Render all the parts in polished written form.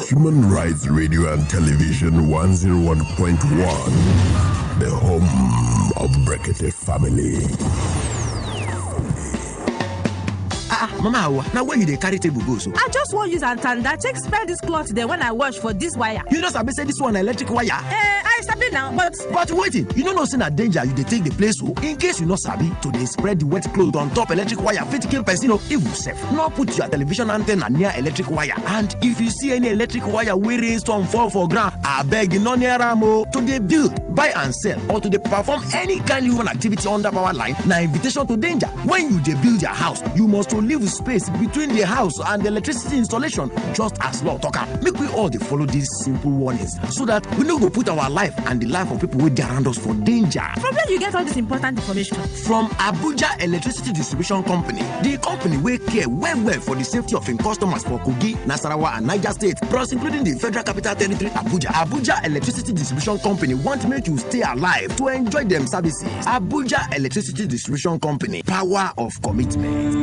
Human Rights Radio and Television 101.1, the home of Brekete family. Mama, now where you dey carry table go so? I just want use Antanda take spread this cloth there when I wash for this wire. You know sabi say this one electric wire? I sabi now, but waiting, you know say na danger you dey take the place so. In case you no sabi, to dey spread the wet cloth on top electric wire fit kill person o. Even safe, no put your television antenna near electric wire. And if you see any electric wire wey rainstorm fall for ground, abeg no near am o. To dey build, buy and sell, or to dey perform any kind human activity under power line, na invitation to danger. When you dey build your house, you must to leave space between the house and the electricity installation, just as law talk am. Make we all dey follow these simple warnings so that we no go put our life and the life of people wey dey around us for danger. From where you get all this important information? From Abuja Electricity Distribution Company, the company wey care well for the safety of im customers for Kogi, Nasarawa and Niger State, plus including the Federal Capital Territory Abuja. Abuja Electricity Distribution Company want make you stay alive to enjoy them services. Abuja Electricity Distribution Company, power of commitment.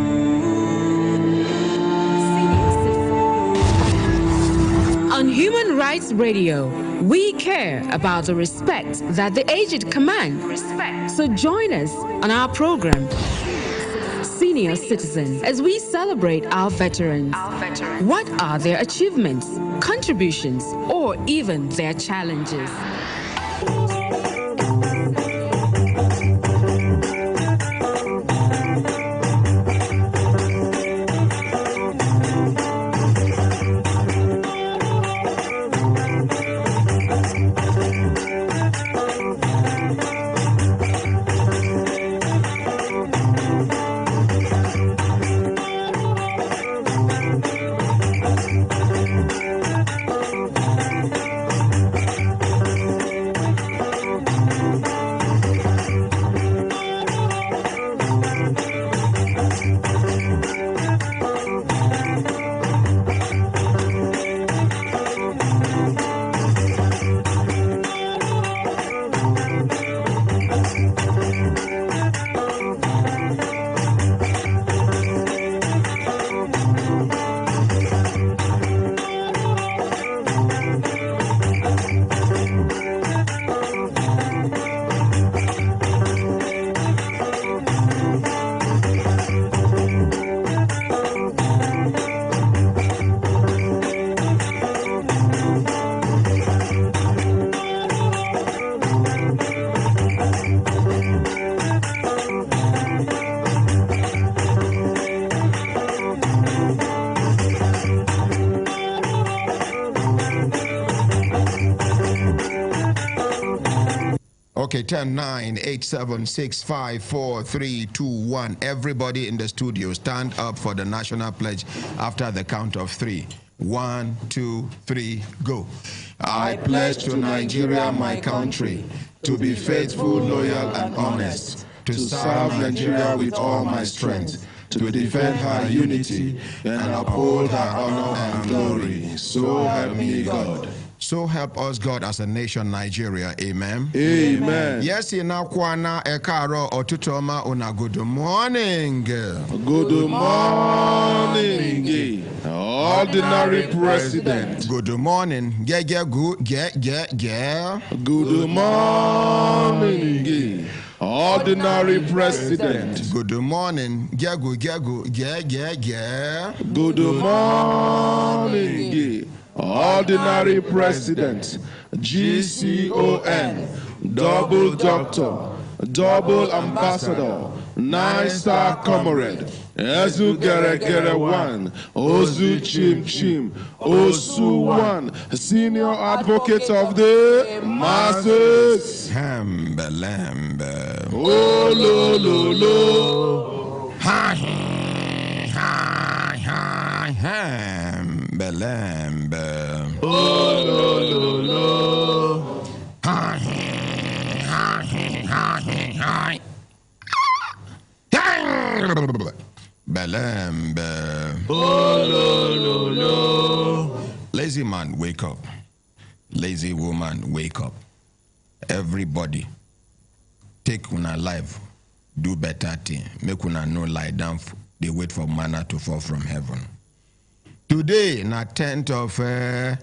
On Human Rights Radio, we care about the respect that the aged command. So join us on our program, Senior Citizen, as we celebrate our veterans. What are their achievements, contributions, or even their challenges? Okay, 10, 9, 8, 7, 6, 5, 4, 3, 2, 1. Everybody in the studio, stand up for the national pledge after the count of 3. 1, 2, 3, go. I pledge to Nigeria, my country, to be faithful, loyal, and honest, to serve Nigeria with all my strength, to defend her unity and uphold her honor and glory. So help me God. So help us God as a nation, Nigeria. Amen. Amen. Yes, now Kwana Ekaro Otutoma una good morning. Good morning. Ordinary President. Good morning. Good morning. Ordinary President. Good morning. Good morning. Ordinary President. GCON. Double Doctor. Double Ambassador. 9-star Comrade. Ezu Gere One. Ozu Chim. Osu One. Senior Advocate of the Masses. Hambe Lambe. Oh lo. Hi. Belembe. Oh, lo, lo, lo. Belembe. Oh, lo, lo, lo. Lazy man, wake up. Lazy woman, wake up. Everybody, take una life, do better thing. Make una no lie down. They wait for manna to fall from heaven. Today, na 10th of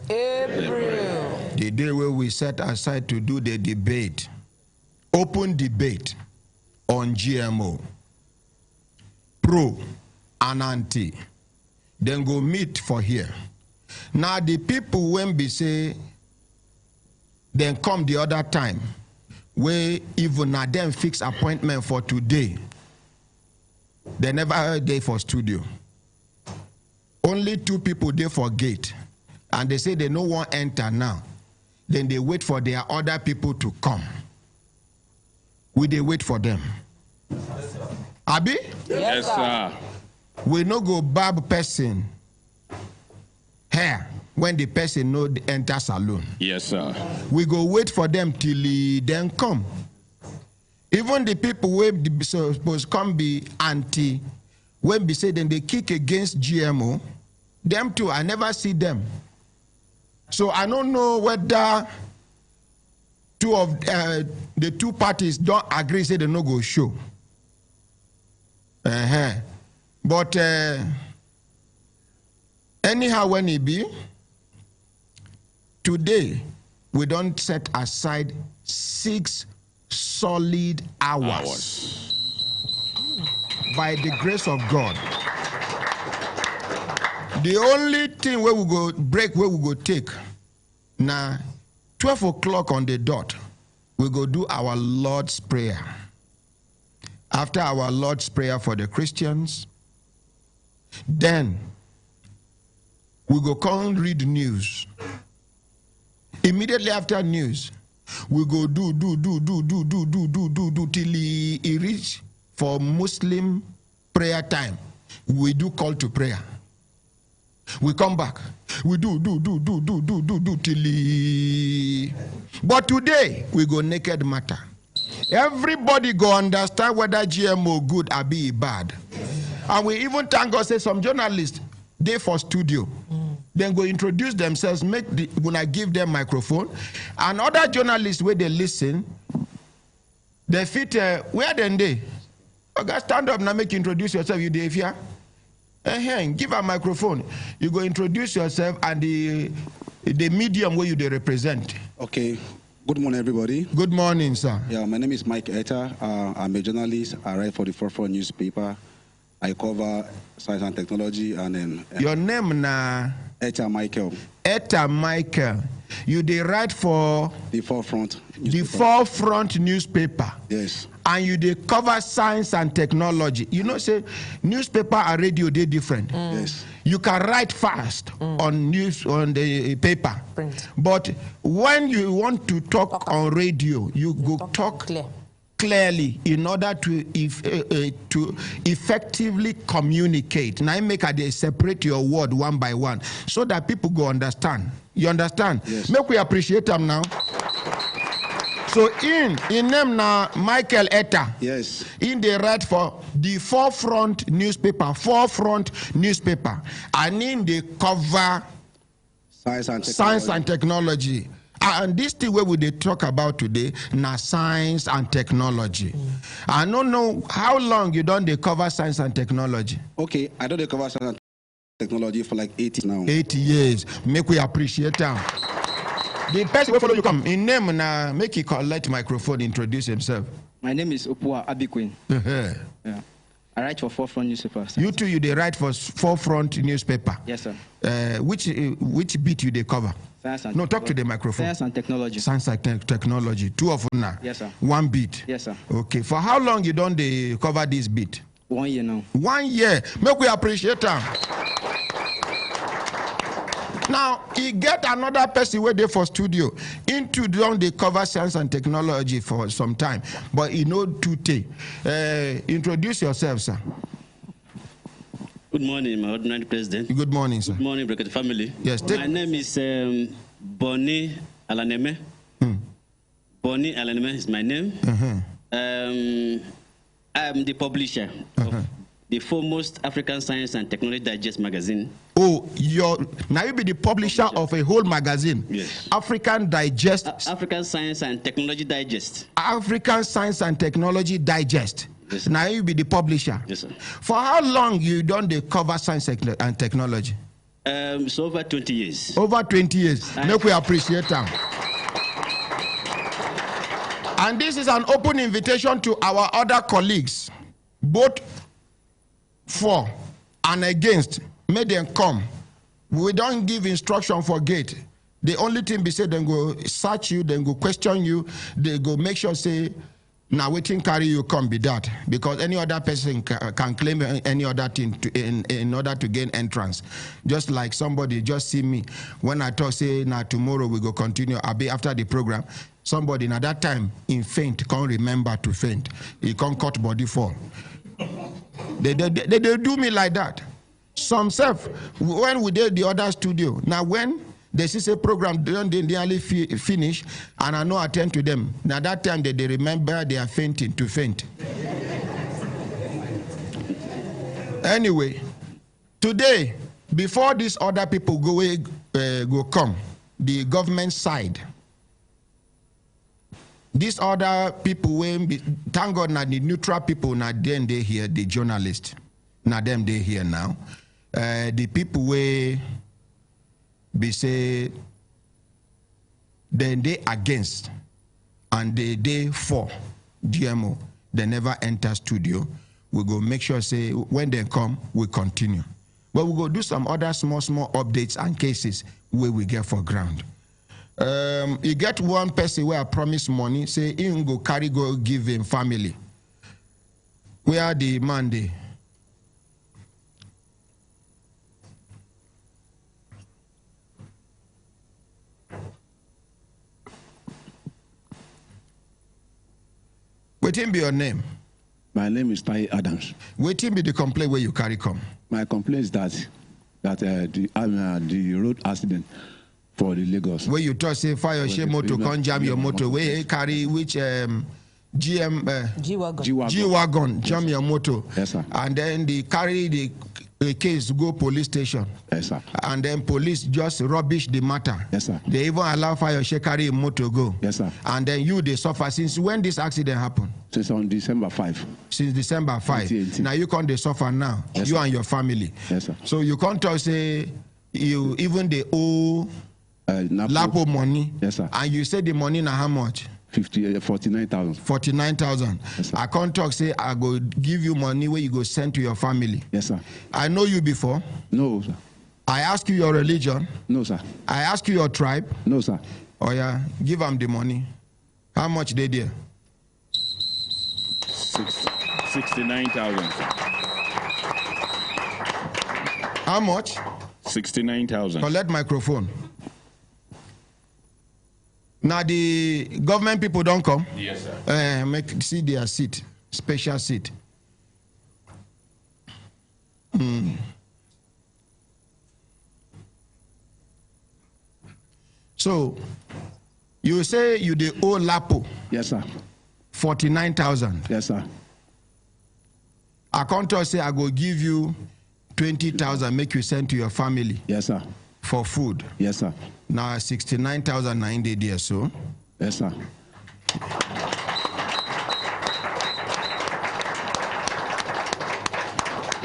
April, the day where we set aside to do the debate, open debate on GMO, pro and anti. Then go meet for here. Now the people when be say, then come the other time, where even na them fix appointment for today. They never heard day for studio. Only 2 people there for gate, and they say they no one enter now. Then they wait for their other people to come. We they wait for them. Abi? Yes, sir. We no go barb person hair when the person no enter saloon. Yes, sir. We go wait for them till he then come. Even the people who supposed come be anti, when be say then they kick against GMO, them too, I never see them. So I don't know whether the 2 parties don't agree, say they no go show. But anyhow, when it be, today we don't set aside 6 solid hours. By the grace of God. The only thing where we go break, where we go take, now 12 o'clock on the dot, we go do our Lord's Prayer. After our Lord's Prayer for the Christians, then we go come read news. Immediately after news, we go do till he reach for Muslim prayer time. We do call to prayer. We come back. We do till he... But today, we go naked matter. Everybody go understand whether GMO good or be bad. And we even thank God, say some journalists, they for studio. Then go introduce themselves, when I give them microphone. And other journalists, where they listen, they fit, where then they? Okay, stand up now, make you introduce yourself, you there here. Give a microphone. You go introduce yourself and the medium where you they represent. Okay. Good morning, everybody. Good morning, sir. Yeah, my name is Mike Etta. I'm a journalist. I write for the Forefront newspaper. I cover science and technology, and then your name na Etta Michael. Etta Michael. You they write for the Forefront newspaper. The Forefront newspaper. Yes. And you they cover science and technology. You know, say newspaper and radio they different. Yes. You can write fast on news on the paper. Print. But when you want to talk on radio, you go talk clearly in order to effectively communicate. Now make they separate your word one by one so that people go understand. You understand? Yes. Make we appreciate them now. So in name now Michael Etta. Yes. In the write for the Forefront newspaper, and in the cover science and technology. And this thing where we they talk about today, now science and technology. I don't know how long you done they cover science and technology. Okay, I don't cover science and technology for like 80 now. 80 years. Make we appreciate them. The person will follow you come. In name now, make he collect microphone, introduce himself. My name is Opua Abiquin. Yeah. I write for Forefront newspaper. You too, you they write for Forefront newspaper. Yes, sir. Which bit you they cover? Science and talk to the microphone. Science and technology. Science and technology. 2 of them now. Yes, sir. 1 bit. Yes, sir. Okay. For how long you done they cover this bit? 1 year now. 1 year. Make we appreciate them. Now, he get another person where they for studio. Into them, they cover science and technology for some time. But he know to take. Introduce yourself, sir. Good morning, my ordinary president. Good morning, sir. Good morning, Brekete family. Yes. My name is Bonnie Alaneme. Bonnie Alaneme is my name. I am the publisher of the foremost African Science and Technology Digest magazine. Oh, now you be the publisher of a whole magazine. Yes. African Digest. African Science and Technology Digest. African Science and Technology Digest. Yes, now you be the publisher. Yes, sir. For how long you done the cover science and technology? So over 20 years. Over 20 years. Make we appreciate them. And this is an open invitation to our other colleagues, both for and against. May them come. We don't give instruction for gate. The only thing we say, then go search you, then go question you, they go make sure say, now waiting carry you come be that, because any other person can claim any other thing in order to gain entrance. Just like somebody just see me when I talk say now tomorrow we go continue. I'll be after the program. Somebody at that time in faint can't remember to faint. He can't cut body fall. They do me like that. Some self when we did the other studio. Now when they see a program they nearly finish and I no attend to them. Now that time they remember they are fainting to faint. Anyway, today before these other people go come, the government side. These other people, thank God, now the neutral people, now them they here, the journalists, now them they here now. The people we be say, then they against and they for GMO. They never enter studio. We go make sure say when they come, we continue. But we go do some other small updates and cases where we get for ground. You get one person where I promise money, say he go carry go give him family. Where the man dey? Wetin be your name? My name is Tai Adams. Wetin be the complaint where you carry come? My complaint is that the road accident for the Lagos. Where you talk say fire your motor can jam your motor. Where you carry which G-Wagon jam your motor. Yes, sir. And then they carry the case to go police station. Yes, sir. And then police just rubbish the matter. Yes, sir. They even allow fire carry a motor go. Yes, sir. And then they suffer. Since when this accident happened? Since on December 5. Since December 5. 2018. Now you can't they suffer now. Yes, you sir. and your family. Yes, sir. So you can't tell say you even they owe Lapo money. Yes, sir. And you say the money now how much? 49,000. 49,000. Yes, sir. I can't talk say I go give you money where you go send to your family. Yes, sir. I know you before. No, sir. I ask you your religion. No, sir. I ask you your tribe. No, sir. Oh yeah, give them the money. How much they there? 69,000. How much? 69,000. Collect microphone. Now the government people don't come. Yes, sir. See their seat, special seat. So you say you the owe Lapo. Yes, sir. 49,000. Yes, sir. I can't say I go give you 20,000, make you send to your family. Yes, sir. For food. Yes, sir. Now 69,000 9 days so. Yes, sir.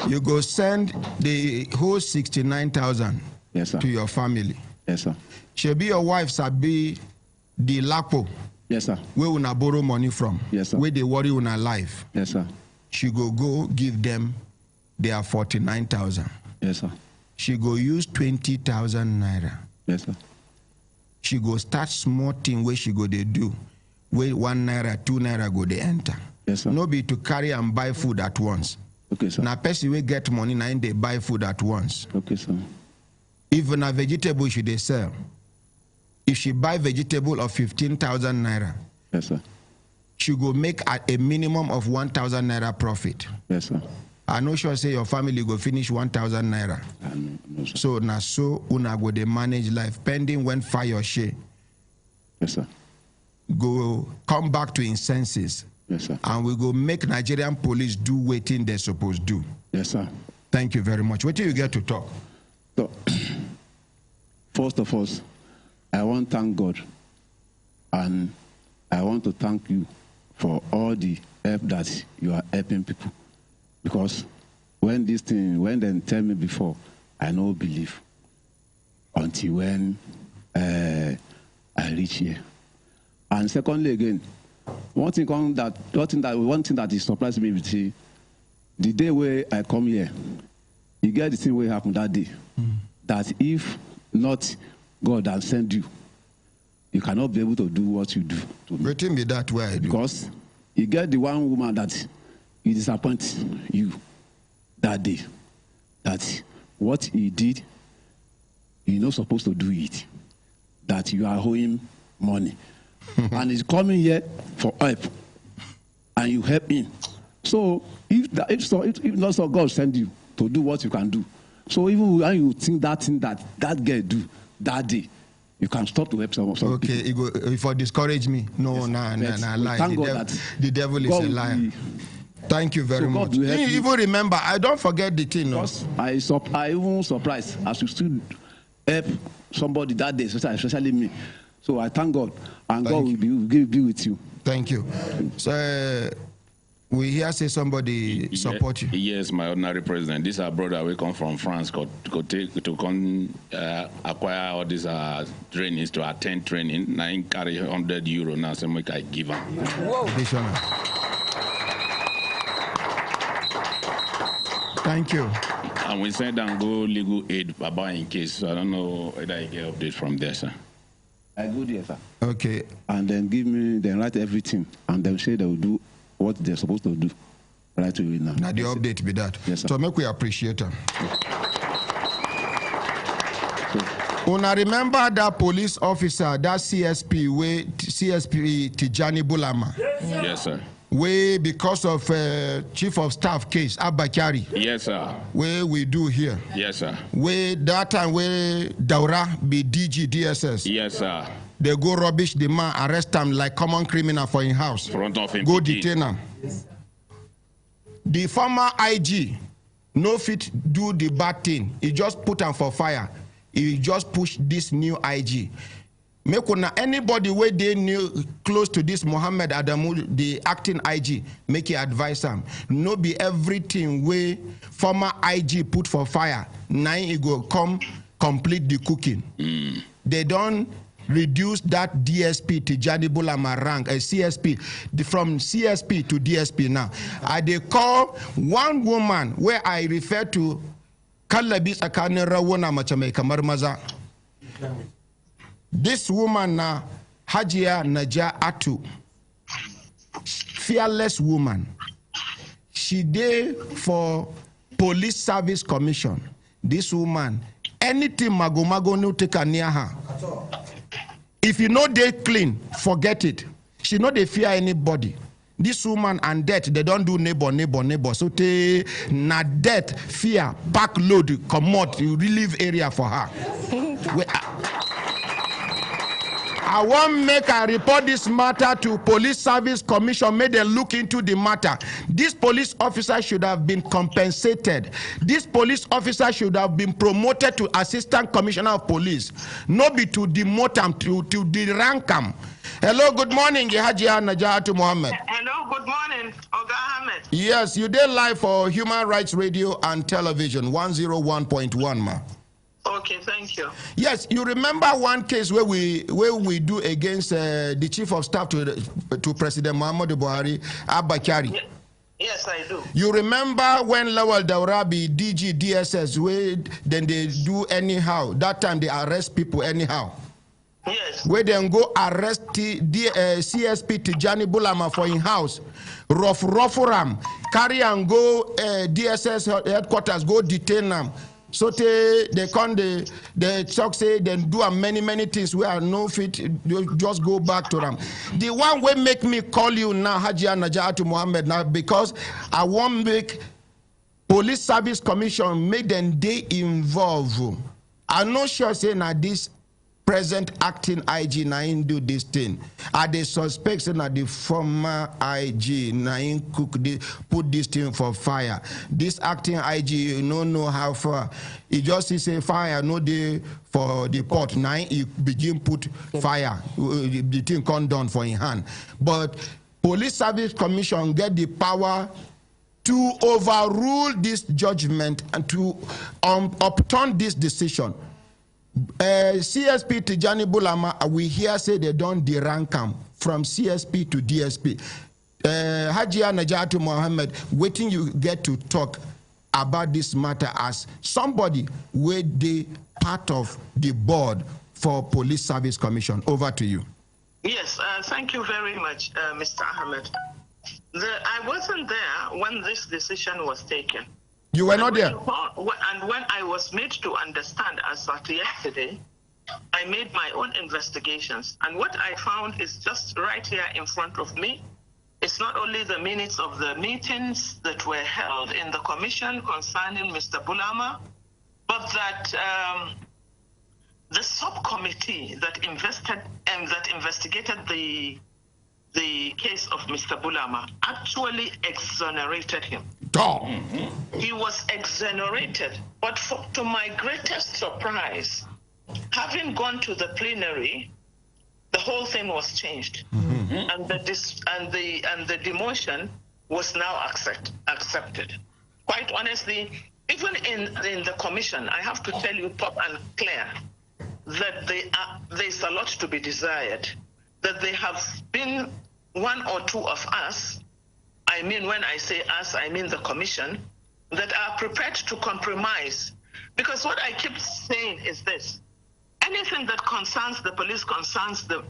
You go send the whole 69,000. Yes, sir. To your family. Yes, sir. She be your wife, sabi the Lapo. Yes, sir. Where una borrow money from. Yes, sir. Where they worry una life. Yes, sir. She go give them their 49,000. Yes, sir. She go use 20,000 naira. Yes, sir. She go start small thing where she go they do. Where 1 naira, 2 naira go they enter. Yes, sir. No be to carry and buy food at once. Okay, sir. Now person will get money now they buy food at once. Okay, sir. Even a vegetable should they sell. If she buy vegetable of 15,000 naira. Yes, sir. She go make a minimum of 1,000 naira profit. Yes, sir. I know sure say your family go finish 1,000 naira. No, sir. So na so una go dey manage life pending when fire share. Yes, sir. Go come back to his senses. Yes, sir. And we go make Nigerian police do wetin they supposed do. Yes, sir. Thank you very much. What do you get to talk? So, first of all, I want to thank God, and I want to thank you for all the help that you are helping people. Because when they tell me before, I no believe until when I reach here. And secondly, again, one thing that is surprising me is the day where I come here, you get the thing where happened that day. That if not God that send you, you cannot be able to do what you do. Waiting me that way. Because you get the one woman that he disappoint you that day. That what he did, you're not supposed to do it. That you are owing money. And he's coming here for help. And you help him. So if not so God send you to do what you can do. So even when you think that thing that girl do that day, you can stop to help someone. Okay, if you discourage me, no, yes, nah, lie. The devil is God a liar. Thank you very much. You even remember, I don't forget the thing. Because I even surprised as you still help somebody that day, especially me. So I thank God, and God will be with you. Thank you. So we hear say somebody support you. Yes, my ordinary president. This is our brother. We come from France to acquire all these trainings to attend training. Now he carry €100 now. So make I give him. Whoa. Thank you. And we send and go legal aid about in case. So I don't know whether I get update from there, sir. I go there, sir. Okay. And then then write everything, and then say they will do what they're supposed to do. Right to you now. Now the update be that. Yes, sir. So make we appreciate them. Una remember that police officer, that CSP Tijani Bulama? Yes, sir. Way because of chief of staff case Abakari. Yes, sir. Where we do here. Yes, sir. Where that time where Daura be DG DSS. Yes, sir. They go rubbish the man, arrest him like common criminal for in house. Front of him. Go detain him. Yes. The former IG no fit do the bad thing. He just put him for fire. He just push this new IG. Make anybody where they knew close to this Muhammad Adamu, the acting IG, make you advise him. No be everything where former IG put for fire. Now he go come complete the cooking. They don't reduce that DSP to Tijani Bulama rank, a CSP, from CSP to DSP now. They call one woman where I refer to Kalabis Akane Rawona Machame Kamar Maza. This woman na Hajia Najatu, fearless woman. She did for police service commission. This woman, anything mago no take near her. If you know they clean, forget it. She know they fear anybody. This woman and death, they don't do neighbor. So they na death, fear, back load, come out, you relieve area for her. I want make I report this matter to Police Service Commission. May they look into the matter. This police officer should have been compensated. This police officer should have been promoted to Assistant Commissioner of Police. Not be to demote him, to derank him. Hello, good morning, Hajia Najatu Muhammad. Hello, good morning, Oga Ahmed. Yes, you did live for Human Rights Radio and Television, 101.1, ma. Okay, thank you. Yes, you remember one case where we do against the chief of staff to President Muhammadu Buhari, Abakari. Yes, I do. You remember when Lawal Daurabi, DG, DSS, where then they do anyhow. That time they arrest people anyhow. Yes. Where then go arrest CSP Tijani Bulama for in house. Rough carry and go DSS headquarters, go detain them. So they come, they talk, say, then do many things where no fit, just go back to them. The one way make me call you now, Hajia Najatu Muhammad, now, because I want make Police Service Commission made them they involve. I'm not sure saying that this present acting IG Nain do this thing. Are they suspects that the former IG Nain put this thing for fire? This acting IG, you don't know how far. He just say fire, no day for the pot. Nain he begin put fire. The thing come down for in hand. But Police Service Commission get the power to overrule this judgment and to upturn this decision. CSP Tijani Bulama, we hear say they don't derank him from CSP to DSP. Hajia Najatu Muhammad, waiting you get to talk about this matter as somebody where they part of the board for Police Service Commission. Over to you. Yes, thank you very much, Mr. Ahmed. I wasn't there when this decision was taken. You were not there? And when I was made to understand as at yesterday, I made my own investigations. And what I found is just right here in front of me. It's not only the minutes of the meetings that were held in the commission concerning Mr. Bulama, but that the subcommittee that investigated the case of Mr. Bulama actually exonerated him. He was exonerated, but to my greatest surprise, having gone to the plenary, the whole thing was changed, and the demotion was now accepted. Quite honestly, even in the commission, I have to tell you, pop and clear, that there's a lot to be desired. That there have been one or two of us, I mean when I say us, I mean the commission, that are prepared to compromise. Because what I keep saying is this: anything that concerns the police concerns the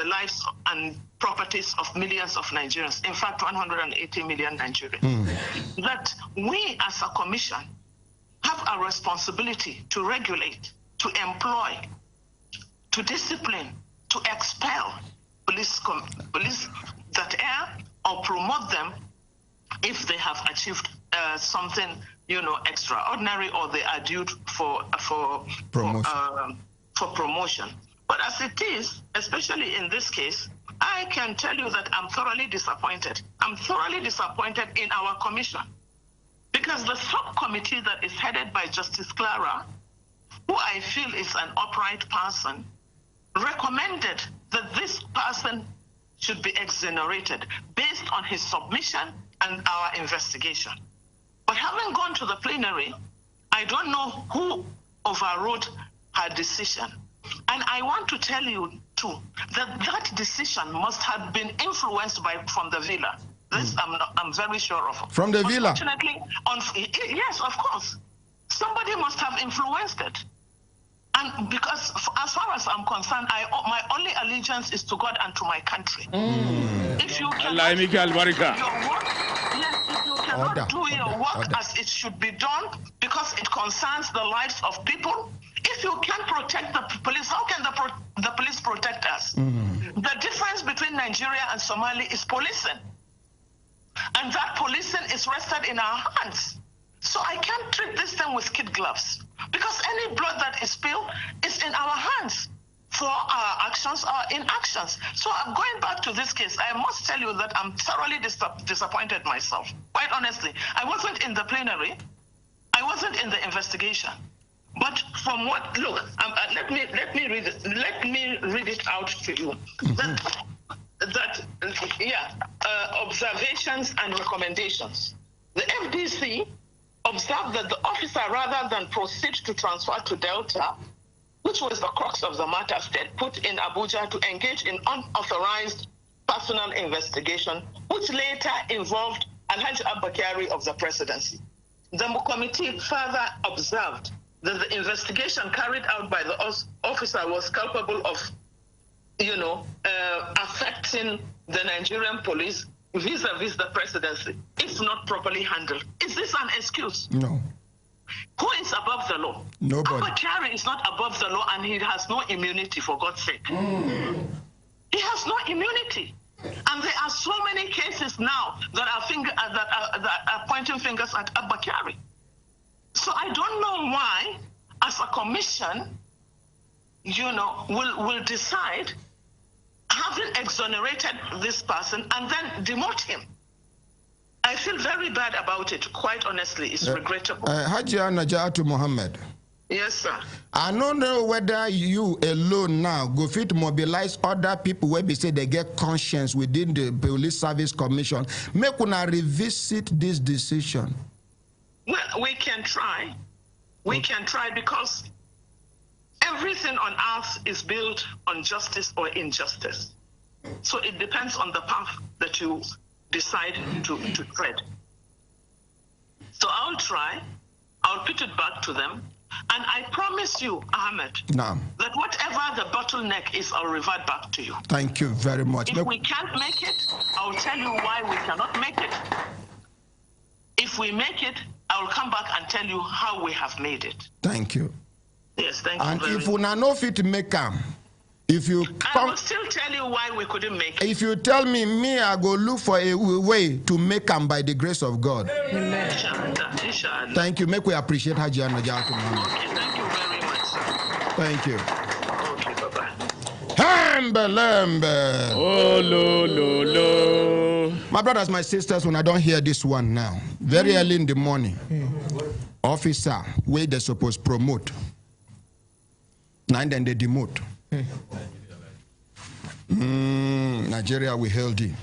lives and properties of millions of Nigerians, in fact 180 million Nigerians. That we as a commission have a responsibility to regulate, to employ, to discipline, to expel police that err or promote them if they have achieved something, extraordinary, or they are due for promotion. But as it is, especially in this case, I can tell you that I'm thoroughly disappointed. I'm thoroughly disappointed in our commission, because the subcommittee that is headed by Justice Clara, who I feel is an upright person, recommended that this person should be exonerated based on his submission and our investigation. But having gone to the plenary, I don't know who overrode her decision. And I want to tell you too that decision must have been influenced from the villa. This I'm very sure of. From the villa? Unfortunately, yes, of course. Somebody must have influenced it. And because as far as I'm concerned, my only allegiance is to God and to my country. If you cannot do your work as it should be done, because it concerns the lives of people, if you can't protect the police, how can the police protect us? The difference between Nigeria and Somalia is policing. And that policing is rested in our hands. So I can't treat this thing with kid gloves, because any blood that is spilled is in our hands for our actions or inactions. So I'm going back to this case. I must tell you that I'm thoroughly disappointed myself. Quite honestly, I wasn't in the plenary. I wasn't in the investigation. But from what, look, let me read it out to you. Observations and recommendations. The FDC observed that the officer, rather than proceed to transfer to Delta, which was the crux of the matter, stayed put in Abuja to engage in unauthorized personal investigation, which later involved Alhaji Abakari of the presidency. The committee further observed that the investigation carried out by the officer was culpable of, affecting the Nigerian police vis-a-vis the presidency, if not properly handled. Is this an excuse? No. Who is above the law? Nobody. Abakari is not above the law, and he has no immunity, for God's sake. He has no immunity. And there are so many cases now that are pointing fingers at Abba Kyari. So I don't know why, as a commission, will decide, having exonerated this person, and then demote him. I feel very bad about it, quite honestly. It's regrettable. Hajia Najatu Muhammad. Yes, sir. I don't know whether you alone now go fit mobilize other people where we say they get conscience within the Police Service Commission. Make una revisit this decision. Well, we can try. We can try, because everything on earth is built on justice or injustice. So it depends on the path that you decide to tread. So I'll try. I'll put it back to them. And I promise you, Ahmed, that whatever the bottleneck is, I'll revert back to you. Thank you very much. If we can't make it, I'll tell you why we cannot make it. If we make it, I'll come back and tell you how we have made it. Thank you. Yes, thank you. And if we are not fit to make them, I will still tell you why we couldn't make it. If you tell me, I go look for a way to make them by the grace of God. Amen. Thank you. Make we appreciate Hajia Najatu Muhammad. Okay, thank you very much, sir. Thank you. Okay, bye-bye. Hambe. Oh, lo. My brothers, my sisters, when I don't hear this one now, very early in the morning, officer, where they supposed promote, and then they demote. Nigeria, we held in.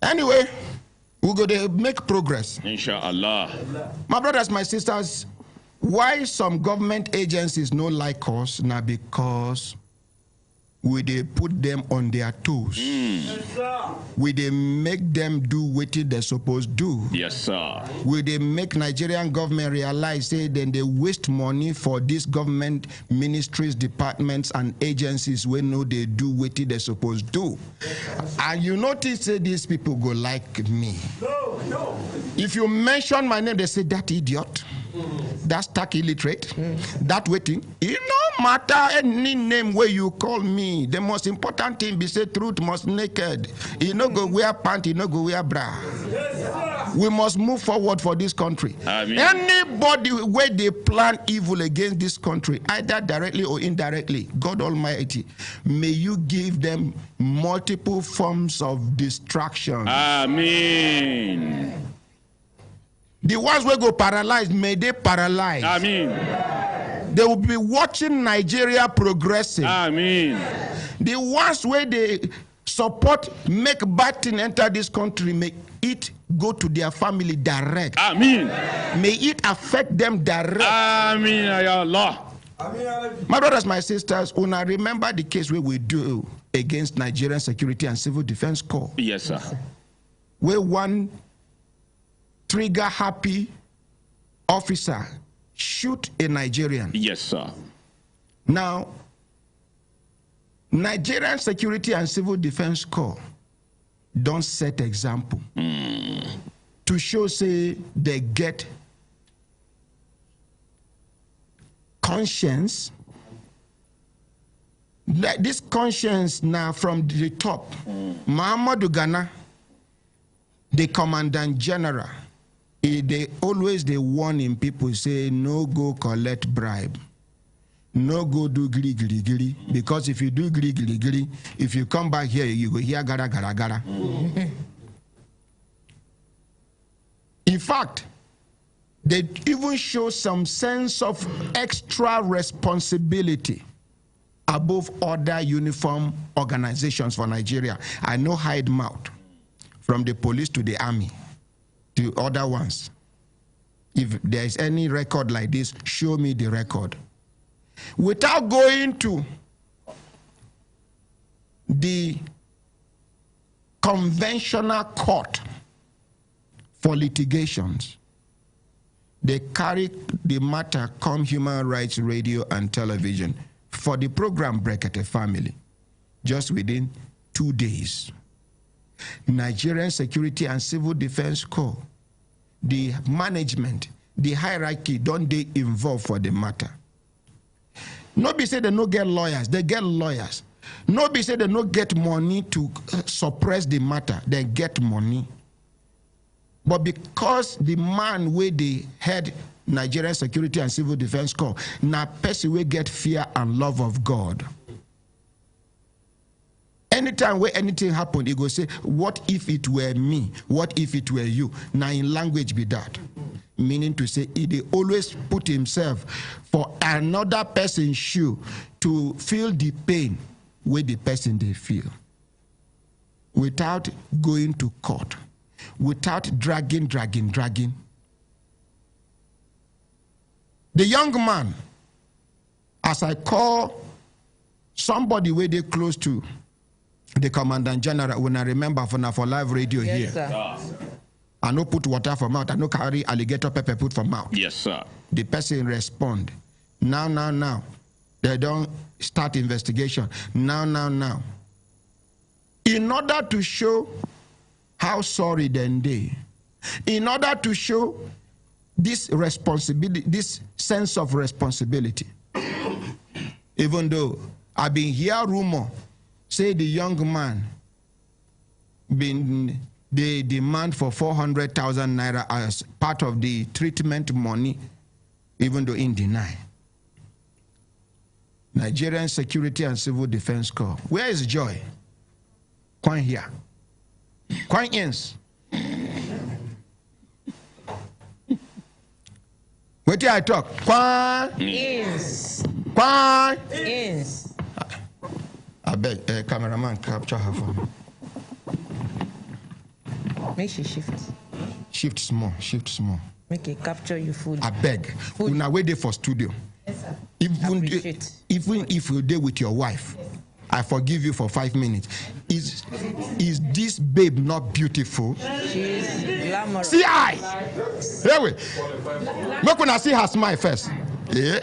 Anyway, we're going to make progress. Inshallah. My brothers, my sisters, why some government agencies no like us now? Because we they put them on their toes. We they make them do what they're supposed to do. Yes, sir. We they make Nigerian government realize, say, then they waste money for these government ministries, departments, and agencies when no they do what they're supposed to do. And you notice, say, these people go like me. No. If you mention my name, they say, that idiot. That's tack illiterate. That waiting. It no matter any name where you call me. The most important thing be say truth must naked. You no go wear pant, you no go wear bra. We must move forward for this country. Anybody where they plan evil against this country, either directly or indirectly, God Almighty, may you give them multiple forms of distraction. Amen. The ones who go paralyzed, may they paralyze. Amen. They will be watching Nigeria progressing. Amen. The ones where they support, make bad thing enter this country, may it go to their family direct. Amen. May it affect them direct. Amen. Ya Allah. My brothers, my sisters, when I remember the case where we do against Nigerian Security and Civil Defense Corps. Yes, sir. Where one trigger-happy officer shoot a Nigerian. Yes, sir. Now, Nigerian Security and Civil Defense Corps don't set example to show, say, they get conscience. Like this conscience now from the top. Muhammad Ghana, the Commandant General, they always warning people, say, no go collect bribe. No go do giri giri giri, because if you do giri giri giri, if you come back here, you go hear gara gara gara. In fact, they even show some sense of extra responsibility above other uniform organizations for Nigeria. I know hide mouth, from the police to the army to other ones. If there is any record like this, show me the record. Without going to the conventional court for litigations, they carry the matter come Human Rights Radio and Television for the program Brekete Family. Just within 2 days, Nigerian Security and Civil Defense Corps, the management, the hierarchy, don't they involve for the matter? Nobody say they no get lawyers. They get lawyers. Nobody say they no get money to suppress the matter. They get money. But because the man where they head Nigerian Security and Civil Defense Corps, now person will get fear and love of God. Anytime where anything happen, he go say, what if it were me? What if it were you? Now in language be that. Meaning to say, he always put himself for another person's shoe to feel the pain where the person they feel. Without going to court. Without dragging. The young man, as I call somebody where they close to the Commandant General, when I remember for live radio here. Sir. I no put water for mouth, I no carry alligator pepper put for mouth. Yes, sir. The person respond. Now. They don't start investigation. Now. In order to show how sorry then they, in order to show this responsibility, this sense of responsibility, even though I've been hear rumor, say the young man they demand for 400,000 naira as part of the treatment money, even though in deny. Nigerian Security and Civil Defense Corps. Where is Joy? Quite here. Quite ins. What did I talk? Quite Ins. Quite Ins. I beg, cameraman, capture her for me. Make she shift. Shift small. Make it capture you fully. I beg. Una wait there for studio. Yes, sir. Even if you're there with your wife, yes. I forgive you for 5 minutes. Is this babe not beautiful? She's glamorous. See I. Here we. Look when I see her smile first. Yeah.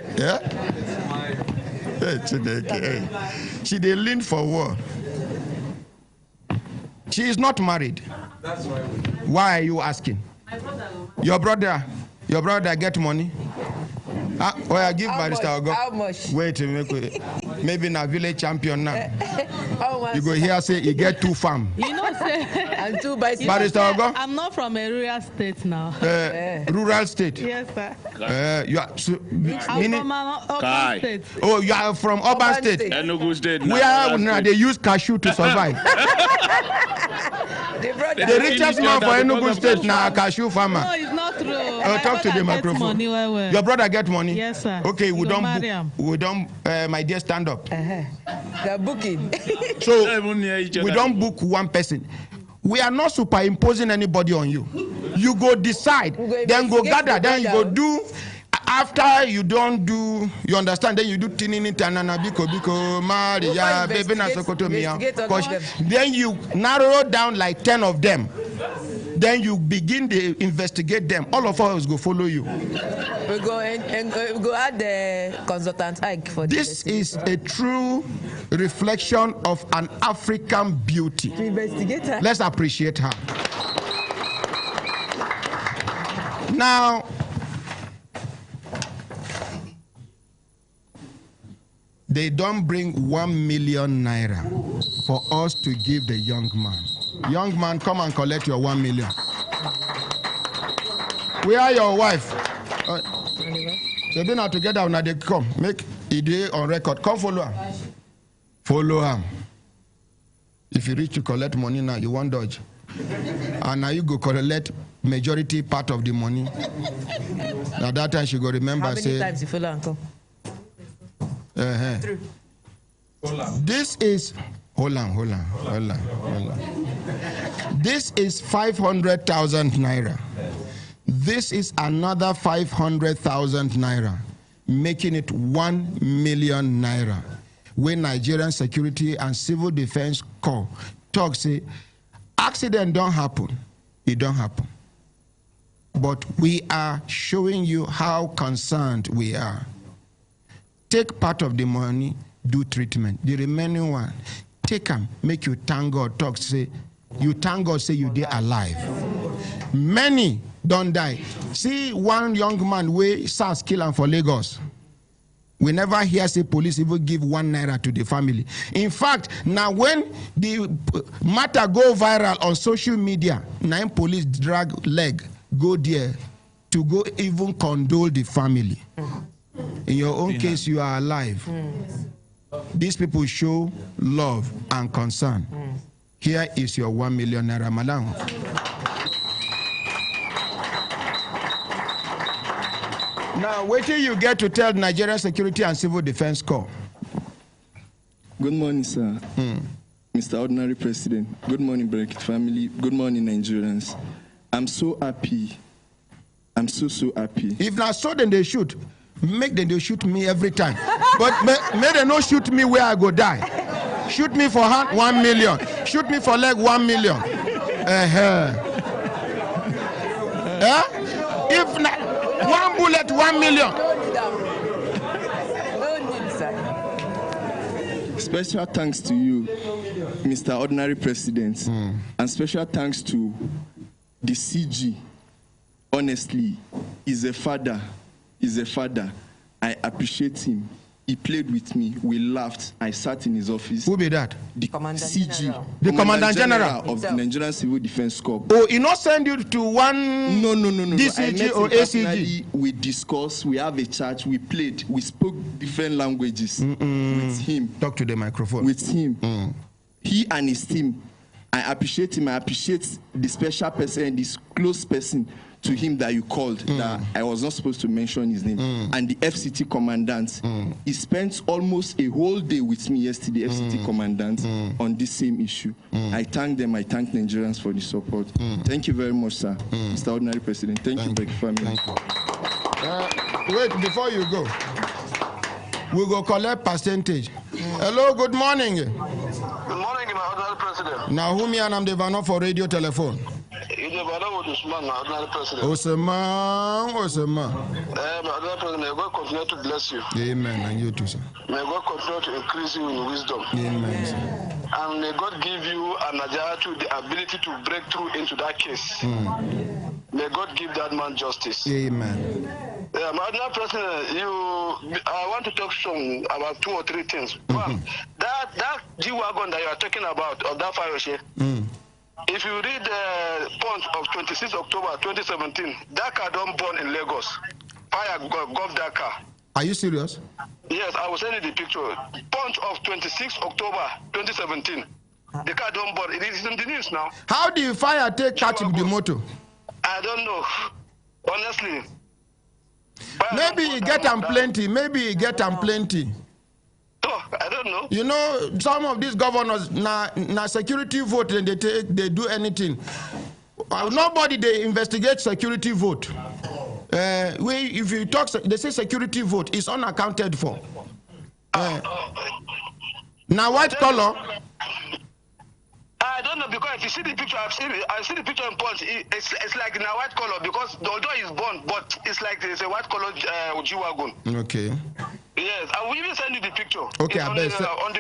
Hey. She they lean forward. She is not married. That's why. Why are you asking? My brother. Your brother get money? I give Barrister Ogo. How much? Wait, maybe na village champion now. You go here say you get 2 farm. You know, say, and 2 bicycles. Barrister Ogo? I'm not from a rural state now. Rural state? Yes, sir. You are I'm from an urban state. Oh, you are from urban state? Enugu state. Where now they use cashew to survive. The richest man for Enugu state now a cashew farmer. No, it's not true. Talk to the microphone. Money, well. Your brother get money? Yes, sir. Okay, we don't, my dear, stand up. They're booking. So, we don't book one person. We are not superimposing anybody on you. You go decide, then go gather, then you go do. After you don't do, you understand, then you do tinini tanana biko Maria, baby na sokoto miya. Then you narrow down like 10 of them. Then you begin to investigate them. All of us go follow you. We go add the consultant Ike for this. Is a true reflection of an African beauty. Investigator. Let's appreciate her. Now, they don't bring 1 million naira for us to give the young man. Young man, come and collect your 1 million. Where are your wife? They've been out together now. They come. Make it on record. Come follow her. Follow her. If you reach to collect money now, you won't dodge. And now you go collect majority part of the money. Now that time she go remember. How many times you follow and come? This is hold on. This is 500,000 naira. This is another 500,000 naira, making it 1 million naira. When Nigerian Security and Civil Defense Corps talk, say accident don't happen, it don't happen. But we are showing you how concerned we are. Take part of the money, do treatment. The remaining one, take them, make you thank God, talk, say, you thank God, say you did alive. Many don't die. See one young man, we SARS kill him for Lagos. We never hear say police even give 1 naira to the family. In fact, now when the matter go viral on social media, now police drag leg go there to go even condole the family. In your own case, you are alive. These people show love and concern. Here is your 1 million naira, madam. Now, wait till you get to tell Nigerian Security and Civil Defense Corps. Good morning, sir. Mr. Ordinary President. Good morning, Brekete family. Good morning, Nigerians. I'm so happy. I'm so happy. If not so, then they shoot. Make them they shoot me every time. But may they not shoot me where I go die. Shoot me for hand 1 million. Shoot me for leg 1 million. If not, 1 bullet 1 million. Special thanks to you, Mr. Ordinary President, and special thanks to the CG. Honestly, he's a father. He's a father. I appreciate him. He played with me. We laughed. I sat in his office. Who be that? The CG. General. The Commandant General of the Nigerian Civil Defense Corps. Oh, he not send you to one No. DCG or ACG? We discussed. We have a chat. We played. We spoke different languages with him. Talk to the microphone. With him. He and his team. I appreciate him. I appreciate the special person, this close person to him that you called, that I was not supposed to mention his name, and the FCT commandant. He spent almost a whole day with me yesterday, FCT commandant, on this same issue. I thank them. I thank Nigerians for the support. Thank you very much, sir. Mr. Ordinary President. Thank you, Brekete family. Wait, before you go, we go collect percentage. Hello, good morning. Good morning, my Ordinary President. Now, who me and I'm the Vano for radio telephone? Usman, my Ordinary President. Usman. My Ordinary President, may God continue to bless you. Amen, and you too, sir. May God continue to increase you in wisdom. Amen, sir. And may God give you and Najatu the ability to break through into that case. May God give that man justice. Amen. My Ordinary President, I want to talk about 2 or 3 things. One, that G-Wagon that you are talking about, of that fire share, if you read the Punch of 26 October 2017, that car don't burn in Lagos. Fire got that car. Are you serious? Yes, I will send you the picture. Punch of 26 October 2017. The car don't burn. It is in the news now. How do you fire take catch the motor? I don't know. Honestly. Maybe you get them plenty. Maybe you get them plenty. Oh, I don't know. You know, some of these governors, na security vote, and they do anything. Nobody they investigate security vote. If you talk, they say security vote is unaccounted for. Now white color. I don't know, because if you see the picture, I see the picture in Punch. It's like in a white color, because the although is burnt, but it's like there's a white color G-Wagon. Okay. Yes, I will even send you the picture. Okay, on the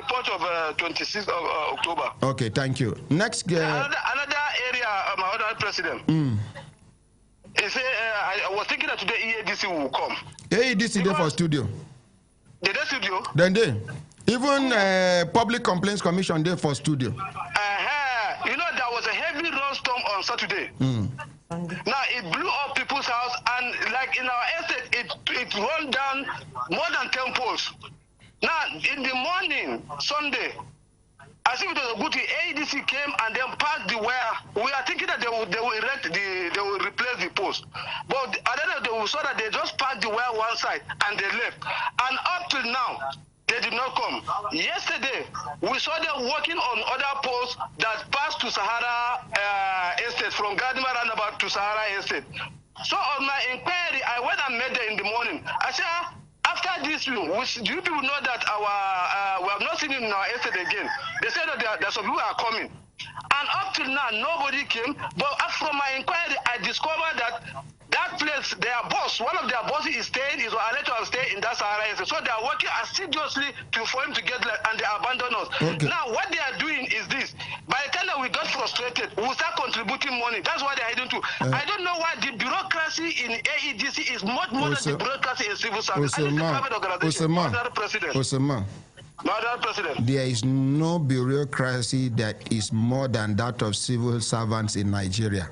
Punch of 26th of October. Okay, thank you. Next. Another area, my other president. He said, I was thinking that today EADC will come. EADC there for studio. Did they studio? Then they. Even Public Complaints Commission there for studio. You know, there was a heavy rainstorm on Saturday. Now it blew up people's house, and like in our estate, it rolled down more than 10 poles. Now in the morning, Sunday, as if it was a good thing, ADC came and then parked the wire. We are thinking that they will replace the post, but at the end of the day, we saw that they just parked the wire one side and they left. And up till now, they did not come. Yesterday, we saw them working on other posts that passed to Sahara Estate, from Gardner Roundabout to Sahara Estate. So on my inquiry, I went and met them in the morning. I said, after this, do you people know that we have not seen him in our estate again? They said that some people are coming. And up till now, nobody came. But from my inquiry, I discovered that that place, their boss, one of their bosses is allowed to stay in that Sahara area. So they are working assiduously for him to get land, and they abandon us. Okay. Now, what they are doing is this. By the time that we got frustrated, we start contributing money. That's what they are heading to. I don't know why the bureaucracy in AEDC is much more than the bureaucracy in civil service. And it's a private organization. Madam President. There is no bureaucracy that is more than that of civil servants in Nigeria.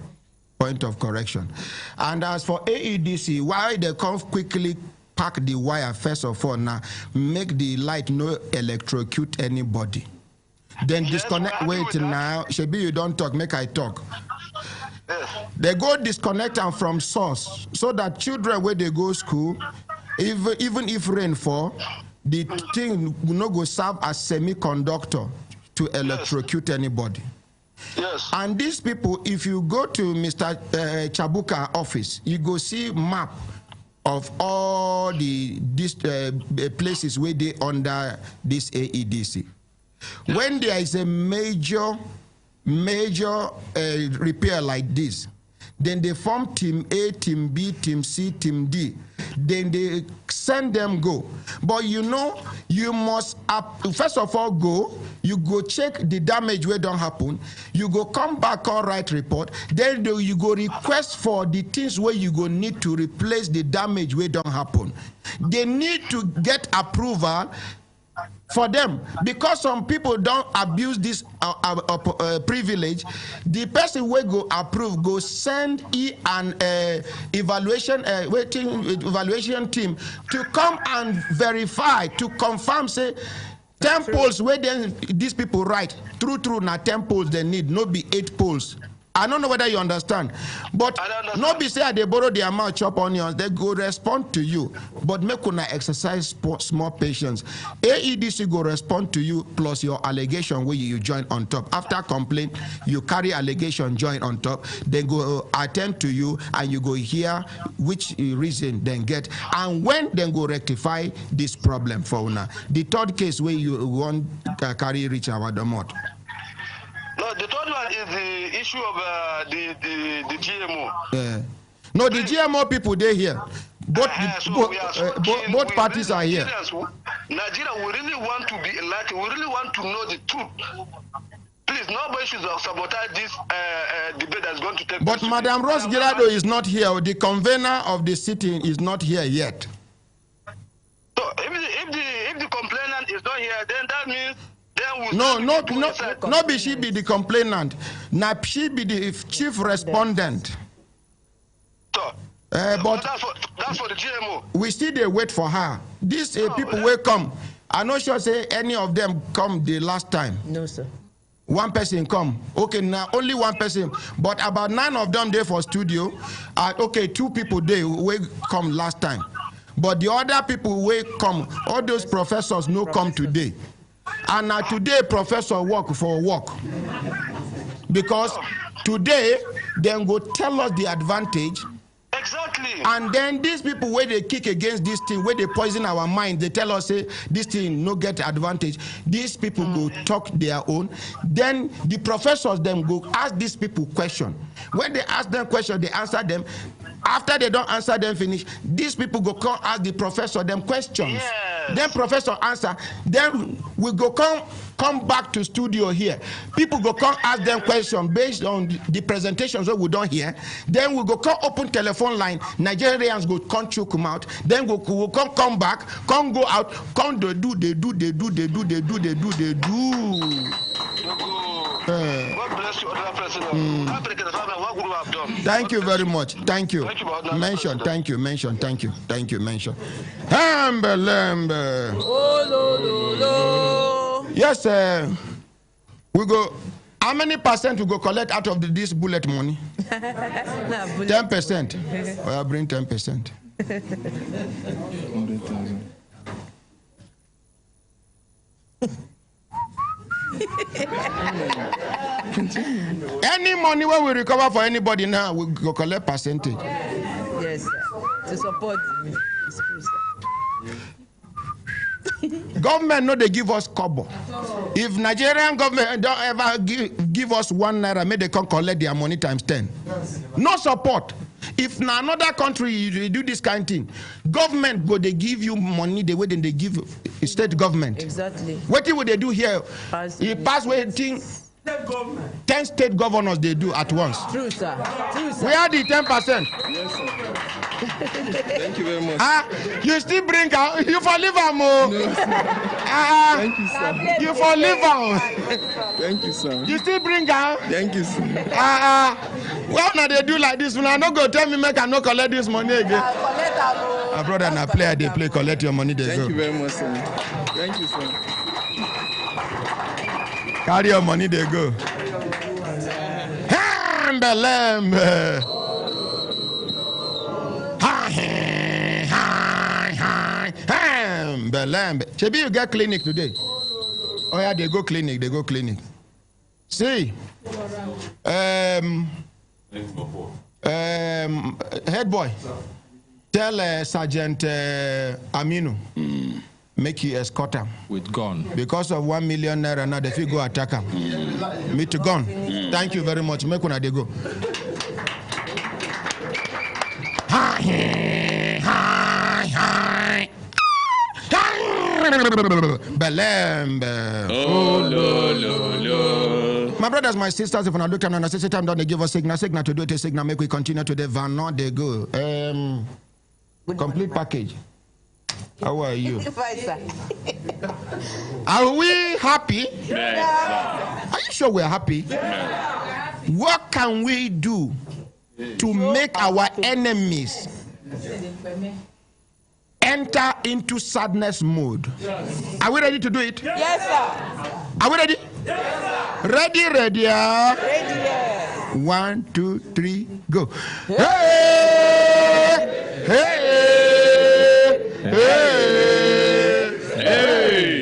Point of correction. And as for AEDC, why they come quickly pack the wire first of all now, make the light no electrocute anybody. Then disconnect. Wait now, Shebi, you don't talk, make I talk. They go disconnect them from source so that children when they go school, even if rain fall, the thing will not go serve as semiconductor to electrocute anybody. Yes. And these people, if you go to Mr. Chabuka office, you go see map of all the places where they under this AEDC. When there is a major repair like this, then they form team A, team B, team C, team D. Then they send them go. But you know, you must first of all you go check the damage where don't happen. You go come back or write report. Then you go request for the things where you go need to replace the damage where don't happen. They need to get approval for them, because some people don't abuse this privilege. The person will go approve, go send an evaluation team to come and verify, to confirm, say 10 poles where then these people write true now 10 poles they need, no be 8 poles. I don't know whether you understand, but not be say they borrow the amount chop onions, they go respond to you, but make una exercise small patience. AEDC go respond to you plus your allegation where you join on top. After complaint, you carry allegation join on top, they go attend to you and you go hear which reason then get, and when then go rectify this problem for una. The third case where you want carry reach our domot. No, the third one is the issue of the GMO. No, the GMO people, they're here. Both parties are here. Nigeria, we really want to be enlightened. We really want to know the truth. Please, nobody should sabotage this debate that's going to take place. But Madam Rose Girado is not here. The convener of the sitting is not here yet. So if the complainant is not here, then that means no, be she be the complainant. Now she be the chief respondent. So, but that's for the GMO. We still they wait for her. These people will come. I'm not sure say any of them come the last time. No, sir. One person come. Okay, now only one person. But about 9 of them there for studio. Okay, 2 people there will come last time. But the other people will come. All those professors no come today. And today professor work for work, because today they go tell us the advantage. Exactly. And then these people where they kick against this thing, where they poison our mind, they tell us say this thing no get advantage. These people go talk their own. Then the professors them go ask these people question. When they ask them question, they answer them. After they don't answer them finish, these people go come ask the professor them questions. Yes. Then professor answer. Then we go come back to studio here. People go come ask them questions based on the presentations that we don't hear. Then we go come open telephone line. Nigerians go come choke them out. Then we come back, come go out, come they do. God bless you, Other President. What would have done? Thank you very much. Thank you. Mention. Thank you. Mention. Thank you. Thank you. Mention. Lambe. Yes, sir. We go. How many percent we go collect out of this bullet money? 10%. Well, bring 10%. 100,000. Any money when we recover for anybody now, we go collect percentage. Yes, sir. To support the school, sir. Government no they give us kobo. If Nigerian government don't ever give us 1 naira, may they come collect their money times 10. No support. If na another country you do this kind of thing, government go they give you money the way they give state government. Exactly. What would they do here? He pass waiting. 10 state governors they do at once. True, sir. True, sir. Where are the 10%? Yes, sir. Thank you very much. You still bring out, you for live more. Thank you, sir. You for live out. Thank you, sir. You still bring out. Thank you, sir. Well, now they do like this. When I don't go tell me, make I no collect this money again. My brother and a player, they play, collect your money, they Thank go. you very much, sir. Thank you, sir. Carry your money, they go. Shebi, you get clinic today. Oh yeah, they go clinic, they go clinic. See, head boy, tell Sergeant Aminu, make you escort him with gun. Because of 1 million naira now, if you go attack him, me to gun. Thank you very much. Make una they go. My brothers, my sisters, if I look at an assistant time, don't they give us signal to do it, a signal, make we continue to the van, not they go. Complete package. How are you? Are we happy? Yes. Are you sure we're happy? What can we do to make our enemies enter into sadness mode? Are we ready to do it? Yes, sir. Are we ready? Yes, sir. Ready? Ready, yes. 1, 2, 3, go. Hey! Hey! Hey! Hey!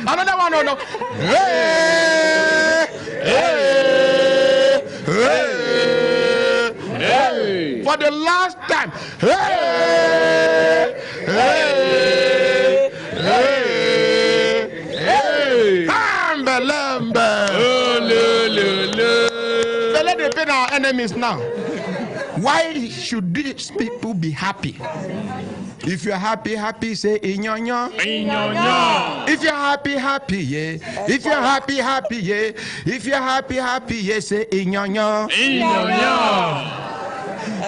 Another one, no. Hey! Hey! Hey! Hey! For the last time. Hey! Hey! Hey! Hey! So let them pay our enemies now. Why should these people be happy? If you're happy, say inyonyo. Inyonyo. If you're happy, yeah. If you're happy, yeah. If you're happy, yeah, say inyonyo. Inyonyo.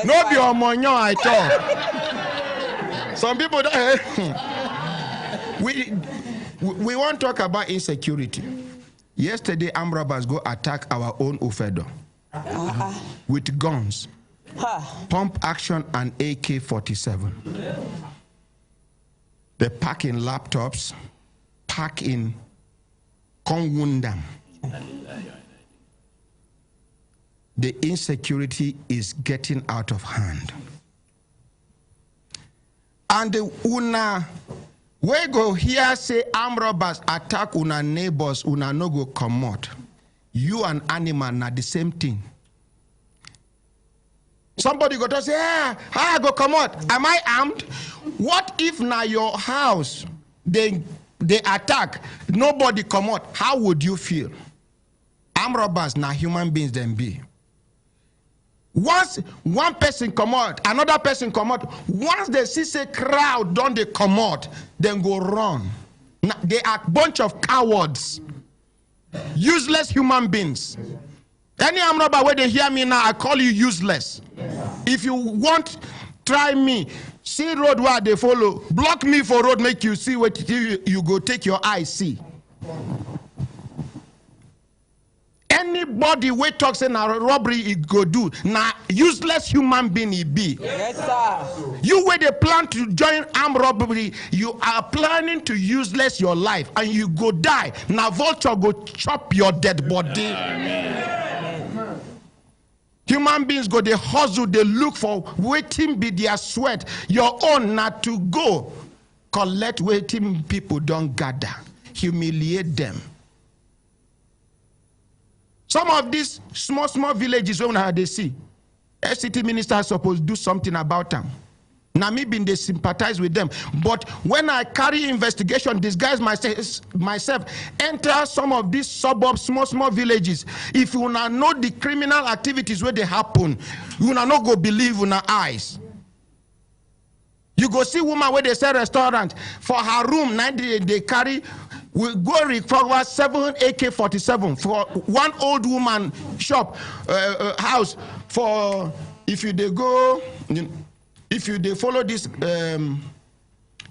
No be omonyo I talk. Some people don't. We want to talk about insecurity. Yesterday, armed robbers go attack our own Ufedo with guns, pump action, and AK-47. They pack in laptops, pack in Kongwundam. The insecurity is getting out of hand. And the una, we go here say armed robbers attack una neighbors, una no go come out. You and animal na the same thing. Somebody go to say, how I go come out? Am I armed? What if na your house they attack, nobody come out? How would you feel? Armed robbers na human beings them be. Once one person come out, another person come out. Once they see say crowd don't they come out, then go run. Now, they are a bunch of cowards, useless human beings. Any armed robber where they hear me now, I call you useless. If you want, try me. See road where they follow. Block me for road, make you see what you go take your eye see. Anybody wey talk say na robbery he go do, na useless human being he be. Yes, sir. You where they plan to join armed robbery, you are planning to useless your life and you go die. Na vulture go chop your dead body. Amen. Human beings go they hustle, they look for waiting be their sweat. Your own not to go collect waiting people don't gather, humiliate them. Some of these small villages when they see, a city minister supposed to do something about them. Now me been they sympathize with them. But when I carry investigation, disguise myself, enter some of these suburbs, small villages. If you now know the criminal activities where they happen, you now not go believe in our eyes. You go see woman where they sell restaurant for her room. 90 they carry. We go recover 7 AK-47 for one old woman shop house. For if you they go. If you they follow this,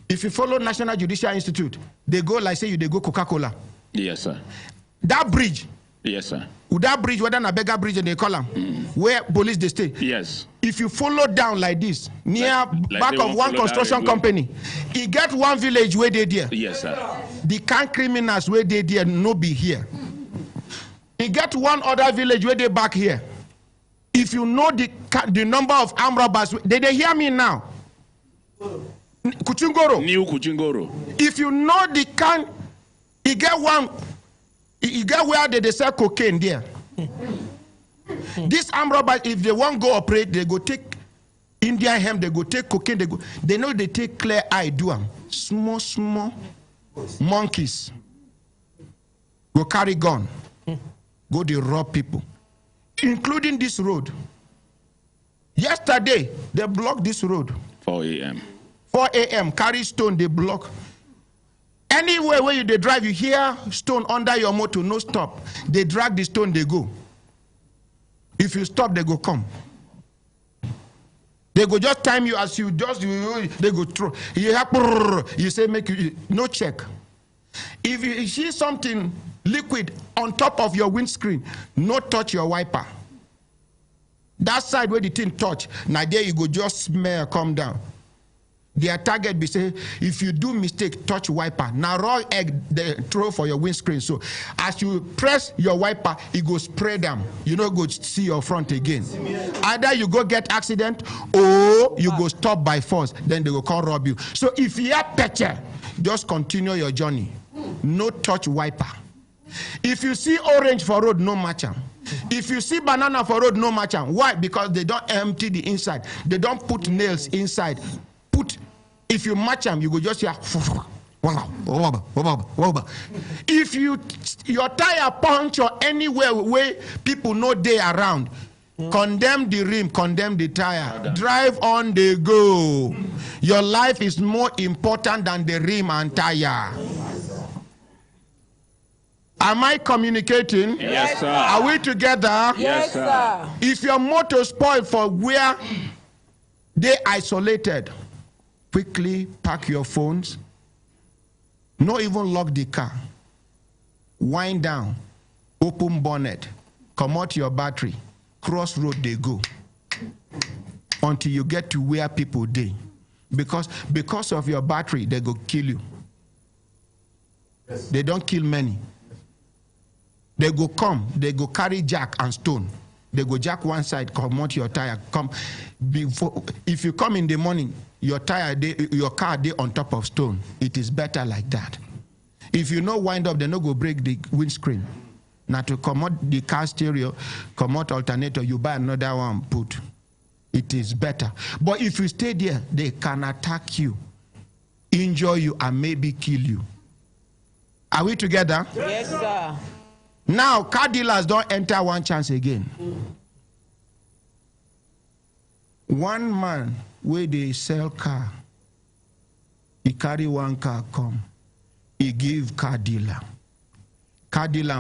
if you follow National Judicial Institute, they go like say they go Coca-Cola. Yes, sir. That bridge. Yes, sir. With that bridge, whether a beggar bridge and they call them, where police they stay. Yes. If you follow down like this, near like back of one construction company, you get one village where they there. Yes, sir. The can criminals where they there no be here. You get one other village where they back here. If you know the number of armed robbers, they hear me now. Kuchingoro. New Kuchingoro. If you know the can, you get one, you get where they sell cocaine there. These armed robbers, if they won't go operate, they go take Indian hemp, they go take cocaine, they know they take clear eye, do them. Small monkeys go carry gun, go they rob people. Including this road. Yesterday, they blocked this road. 4 a.m. 4 a.m. Carry stone, they block. Anywhere where they drive, you hear stone under your motor, no stop. They drag the stone, they go. If you stop, they go come. They go just time you as you just, they go through. You say, make you, no check. If you see something liquid on top of your windscreen, no touch your wiper. That side where the thing touch, now there you go just smell, come down. Their target be say, if you do mistake, touch wiper. Now raw egg they throw for your windscreen. So as you press your wiper, it go spray them. You no go see your front again. Either you go get accident or you go stop by force. Then they go come rob you. So if you have picture, just continue your journey. No touch wiper. If you see orange for road, no match am. If you see banana for road, no match am. Why? Because they don't empty the inside. They don't put nails inside. If you match them, you go just hear. If your tire punch or anywhere where people know they around, condemn the rim, condemn the tire. Drive on, they go. Your life is more important than the rim and tire. Am I communicating? Yes, sir. Are we together? Yes, sir. If your motor spoiled for where they isolated, quickly pack your phones. Not even lock the car. Wind down. Open bonnet. Come out your battery. Cross road they go. Until you get to where people dey. Because of your battery, they go kill you. Yes. They don't kill many. They go come, they go carry jack and stone. They go jack one side, come out your tire. Come before, if you come in the morning, your tire, your car dey on top of stone. It is better like that. If you no wind up, they no go break the windscreen. Now to come out the car stereo, come out alternator, you buy another one, put. It is better. But if you stay there, they can attack you, injure you, and maybe kill you. Are we together? Yes, sir. Now, car dealers don't enter one chance again. One man where they sell car, he carry one car come, he give car dealer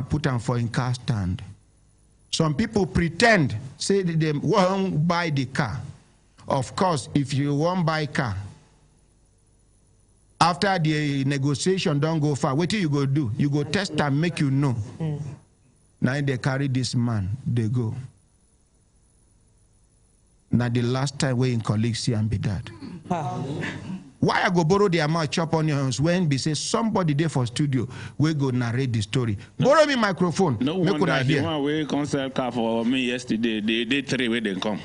put him for in car stand. Some people pretend, say they won't buy the car. Of course, if you won't buy car, after the negotiation don't go far, what do you go do? You go test and make you know. Now they carry this man, they go. Now the last time we in colleagues see and be that. Why I go borrow the amount chop onions when be say somebody there for studio we go narrate the story. No. Borrow me microphone. No one that the one we come sell car for me yesterday. They three where they come.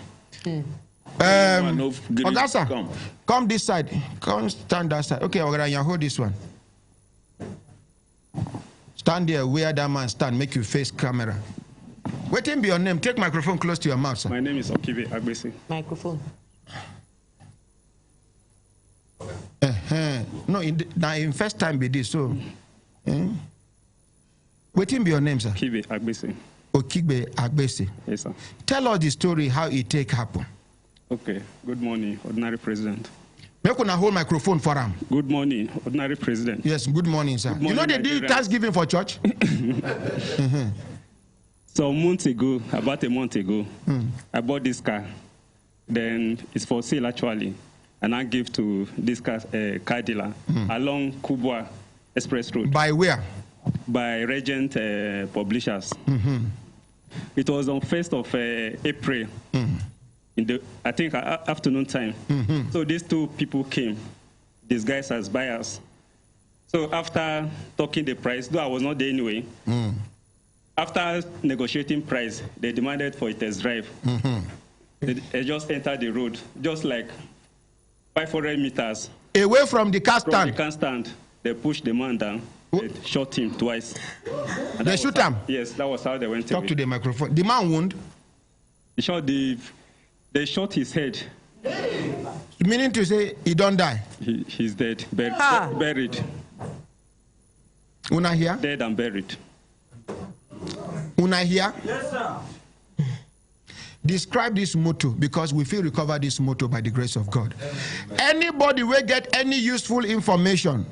Ogasa, come this side. Come stand that side. Okay, Ogasa, hold this one. Stand there where that man stand. Make you face camera. Wait him be your name. Take microphone close to your mouth, sir. My name is Okibe Agbesi. Microphone. No, in first time be this, so. Waiting be your name, sir? Kibe Agbese. Okigbe Agbese. Yes, sir. Tell us the story, how it take happen. Okay. Good morning, Ordinary President. Make una hold microphone for him. Good morning, Ordinary President. Yes, good morning, sir. Good morning, they did Thanksgiving for church? So about a month ago, I bought this car. Then it's for sale actually. And I give to this car dealer along Kubwa Express Road. By where? By Regent Publishers. It was on 1st of April, in the, I think, afternoon time. So these two people came, disguised as buyers. So after talking the price, though I was not there anyway, after negotiating price, they demanded for a test drive. They just entered the road, just like 500 meters. Away from the car stand? From the car stand. They pushed the man down. They shot him twice. They shoot him? Yes, that was how they went away. Talk to the microphone. The man wound? They shot his head. Meaning to say he don't die? He's dead. Buried. Una here? Dead and buried. Una here? Yes, sir. Describe this motto, because we feel recover this motto by the grace of God. Anybody will get any useful information,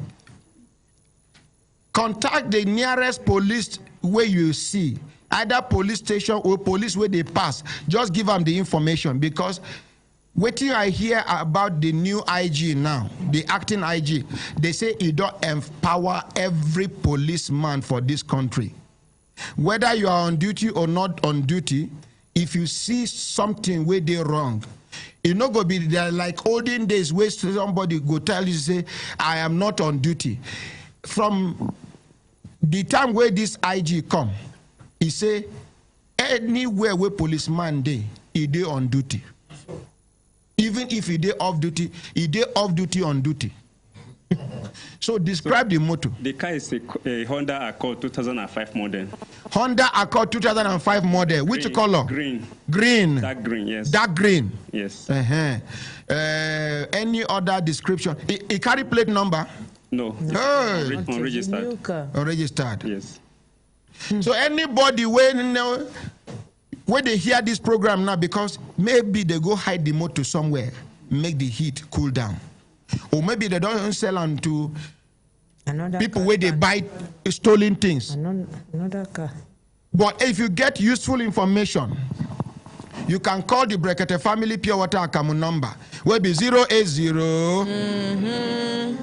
contact the nearest police where you see, either police station or police where they pass. Just give them the information, because waiting I hear about the new IG now, the acting IG, they say it don't empower every policeman for this country. Whether you are on duty or not on duty, if you see something where they wrong, it not go be there like olden days where somebody go tell you, say, I am not on duty. From the time where this IG come, he say, anywhere where policeman he dey on duty. Even if he dey off duty on duty. So describe the motto. The car is a Honda Accord 2005 model. Honda Accord 2005 model. Which green, color? Green. Green. Dark green, yes. Dark green. Yes. Any other description? It carry plate number? No. Unregistered. Unregistered. Yes. So anybody when they hear this program now, because maybe they go hide the motor somewhere, make the heat cool down. Or maybe they don't sell them to people where they buy stolen things. Another car. But if you get useful information, you can call the Brekete Family Pure Water Akamu number, will be 080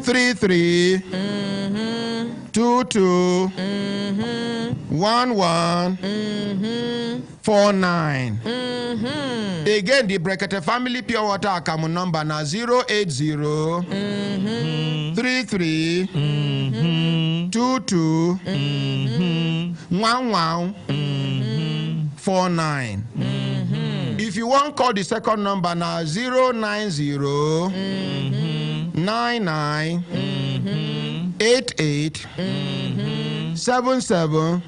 33 22 11 49. Again, the Brekete Family Pure Water Akamu number now 080 33 22 11 49. If you want call the second number now 090 99 88 77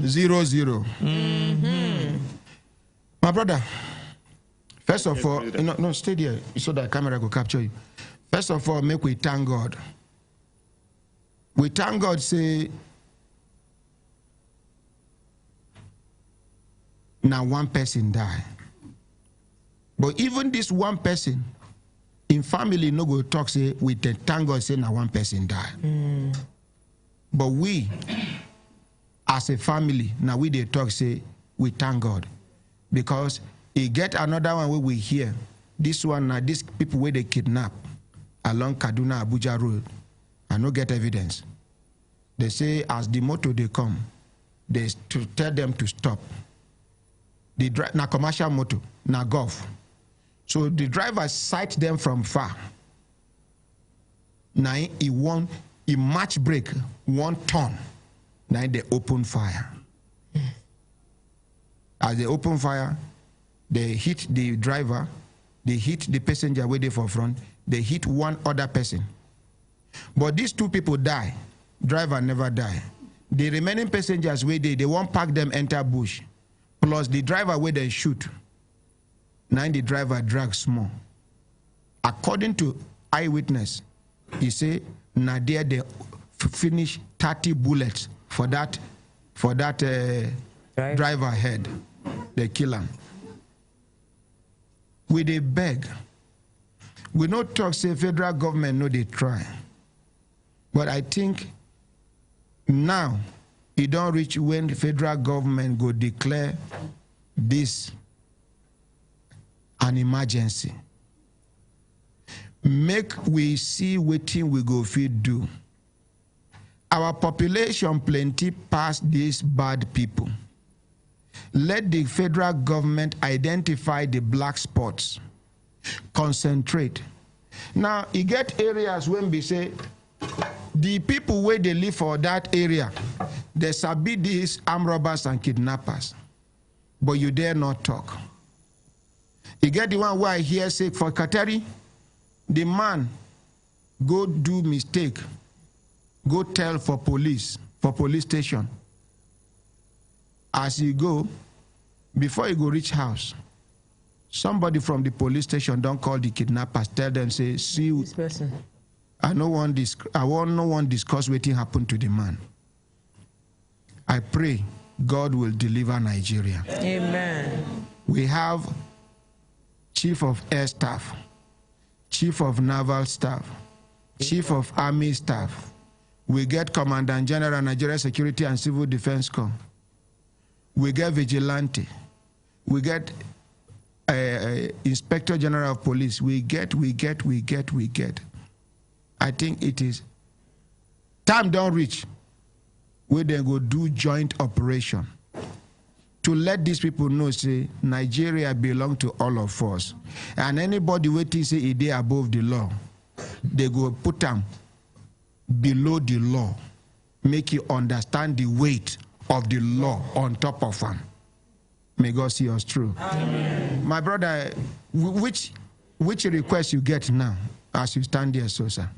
00. My brother, first of all, no, stay there so that camera will capture you. First of all, make we thank God. We thank God, say, now one person die. But even this one person, in family, no go talk, say, we thank God, say, now one person die. But we, as a family, now we they talk, say, we thank God. Because he get another one where we hear, this one, now these people where they kidnap along Kaduna Abuja Road, and no get evidence. They say, as the motor they come, they to tell them to stop. The na commercial motor, na golf. So the driver sight them from far. Now he match break 1 ton. Now they open fire. As they open fire, they hit the driver, they hit the passenger waiting for front, they hit one other person. But these 2 people die. Driver never die. The remaining passengers where they won't pack them enter bush. Plus the driver where they shoot. Now the driver drag small. According to eyewitness, He say, now there they finish 30 bullets for that driver head. They kill him. We they beg. We not talk say federal government no they try. But I think now it don't reach when the federal government go declare this an emergency. Make we see what thing we go fit do. Our population plenty past these bad people. Let the federal government identify the black spots. Concentrate. Now, you get areas when we say, the people where they live for that area, there shall be these armed robbers and kidnappers. But you dare not talk. You get the one where I hear say for Katari, the man go do mistake, go tell for police station. As you go, before you go reach house, somebody from the police station don't call the kidnappers, tell them, say, see this person. I no one discuss what happened to the man. I pray God will deliver Nigeria. Amen. We have Chief of Air Staff, Chief of Naval Staff, Chief of Army Staff. We get Commandant General Nigeria Security and Civil Defense Corps. We get Vigilante. We get Inspector General of Police. We get. I think it is time don't reach where they go do joint operation to let these people know, say, Nigeria belong to all of us. And anybody waiting say they above the law, they go put them below the law, make you understand the weight of the law on top of them. May God see us through. Amen. My brother, which request you get now as you stand there, so sir?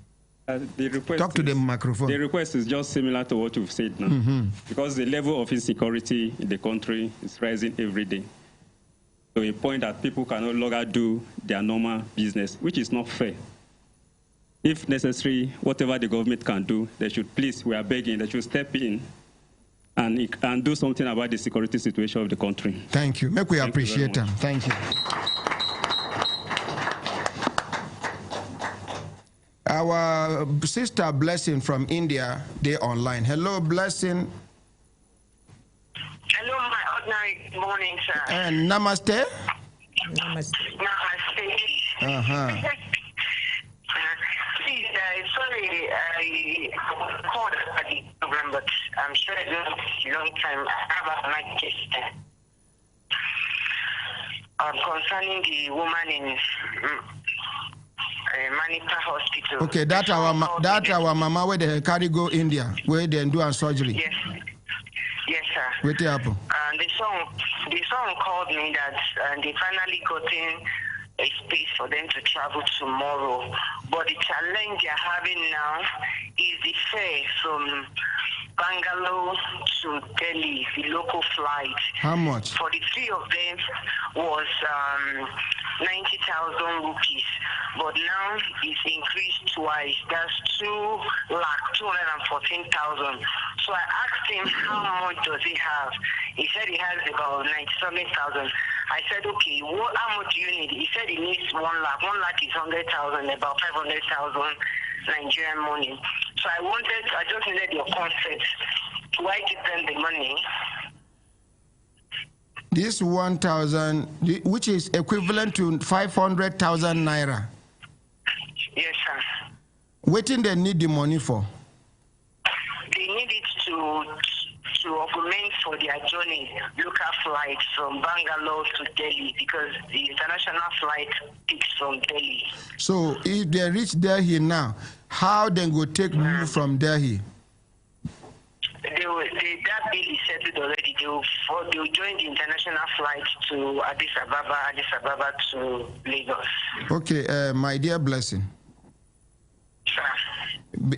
The request talk to the microphone. The request is just similar to what you've said now, because the level of insecurity in the country is rising every day. To a point that people can no longer do their normal business, which is not fair. If necessary, whatever the government can do, they should please, we are begging, they should step in and do something about the security situation of the country. Thank you. Make we appreciate them. Thank you. Our sister Blessing from India, they online. Hello, Blessing. Hello, my ordinary morning, sir. And namaste. Namaste. Please, sorry, I called at the program, but I'm sure it's a long time. I have a night case concerning the woman in Manipur Hospital. Okay, that our mama where they carry go India, where they do a surgery. Yes. Yes, sir. What happened? The son called me that they finally got in a space for them to travel tomorrow. But the challenge they're having now is the fare from Bangalore to Delhi, the local flight. How much? For the three of them was 90,000 rupees. But now it's increased twice. That's 2,214,000. So I asked him how much does he have. He said he has about 97,000. I said, okay, how much do you need? He said he needs 1 lakh. 1 lakh is 100,000, about 500,000 Nigerian money. So I just needed your consent. Do I give them the money? This 1,000, which is equivalent to 500,000 naira. Yes, sir. What do they need the money for? They need it to augment for their journey, local flight from Bangalore to Delhi, because the international flight takes from Delhi. So if they reach Delhi now, how they go take move from Delhi? That bill is settled already. They will join the international flight to Addis Ababa to Lagos. Okay, my dear Blessing. Sir.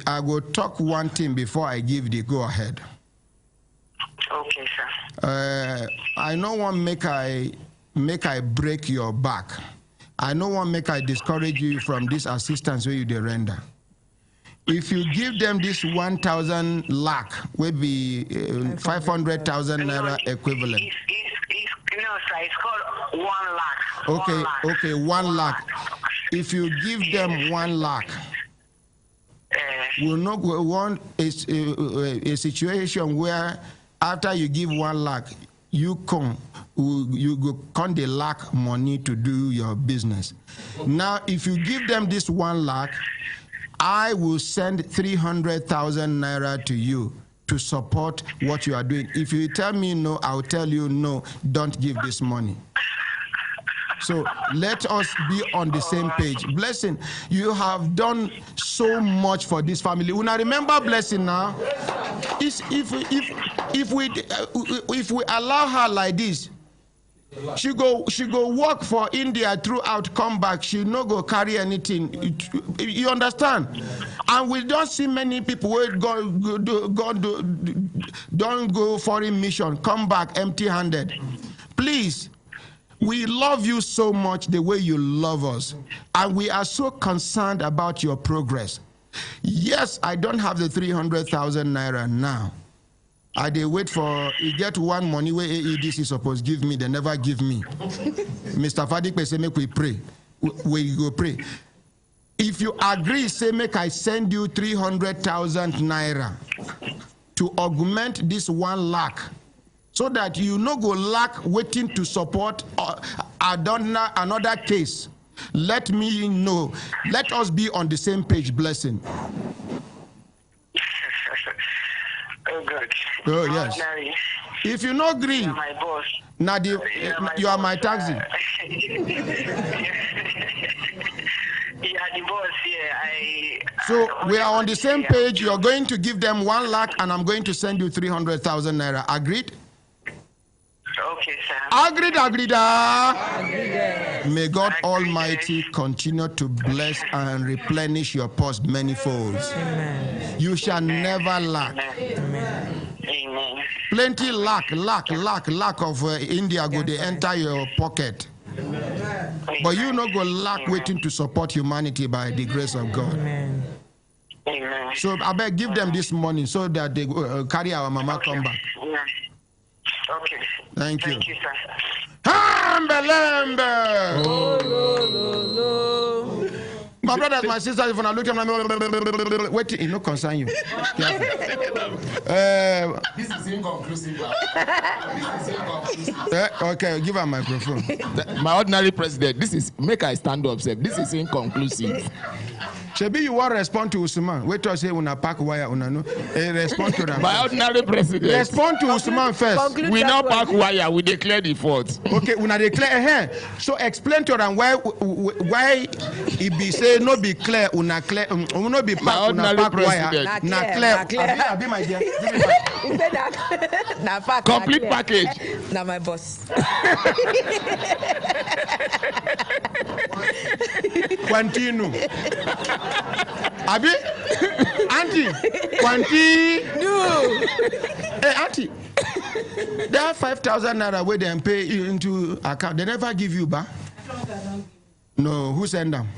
I will talk one thing before I give the go ahead. Okay, sir. I no want make I break your back. I no want make I discourage you from this assistance where you dey render. If you give them this 1,000 lakh, will be 500,000 naira equivalent. No, sir, it's called 1 lakh. Okay, 1 lakh. okay, 1 lakh. If you give them 1 lakh, we'll not want a situation where after you give 1 lakh, you go the lack money to do your business. Now, if you give them this 1 lakh, I will send 300,000 naira to you to support what you are doing. If you tell me no, I'll tell you no, don't give this money. So let us be on the same page. Blessing, you have done so much for this family. When I remember Blessing now, if we allow her like this, she go work for India throughout, come back, she no go carry anything. You understand? And we don't see many people who don't go foreign mission, come back empty-handed. Please, we love you so much the way you love us, and we are so concerned about your progress. Yes, I don't have the 300,000 naira now. I dey wait for you get one money where AEDC supposed give me, they never give me. Mr. Fadik say make we pray. We go pray. If you agree, say make I send you 300,000 naira to augment this 1 lakh, so that you no go lack waiting to support another case. Let me know. Let us be on the same page, Blessing. Oh, good. Oh, yes. Larry, if you no agree, you are my boss. Nadia, you are my taxi. Yeah, the boss here. So we are on the same page. You're going to give them 1 lakh, and I'm going to send you 300,000 naira. Agreed? Okay, sir. Agreed. May God Almighty continue to bless and replenish your purse manifolds. Amen. You shall never lack. Amen. Amen. Plenty lack of India go they enter your pocket. Amen. But you not go lack waiting to support humanity by the grace of God. Amen. Amen. So I beg give them this money so that they carry our mama come back. Yeah. Okay. Thank you. Thank you, sir. Hambelembe. My brothers, my sisters, if I look at them, wait, it no concern you. This is inconclusive. Okay, give her a microphone. My ordinary president, this is make I stand up, sir. This is inconclusive. Shebi, you want to respond to Usman? Wait till I say una pack wire, una no. Respond to them. My ordinary president. Respond to Usman first. We not pack wire. We declare the fault. Okay, una declare. So explain to them why it be say no be clear, una clear, no be pack, una pack wire. Na clear. Abi my dear. He said that. Na pack. Complete package. Na my boss. Continue. Abi, auntie, continue. Hey, auntie, that 5,000 naira where they pay you into account, they never give you back. No, who send them?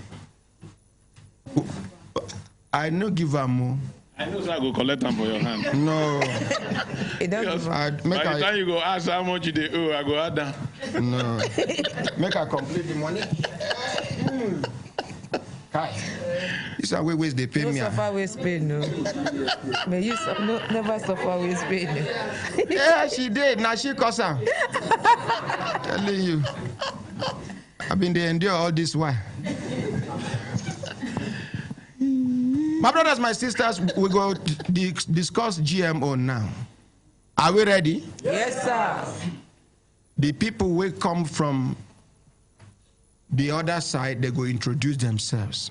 I no give them more. I know so I go collect them for your hand. No. Yes, by the time you go ask how much you owe, I go add them. No. Make I complete the money. Kai. This is ways they pay no me. No suffer waste pain, no. May you never suffer waste pain. No. Yeah, she did. Now she cause her. Telling you. I've been there endure all this while. My brothers, my sisters, we go discuss GMO now. Are we ready? Yes, sir. The people will come from the other side, they go introduce themselves.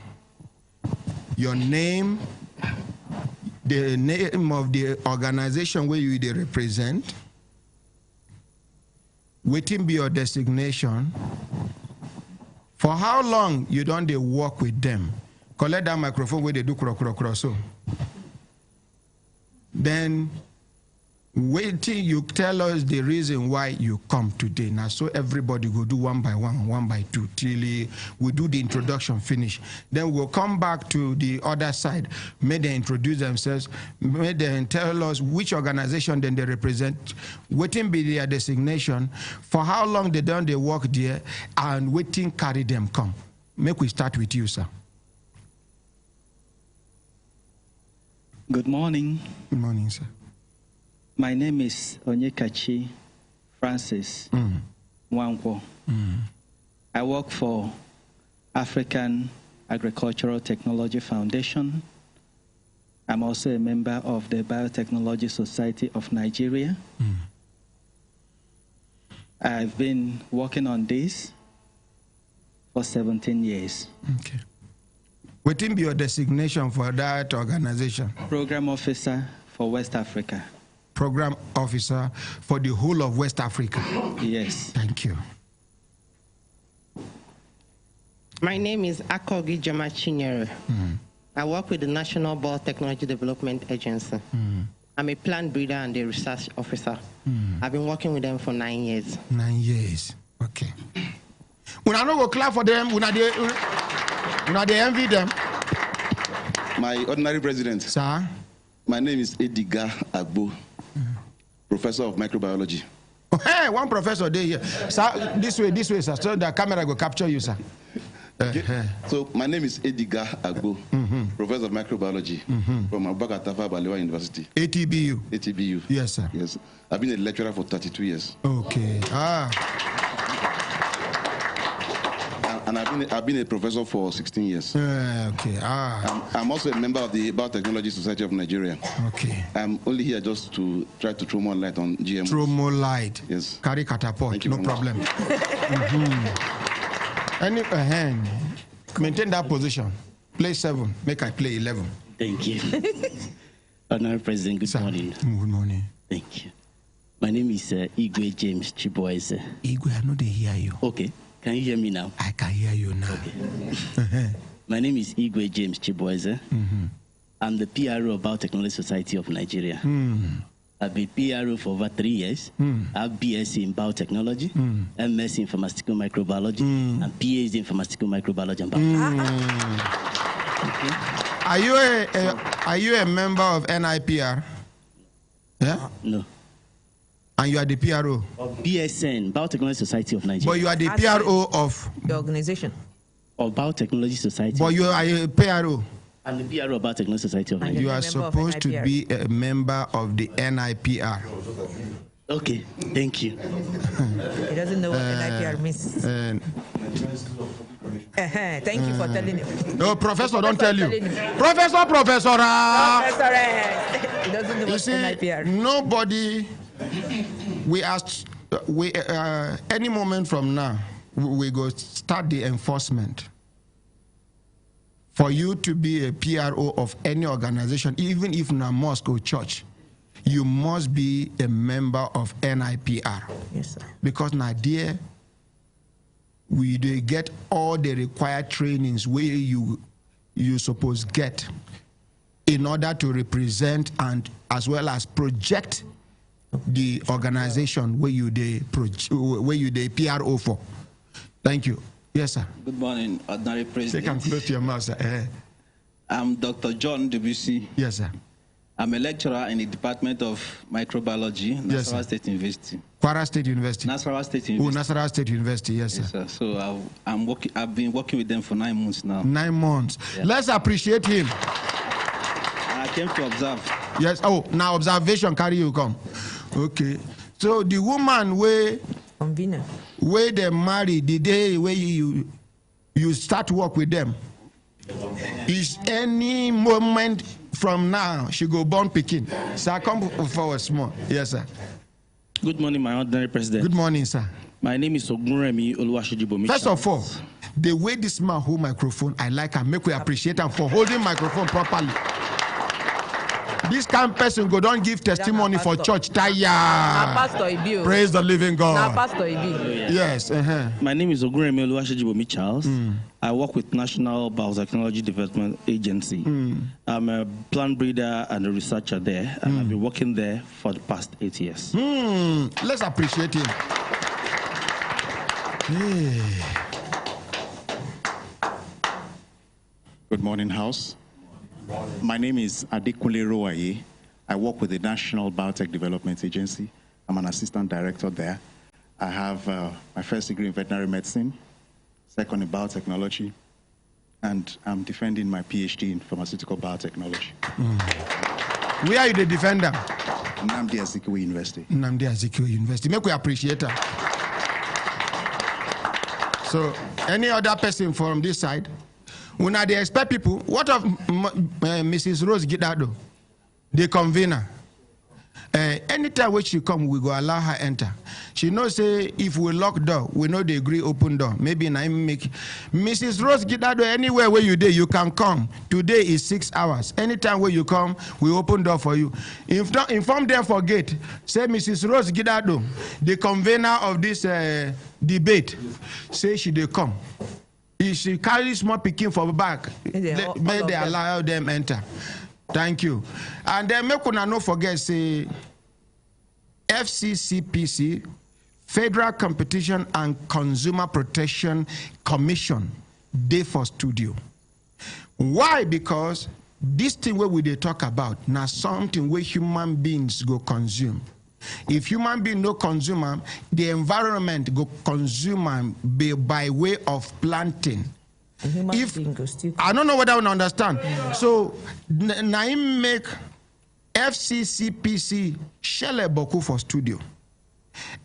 Your name, the name of the organization where you they represent, waiting be your designation, for how long you don't they work with them. Collect that microphone where they do so. Then Wait till you tell us the reason why you come today. Now, so everybody will do one by one by two, till we do the introduction finish. Then we'll come back to the other side. May they introduce themselves. May they tell us which organization then they represent. Waiting be their designation, for how long they done they work there, and waiting carry them come. Make we start with you, sir. Good morning. Good morning, sir. My name is Onyekachi Francis Nwankwo. I work for African Agricultural Technology Foundation. I'm also a member of the Biotechnology Society of Nigeria. I've been working on this for 17 years. Okay. What will be your designation for that organization? Program Officer for West Africa. Program Officer for the whole of West Africa. Yes. Thank you. My name is Akogi Jama Chinyere. I work with the National Biotechnology Development Agency. I'm a plant breeder and a research officer. I've been working with them for 9 years. 9 years. Okay. When I go clap for them, when they envy them. My ordinary president. Sir? My name is Ediga Agbo, professor of microbiology. Oh, hey, one professor there here. Sir, this way, sir. So the camera will capture you, sir. So my name is Ediga Agbo, professor of microbiology from Abubakar Tafawa Balewa University. ATBU. ATBU. Yes, sir. Yes. I've been a lecturer for 32 years. Okay. And I've been a professor for 16 years. Okay. I'm also a member of the Biotechnology Society of Nigeria. Okay. I'm only here just to try to throw more light on GMO. Throw more light. Yes. Carry catapult. Thank you No problem. Any hand. Maintain that position. Play 7. Make I play 11. Thank you. Honorable President, good morning. Good morning. Thank you. My name is Igwe James Chiboise. Igwe, I know they hear you. Okay. Can you hear me now? I can hear you now. Okay. My name is Igwe James Chiboise. I'm the PRO of Biotechnology Society of Nigeria. I've been PRO for over 3 years. I have BSc in biotechnology, MS in pharmaceutical microbiology, and PhD in pharmaceutical microbiology and biotechnology. Are you a member of NIPR? Yeah? No. And you are the PRO? Of BSN, Biotechnology Society of Nigeria. But you are the PRO of? The organization. Of Biotechnology Society. But you are a PRO? I'm the PRO of Biotechnology Society of Nigeria. You are supposed to be a member of the NIPR. Okay, thank you. He doesn't know what NIPR means. Thank you for telling him. No, Professor, don't tell you. Professor. Professor, he doesn't know what NIPR. Nobody. We asked. Any moment from now, we go start the enforcement. For you to be a PRO of any organization, even if not mosque or church, you must be a member of NIPR. Yes, sir. Because now there, we they get all the required trainings where you suppose get in order to represent and as well as project the organization where you the PRO for. Thank you. Yes, sir. Good morning, Ordinary President. Take and close to your mouth, sir. I'm Dr. John Debussy. Yes, sir. I'm a lecturer in the Department of Microbiology, Nasarawa State University. Kwara State University. Nasarawa State University. Oh, Nasarawa State University. Yes, sir. Yes, sir. So I've been working with them for 9 months now. 9 months. Yeah. Let's appreciate him. I came to observe. Yes. Oh, now observation carry you come. Okay. So the woman where they marry the day where you start work with them is any moment from now she go born Pekin. Sir, come forward small. Yes, sir. Good morning, my ordinary president. Good morning, sir. My name is Ogunremi Oluwashijibomi. First of all, the way this man hold microphone, I like and make we appreciate him for holding microphone properly. This kind of person go don't give testimony for church. Taya. Praise the living God. Yes. My name is Oguremi Oluwasejibomi Charles. I work with National Biotechnology Development Agency. I'm a plant breeder and a researcher there, and I've been working there for the past 8 years. Let's appreciate him. Yeah. Good morning, House. My name is Adekunle Rowaye. I work with the National Biotech Development Agency. I'm an assistant director there. I have my first degree in veterinary medicine, second in biotechnology, and I'm defending my PhD in pharmaceutical biotechnology. Where are you the defender? Nnamdi Azikiwe University. Nnamdi Azikiwe University. Make we appreciate her. So, any other person from this side? When they expect people, what of Mrs. Rose Gidado, the convener? Anytime when she come, we go allow her enter. She knows say if we lock door, we know they agree open door. Maybe I make Mrs. Rose Gidado anywhere where you there, you can come. Today is 6 hours. Anytime where you come, we open door for you. Inform them for gate. Say Mrs. Rose Gidado, the convener of this debate, say she they come. If she carries small picking for back, may they allow them enter. Thank you. And then make una no forget say FCCPC, Federal Competition and Consumer Protection Commission, dey for studio. Why? Because this thing where we dey talk about now something where human beings go consume. If human being no consume, the environment go consume by way of planting. If I don't know whether I understand. So Naim make FCCPC Shele Boku for studio.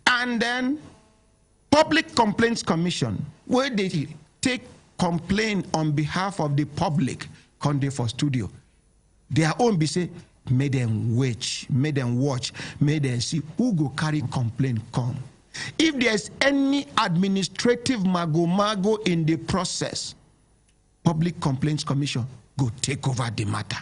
And then Public Complaints Commission, where they take complaint on behalf of the public, come dey for studio. Their own be say, may them watch, may them watch, may them see who go carry complaint come. If there's any administrative mago in the process, Public Complaints Commission go take over the matter.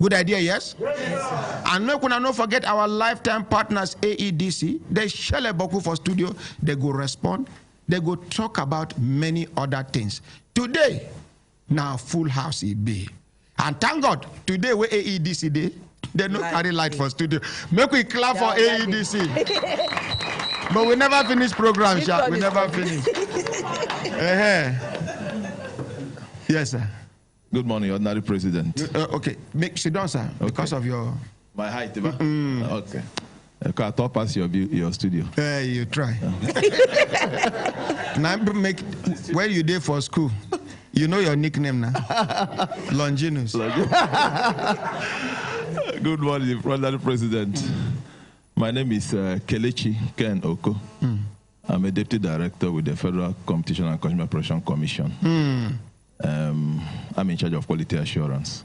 Good idea, yes? Yes, and no forget our lifetime partners, AEDC. They share a boku for studio. They go respond. They go talk about many other things. Today, now full house it be. And thank God, today we AEDC day, they no carry light for studio. Make we clap for AEDC. But we never finish program, Sha. We never finish. Yes, sir. Good morning, Ordinary President. Okay, sit down, sir, okay. Because of your... My height, okay. I thought pass your studio. You try. Now, where you there for school? You know your nickname now. Longinus. Good morning, Ordinary President. My name is Kelechi Ken Oko. I'm a Deputy Director with the Federal Competition and Consumer Protection Commission. I'm in charge of quality assurance.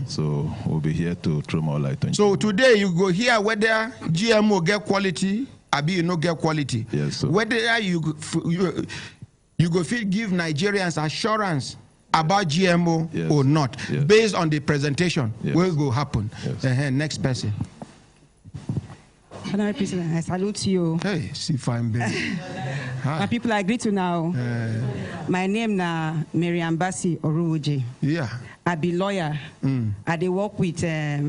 So we'll be here to throw more light on. So today you go hear whether GMO get quality, or you no get quality. Yes, sir. Whether you go give Nigerians assurance about GMO or not, based on the presentation, what will happen. Next person. Honorable President, I salute you. Hey, see fine baby. My people, I agree to now. My name na Miriam Bassi Oruwoje. Yeah. I be lawyer. I dey work with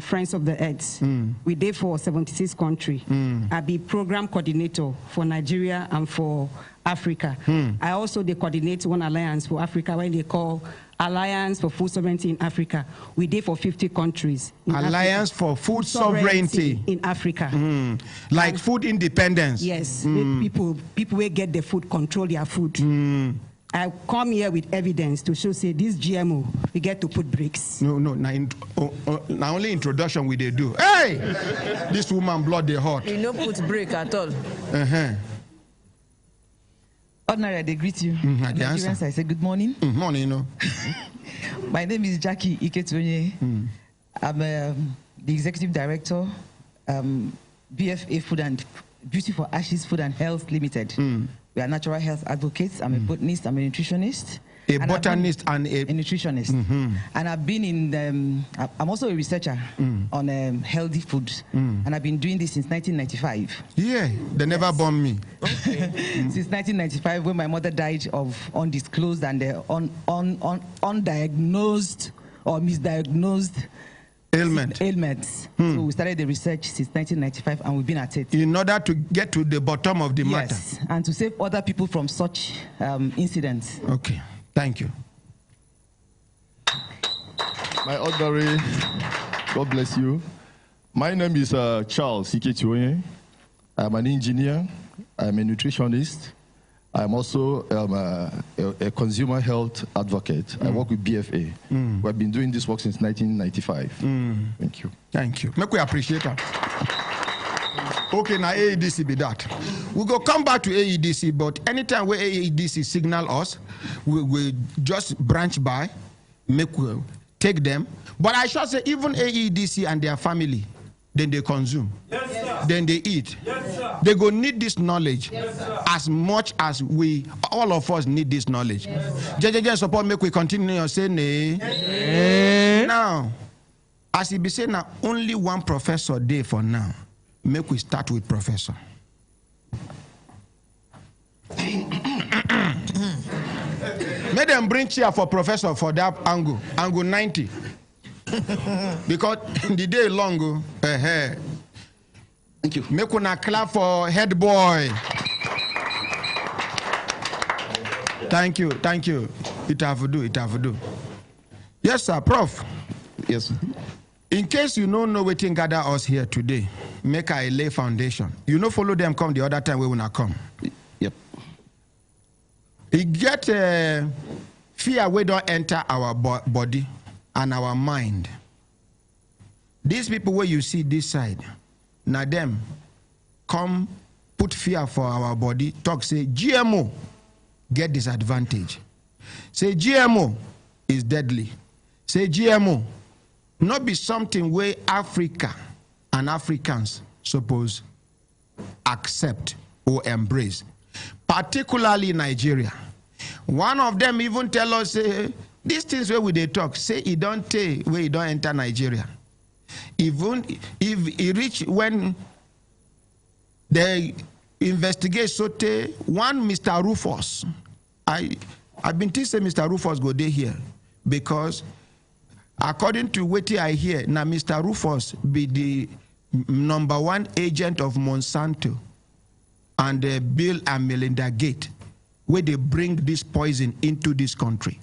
Friends of the Earth. We dey for 76 countries. I be program coordinator for Nigeria and for Africa. I also dey coordinate one alliance for Africa when they call Alliance for Food Sovereignty in Africa. We did for 50 countries. Alliance for Food Sovereignty in Africa. Like food independence. Yes. People will get the food, control their food. I come here with evidence to show, say, this GMO, we get to put bricks. No. Now only introduction we they do. Hey! This woman blood they hot. You no put brick at all. Ordinary, I greet you. Nigerians, I say good morning. Morning, no. My name is Jackie Iketunye. I'm the executive director, BFA Food and Beauty for Ashes Food and Health Limited. We are natural health advocates. I'm a botanist. I'm a nutritionist. A botanist and a nutritionist. And I've been in, I'm also a researcher on healthy foods. And I've been doing this since 1995. Yeah, they never born me. Since 1995, when my mother died of undisclosed and undiagnosed or misdiagnosed ailments. So we started the research since 1995 and we've been at it. In order to get to the bottom of the matter. Yes, and to save other people from such incidents. Okay, thank you. My ordinary, God bless you. My name is Charles Ikechioye. I'm an engineer. I'm a nutritionist. I'm also a consumer health advocate. I work with BFA. We've been doing this work since 1995. Thank you. Thank you. Make we appreciate that. Okay, now AEDC be that. We go come back to AEDC, but anytime where AEDC signal us, we just branch by, make we take them. But I should say even AEDC and their family, then they consume. Yes, sir. Then they eat. Yes, sir. They go need this knowledge as much as we, all of us need this knowledge. JJJ support make we continue say nay. Now, as he be saying now, only one professor day for now. Make we start with professor. Make them bring chair for professor for that angle 90. Because the day long, thank you. Make una clap for head boy. Thank you, thank you. It have to do, it have to do. Yes, sir, Prof. Yes. In case you don't know what gather us here today, make a lay foundation. You know, follow them come the other time we wanna come. Yep. It get fear we don't enter our body and our mind. These people where you see this side, now them come put fear for our body, talk say GMO get disadvantage. Say GMO is deadly. Say GMO not be something where Africa and Africans suppose accept or embrace, particularly Nigeria. One of them even tell us these things where we they talk, say it don't take where you don't enter Nigeria. Even if it reach when they investigate Sote, one Mr. Rufus, I've been teaching Mr. Rufus go there here because according to what I hear, now Mr. Rufus be the #1 agent of Monsanto and Bill and Melinda Gates, where they bring this poison into this country.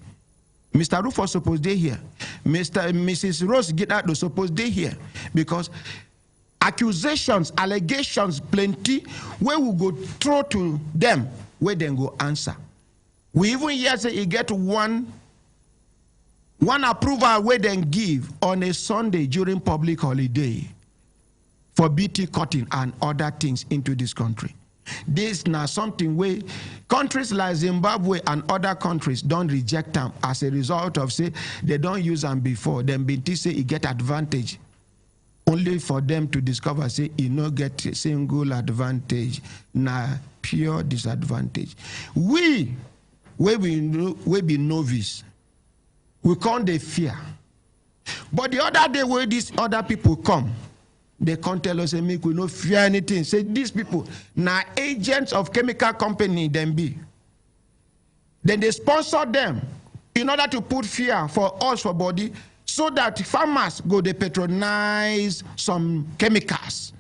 Mr. Rufus supposed they here. Mrs. Rose Gidado supposed they here because accusations, allegations, plenty, where we go throw to them, where then go answer. We even hear say he get one approval where then give on a Sunday during public holiday for BT cutting and other things into this country. This now something where countries like Zimbabwe and other countries don't reject them as a result of say they don't use them before. Then BT say it get advantage. Only for them to discover say you no get a single advantage, na pure disadvantage. We be novice. We can't they fear. But the other day where these other people come, they can't tell us, make we no fear anything. Say these people, now agents of chemical company, them be. Then they sponsor them in order to put fear for us for body, so that farmers go they patronize some chemicals.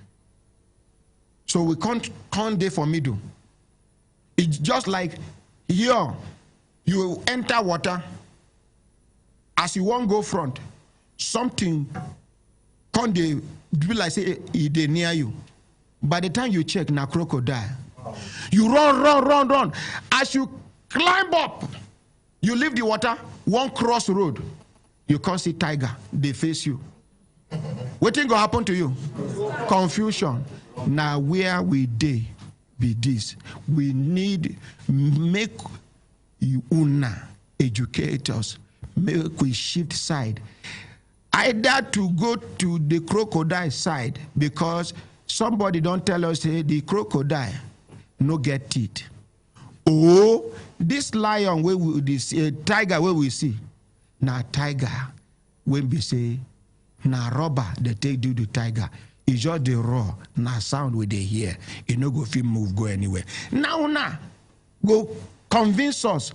So we can't there for middle. It's just like here, you enter water, as you won't go front, something can't they be like say they near you. By the time you check, na crocodile. You run. As you climb up, you leave the water, one cross road, you can't see tiger, they face you. What thing gonna happen to you? Confusion. Now where we dey be this. We need make you una educate us. Make we shift side. Either to go to the crocodile side because somebody don't tell us hey, the crocodile no get teeth. Oh, this lion where we this tiger where we see, na tiger when we say na rubber they take do the tiger. It's just the raw na sound we they hear. It no go fit move go anywhere. Now go convince us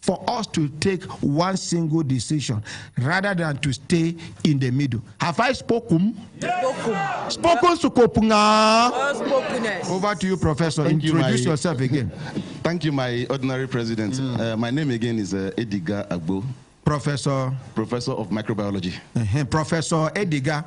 for us to take one single decision rather than to stay in the middle. Have I spoken? Spoken. Spoken to Kopunga. Spokenness. Over to you, Professor. Introduce yourself again. Thank you, my ordinary president. My name again is Ediga Agbo. Professor of microbiology. Professor Ediga.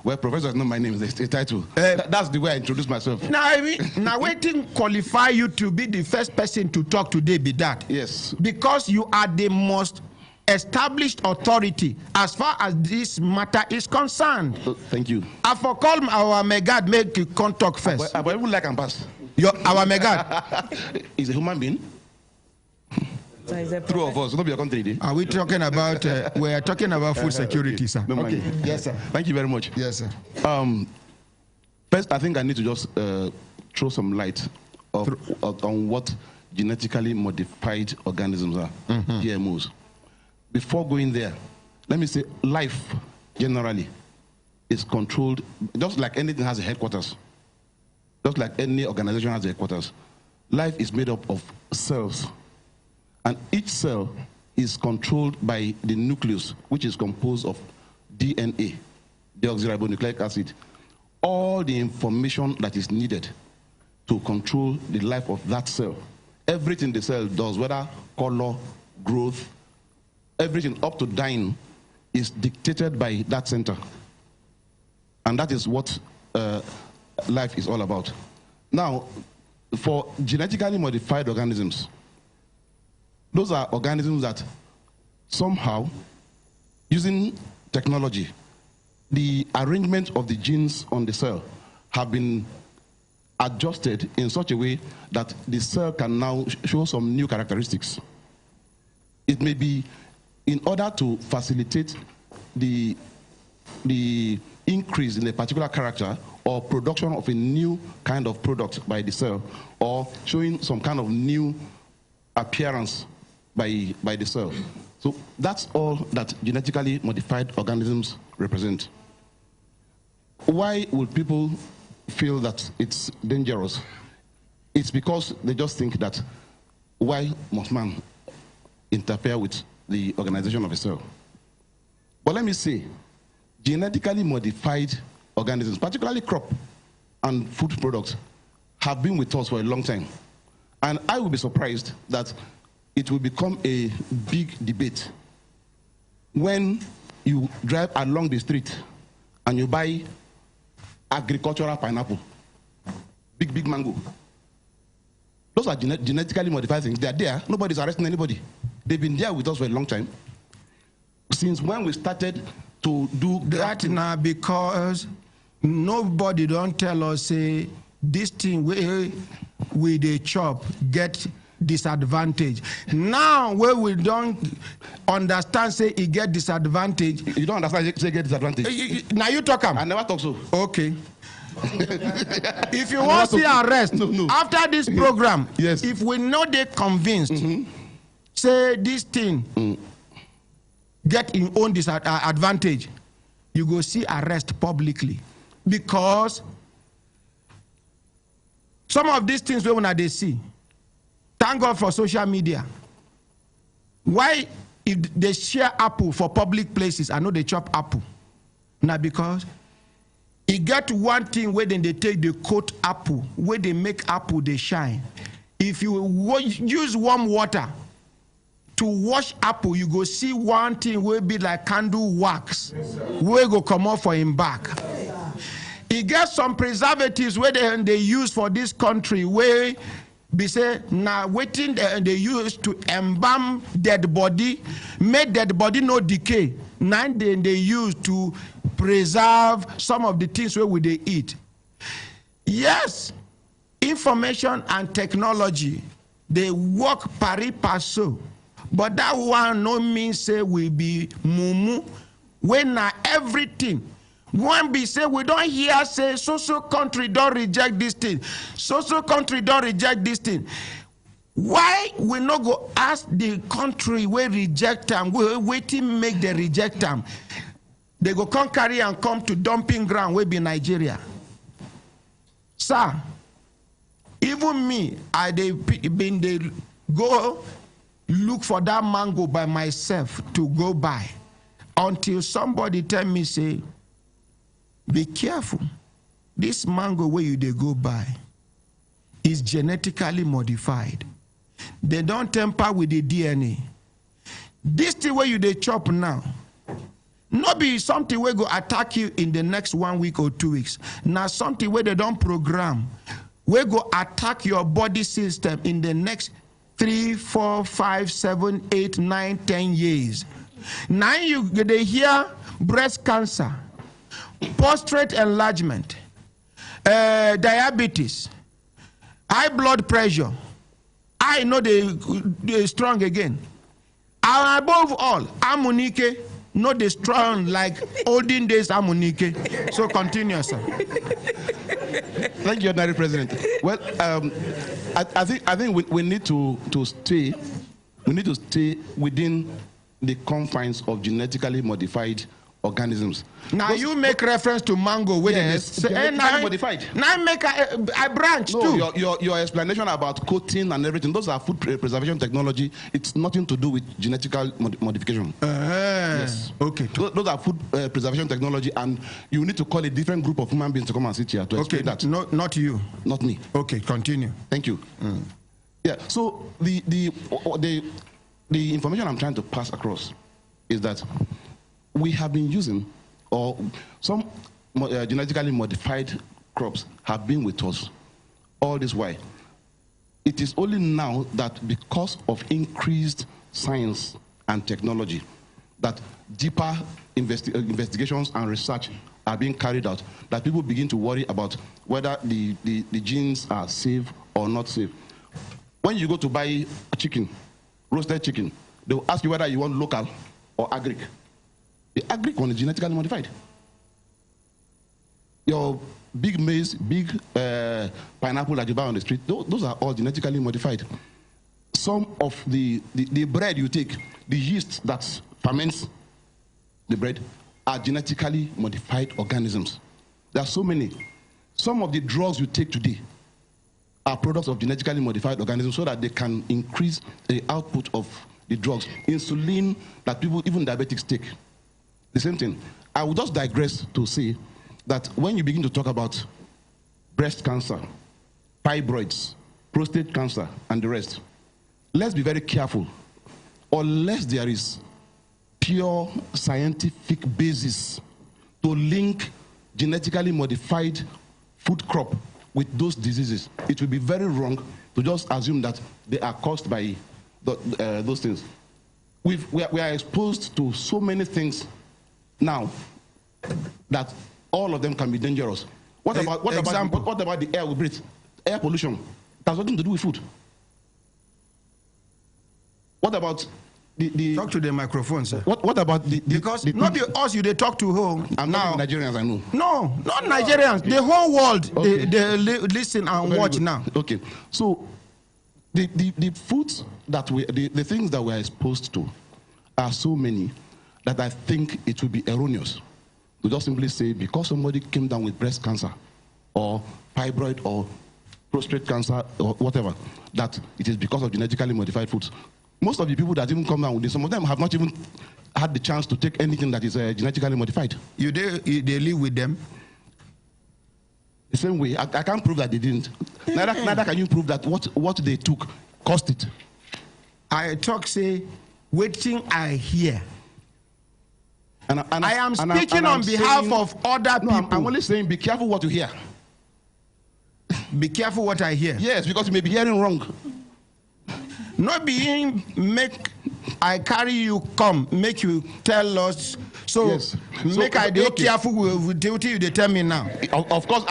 Well, professor is not my name, it's a title. That's the way I introduce myself. Now waiting qualify you to be the first person to talk today be that. Yes. Because you are the most established authority as far as this matter is concerned. Thank you. I for call our Megad make you come talk first. I would like and pass. Our Megad is a human being. True of us, not be a country. Are we talking about? We are talking about food security, sir. No, okay. Yes, sir. Thank you very much. Yes, sir. First, I think I need to just throw some light on what genetically modified organisms are, GMOs. Before going there, let me say life generally is controlled, just like anything has a headquarters, just like any organization has a headquarters. Life is made up of cells. And each cell is controlled by the nucleus, which is composed of DNA, deoxyribonucleic acid. All the information that is needed to control the life of that cell. Everything the cell does, whether color, growth, everything up to dying is dictated by that center. And that is what life is all about. Now, for genetically modified organisms, those are organisms that somehow, using technology, the arrangement of the genes on the cell have been adjusted in such a way that the cell can now show some new characteristics. It may be in order to facilitate the increase in a particular character or production of a new kind of product by the cell, or showing some kind of new appearance by the cell. So that's all that genetically modified organisms represent. Why would people feel that it's dangerous? It's because they just think that why must man interfere with the organization of a cell? But let me say, genetically modified organisms, particularly crop and food products, have been with us for a long time. And I will be surprised that it will become a big debate when you drive along the street and you buy agricultural pineapple, big mango. Those are genetically modified things. They are there. Nobody's arresting anybody. They've been there with us for a long time. Since when we started to do that now, because nobody don't tell us say this thing we the chop get disadvantage. Now where we don't understand say it get disadvantage. You don't understand say get disadvantage. Now you talk. I never talk so. Okay. If you want to see arrest after this program, yes. If we know they convinced, say this thing get in own disadvantage, you go see arrest publicly, because some of these things when they see. Thank God for social media. Why if they share apple for public places, I know they chop apple. Now because it get one thing where then they take the coat apple, where they make apple they shine. If you use warm water to wash apple, you go see one thing will be like candle wax, where go come off for him back. It gets some preservatives where they use for this country where be say now waiting they use to embalm dead body, make dead body no decay. Now they use to preserve some of the things where we they eat. Yes, information and technology they work pari passu, but that one no means say we be mumu when na everything. One be say we don't hear say so country don't reject this thing. So country don't reject this thing. Why we not go ask the country where reject them, we waiting make the reject them? They go come carry and come to dumping ground where be Nigeria. Sir, even me, I been they go look for that mango by myself to go buy until somebody tell me say, be careful. This mango where you they go buy is genetically modified. They don't tamper with the DNA. This thing where you they chop now, not be something where go attack you in the next 1 week or 2 weeks. Now something where they don't program, where go attack your body system in the next 3, 4, 5, 7, 8, 9, 10 years. Now they hear breast cancer, prostate enlargement, diabetes, high blood pressure. I know they strong again. And above all, Amunike, not they strong like olden days Amunike. So continue, sir. Thank you, Honorary President. Well, I think we need to stay within the confines of genetically modified organisms. Now you make reference to mango. Yes, genetically modified. Now make a branch no, too. Your explanation about coating and everything, those are food preservation technology. It's nothing to do with genetical modification. Yes. Okay. Those are food preservation technology, and you need to call a different group of human beings to come and sit here to explain that. No, not you. Not me. Okay, continue. Thank you. Yeah. So the information I'm trying to pass across is that we have been using, or some genetically modified crops have been with us all this while. It is only now that because of increased science and technology that deeper investigations and research are being carried out, that people begin to worry about whether the genes are safe or not safe. When you go to buy a chicken, roasted chicken, they will ask you whether you want local or agric. The agric one is genetically modified. Your big maize, big pineapple that you buy on the street, those are all genetically modified. Some of the bread you take, the yeast that ferments the bread, are genetically modified organisms. There are so many. Some of the drugs you take today are products of genetically modified organisms so that they can increase the output of the drugs. Insulin that people, even diabetics, take. The same thing. I will just digress to say that when you begin to talk about breast cancer, fibroids, prostate cancer, and the rest, let's be very careful. Unless there is pure scientific basis to link genetically modified food crop with those diseases, it will be very wrong to just assume that they are caused by those things. We are exposed to so many things now that all of them can be dangerous. What about the air we breathe? Air pollution. It has nothing to do with food. What about the talk to the microphone, sir. What about because not be us you they talk to home. I'm now not Nigerians, I know. No, not Nigerians. The whole world they listen and Very watch good. now. Okay, so the foods that the things that we're exposed to are so many that I think it would be erroneous to just simply say because somebody came down with breast cancer or fibroid or prostate cancer or whatever, that it is because of genetically modified foods. Most of the people that even come down with this, some of them have not even had the chance to take anything that is genetically modified. They live with them? The same way. I can't prove that they didn't. Neither can you prove that what they took cost it. I talk say, waiting I hear. I am speaking on behalf of other people. I'm only saying be careful what you hear. Be careful what I hear. Yes, because you may be hearing wrong. Not being make I carry you come, make you tell us. So yes. Make I be careful with duty you they tell me now. Of course,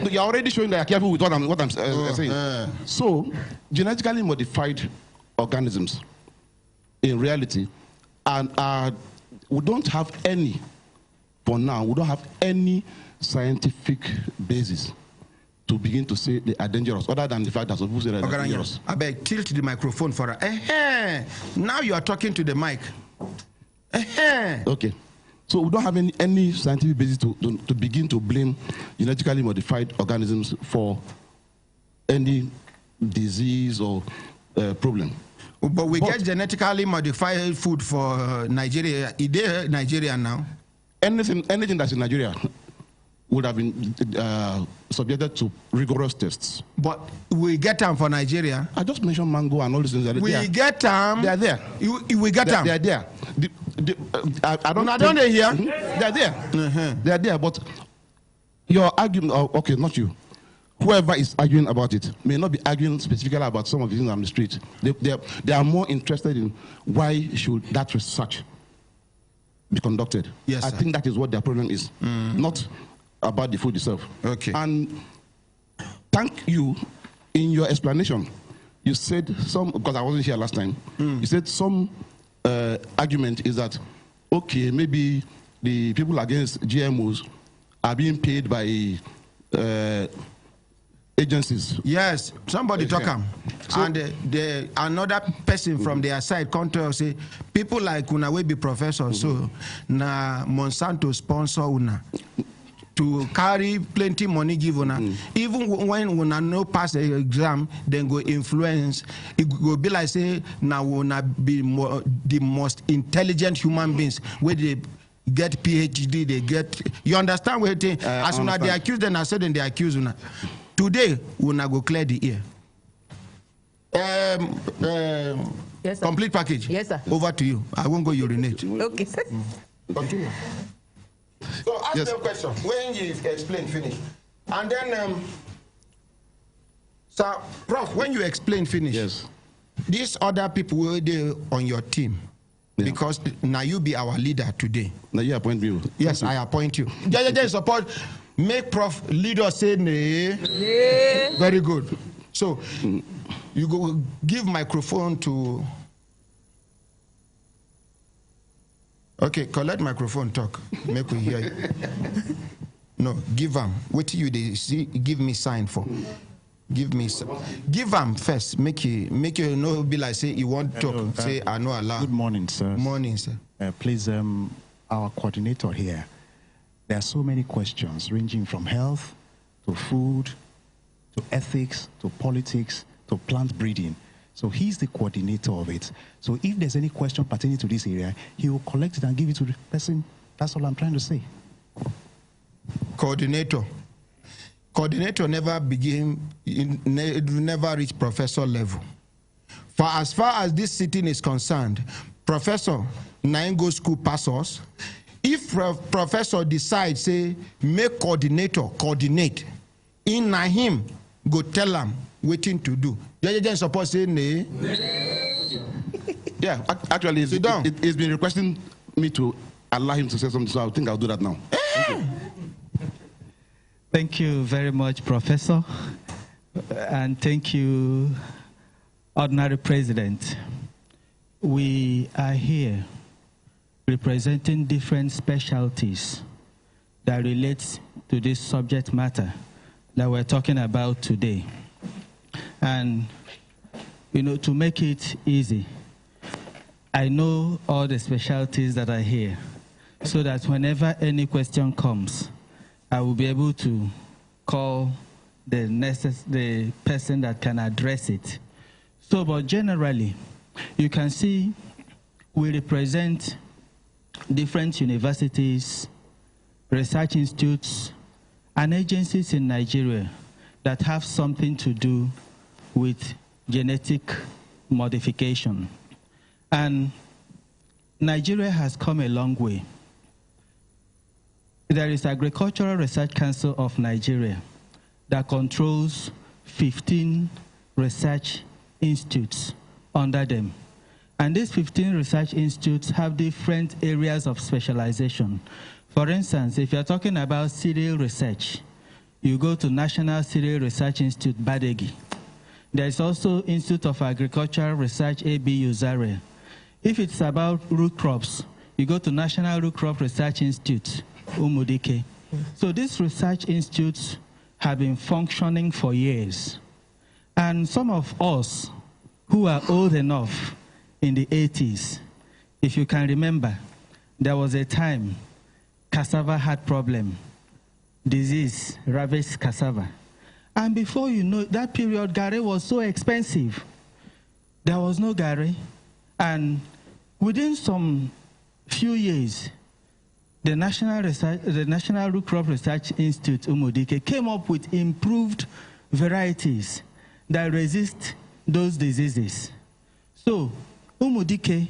you're already showing that you're careful with what I'm saying. So, genetically modified organisms, in reality, and we don't have any, for now, we don't have any scientific basis to begin to say they are dangerous, other than the fact that some people say that they are dangerous. I beg, tilt the microphone for her. Now you are talking to the mic. Okay. So we don't have any scientific basis to begin to blame genetically modified organisms for any disease or problem. But we get genetically modified food for Nigeria. Is there Nigeria now? Anything that's in Nigeria would have been subjected to rigorous tests. But we get them for Nigeria. I just mentioned mango and all these things. We get them. They are there. We get them. They are there. I don't hear. They are there. They are there. But your argument, okay, not you. Whoever is arguing about it may not be arguing specifically about some of the things on the street. They are more interested in why should that research be conducted. Yes, I think that is what their problem is, not about the food itself. Okay. And thank you. In your explanation, you said some, because I wasn't here last time, you said some argument is that, okay, maybe the people against GMOs are being paid by agencies. Yes, somebody talk them. So, and another person from their side come to us say, people like una will be professors, so na Monsanto sponsor una to carry plenty money give una. Even when una no pass the exam, then go influence. It go be like say now una be the most intelligent human beings where they get PhD, they get. You understand what they? As soon as they accuse them, I said then they accuse una. Today, we'll not go clear the air. Yes, sir. Complete package. Yes, sir. Over to you. I won't go urinate. Okay, sir. Continue. So ask them a question when you explain finish. And then, sir, Prof, when you explain finish, yes, these other people were there on your team. Yeah. Because now you be our leader today. Now you appoint me. Yes, I appoint you. Support. Make Prof lead us say nay. Very good. So you go give microphone to. Okay, collect microphone talk. Make we hear it. No, give them. What you they see? Give me sign for. Give them first. Make you know be like say you want to talk. Say I know Allah. Good morning, sir. Morning, sir. Please, our coordinator here. There are so many questions ranging from health to food to ethics to politics to plant breeding. So he's the coordinator of it. So if there's any question pertaining to this area, he will collect it and give it to the person. That's all I'm trying to say. Coordinator never never reach professor level. For as far as this sitting is concerned, professor nine go school pass us. If professor decides, say, make coordinator coordinate, in him go tell him waiting to do. Judge suppose say nay. Yeah, actually, it's been requesting me to allow him to say something, so I think I'll do that now. Thank you very much, Professor, and thank you, Ordinary President. We are here representing different specialties that relate to this subject matter that we're talking about today. And, you know, to make it easy, I know all the specialties that are here, so that whenever any question comes, I will be able to call the person that can address it. So, but generally, you can see we represent different universities, research institutes, and agencies in Nigeria that have something to do with genetic modification. And Nigeria has come a long way. There is Agricultural Research Council of Nigeria that controls 15 research institutes under them. And these 15 research institutes have different areas of specialization. For instance, if you're talking about cereal research, you go to National Cereal Research Institute, Badegi. There's also Institute of Agricultural Research, ABU, Zaria. If it's about root crops, you go to National Root Crop Research Institute, Umudike. So these research institutes have been functioning for years. And some of us who are old enough in the 80s, if you can remember, there was a time cassava had problem, disease ravaged cassava. And before you know, that period, Gary was so expensive. There was no Gary. And within some few years, the National Root Crop Research Institute, Umudike, came up with improved varieties that resist those diseases. So, Umudike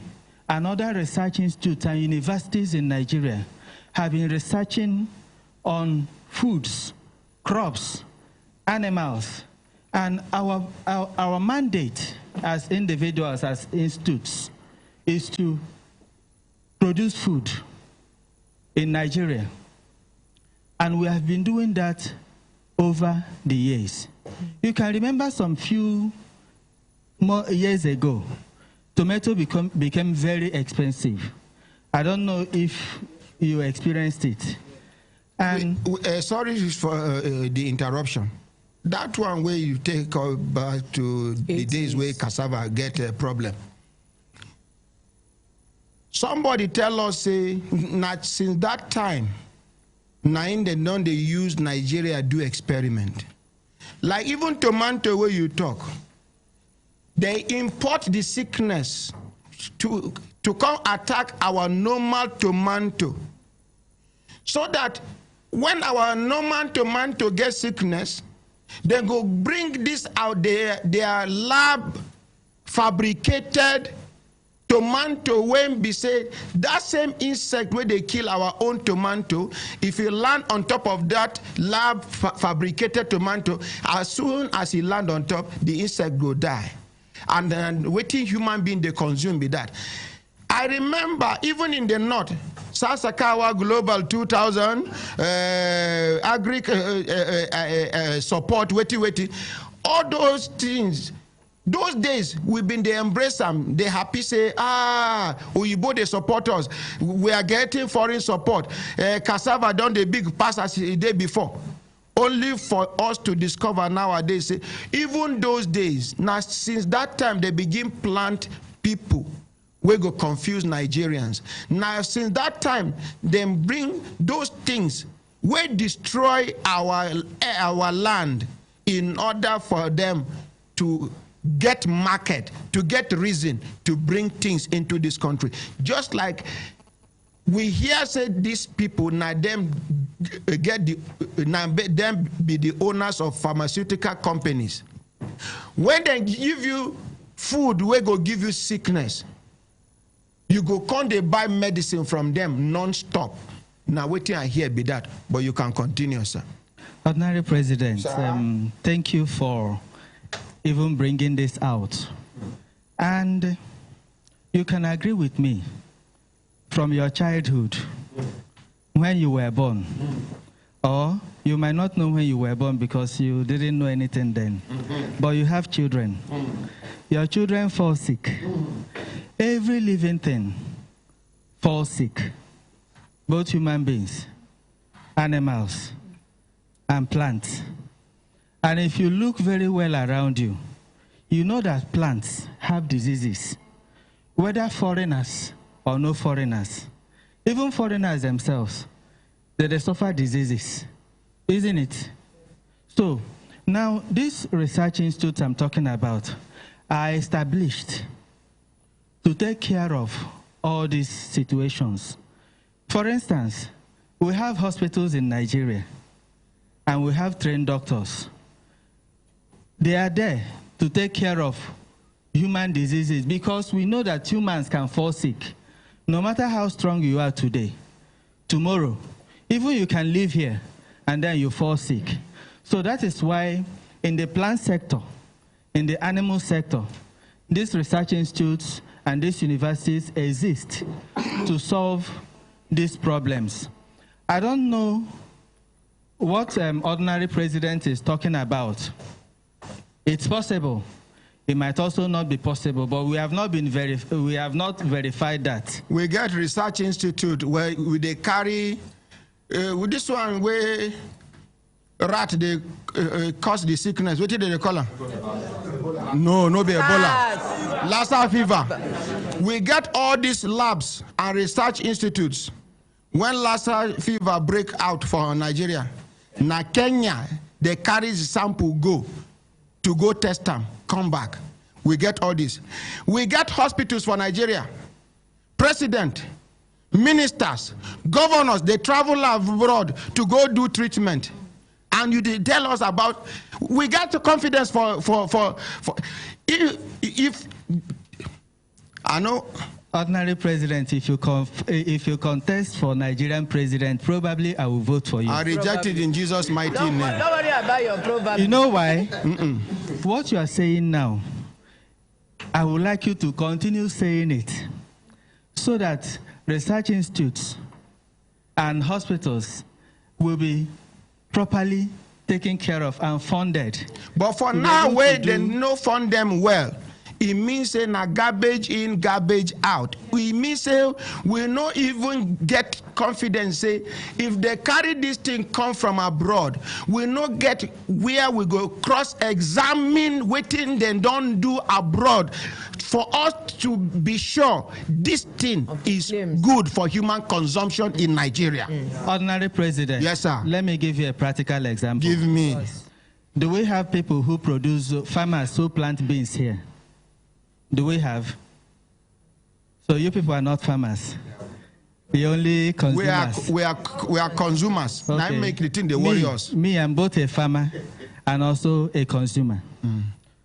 and other research institutes and universities in Nigeria have been researching on foods, crops, animals, and our mandate as individuals, as institutes, is to produce food in Nigeria. And we have been doing that over the years. You can remember some few more years ago, tomato became very expensive. I don't know if you experienced it. And sorry for the interruption. That one where you take back to the days where cassava get a problem. Somebody tell us, say, not since that time, they use Nigeria do experiment. Like even tomato where you talk, they import the sickness to come attack our normal tomato. So that when our normal tomato gets sickness, they go bring this out there, their lab fabricated tomato when be said that same insect where they kill our own tomato, if you land on top of that lab fabricated tomato, as soon as he land on top, the insect go die. And then waiting human being they consume be that. I remember even in the north, Sasakawa Global 2000, agri support, waiting, all those things. Those days, we've been they embrace them. They happy say, Uyibo they support us. We are getting foreign support. Cassava done the big pass as the day before. Only for us to discover nowadays, say, even those days, now since that time they begin plant people. We go confuse Nigerians. Now since that time, they bring those things. We destroy our land in order for them to get market, to get reason to bring things into this country. Just like we hear say these people now them get them be the owners of pharmaceutical companies. When they give you food, we go give you sickness. You go come they buy medicine from them non-stop. Now waiting I hear be that, but you can continue, sir. Ordinary President, thank you for even bringing this out. And you can agree with me from your childhood when you were born, or you might not know when you were born because you didn't know anything then, but you have children. Your children fall sick. Every living thing falls sick, both human beings, animals, and plants. And if you look very well around you, you know that plants have diseases, whether foreigners or no foreigners. Even foreigners themselves, they suffer diseases, isn't it? So now these research institutes I'm talking about are established to take care of all these situations. For instance, we have hospitals in Nigeria and we have trained doctors. They are there to take care of human diseases because we know that humans can fall sick. No matter how strong you are today, tomorrow, even you can live here and then you fall sick. So that is why in the plant sector, in the animal sector, these research institutes and these universities exist to solve these problems. I don't know what ordinary president is talking about. It's possible. It might also not be possible, but we have not verified that. We get research institute where they carry with this one where rat they cause the sickness. What did they call her? No, be Ebola. Lassa fever. We get all these labs and research institutes. When Lassa fever break out for Nigeria, na Kenya, they carry the sample go test them, come back. We get all this. We get hospitals for Nigeria. President, ministers, governors, they travel abroad to go do treatment. And you tell us about, we got the confidence for if I know. Ordinary president, if you contest for Nigerian president, probably I will vote for you. I reject it in Jesus' mighty name. Don't worry about your probability. You know why? What you are saying now, I would like you to continue saying it so that research institutes and hospitals will be properly taken care of and funded. But for now, where they no fund them well, it means say na garbage in, garbage out. It means say we no even get confidence say if they carry this thing come from abroad, we no get where we go cross-examine waiting they don't do abroad for us to be sure this thing is good for human consumption in Nigeria. Ordinary president. Yes, sir. Let me give you a practical example. Give me. Do we have people who produce, farmers who plant beans here? Do we have? So you people are not farmers. We only consumers. We are consumers. Okay. Now make the thing they worry us. Me, I'm both a farmer and also a consumer.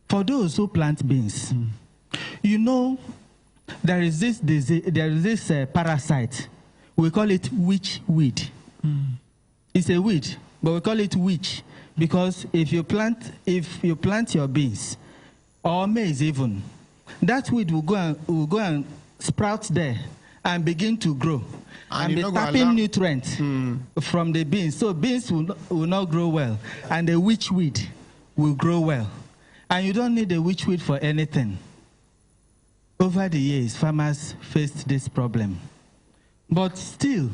For those who plant beans, you know, there is this disease, parasite. We call it witch weed. It's a weed, but we call it witch because if you plant your beans or maize even, that weed will go and sprout there and begin to grow and be tapping nutrients from the beans. So beans will not grow well, and the witch weed will grow well. And you don't need the witch weed for anything. Over the years, farmers faced this problem. But still,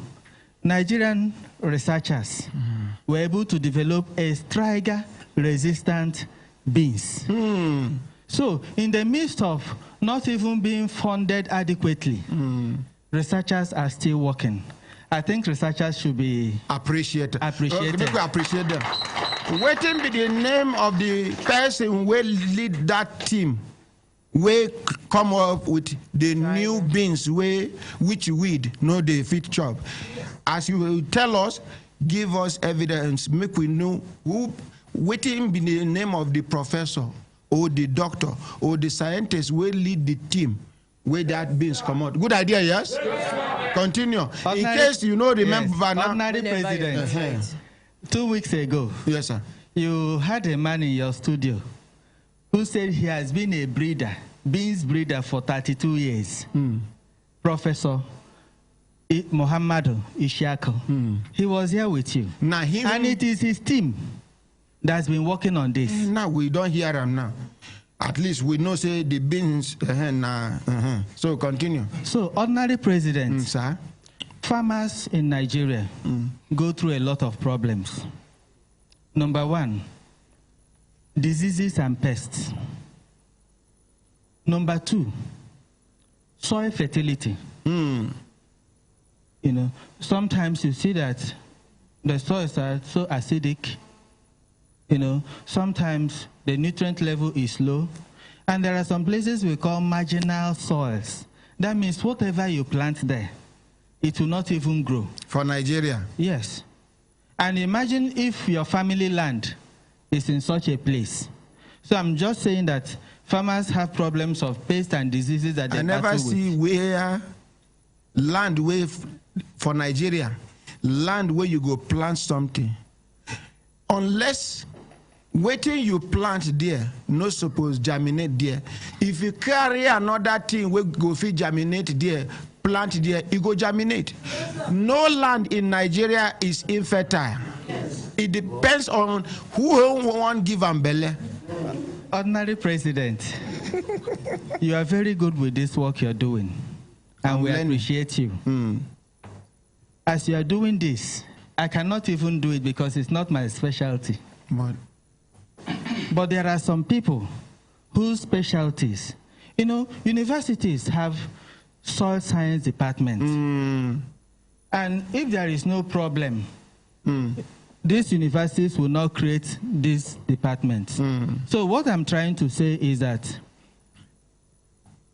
Nigerian researchers were able to develop a striga-resistant beans. So, in the midst of not even being funded adequately, researchers are still working. I think researchers should be appreciated. Appreciate them. Waiting be the name of the person who will lead that team. We come up with the new beans which weed no they fit chop. As you will tell us, give us evidence, make we know who waiting be the name of the professor or the doctor or the scientist will lead the team where that beans come out. Good idea, yes? Continue. In case you know, remember Ordinary president. 2 weeks ago, yes, sir, you had a man in your studio who said he has been a beans breeder for 32 years. Professor Muhammad Isah. He was here with you. And it is his team that's been working on this. Now we don't hear him now. At least we know say the beans. So continue. So ordinary president, sir, farmers in Nigeria go through a lot of problems. Number one, diseases and pests. Number two, soil fertility. You know, sometimes you see that the soils are so acidic. You know, sometimes the nutrient level is low. And there are some places we call marginal soils. That means whatever you plant there, it will not even grow. For Nigeria? Yes. And imagine if your family land is in such a place. So I'm just saying that farmers have problems of pests and diseases that they battle with. I never see where land for Nigeria, land where you go plant something. Unless waiting you plant there, no suppose germinate there. If you carry another thing we go fit germinate there, plant there, it go germinate. No land in Nigeria is infertile. It depends on who want give am belle. Ordinary president, you are very good with this work you're doing, and we appreciate you. As you are doing this, I cannot even do it because it's not my specialty. But there are some people whose specialties, you know, universities have soil science departments. And if there is no problem, these universities will not create these departments. So what I'm trying to say is that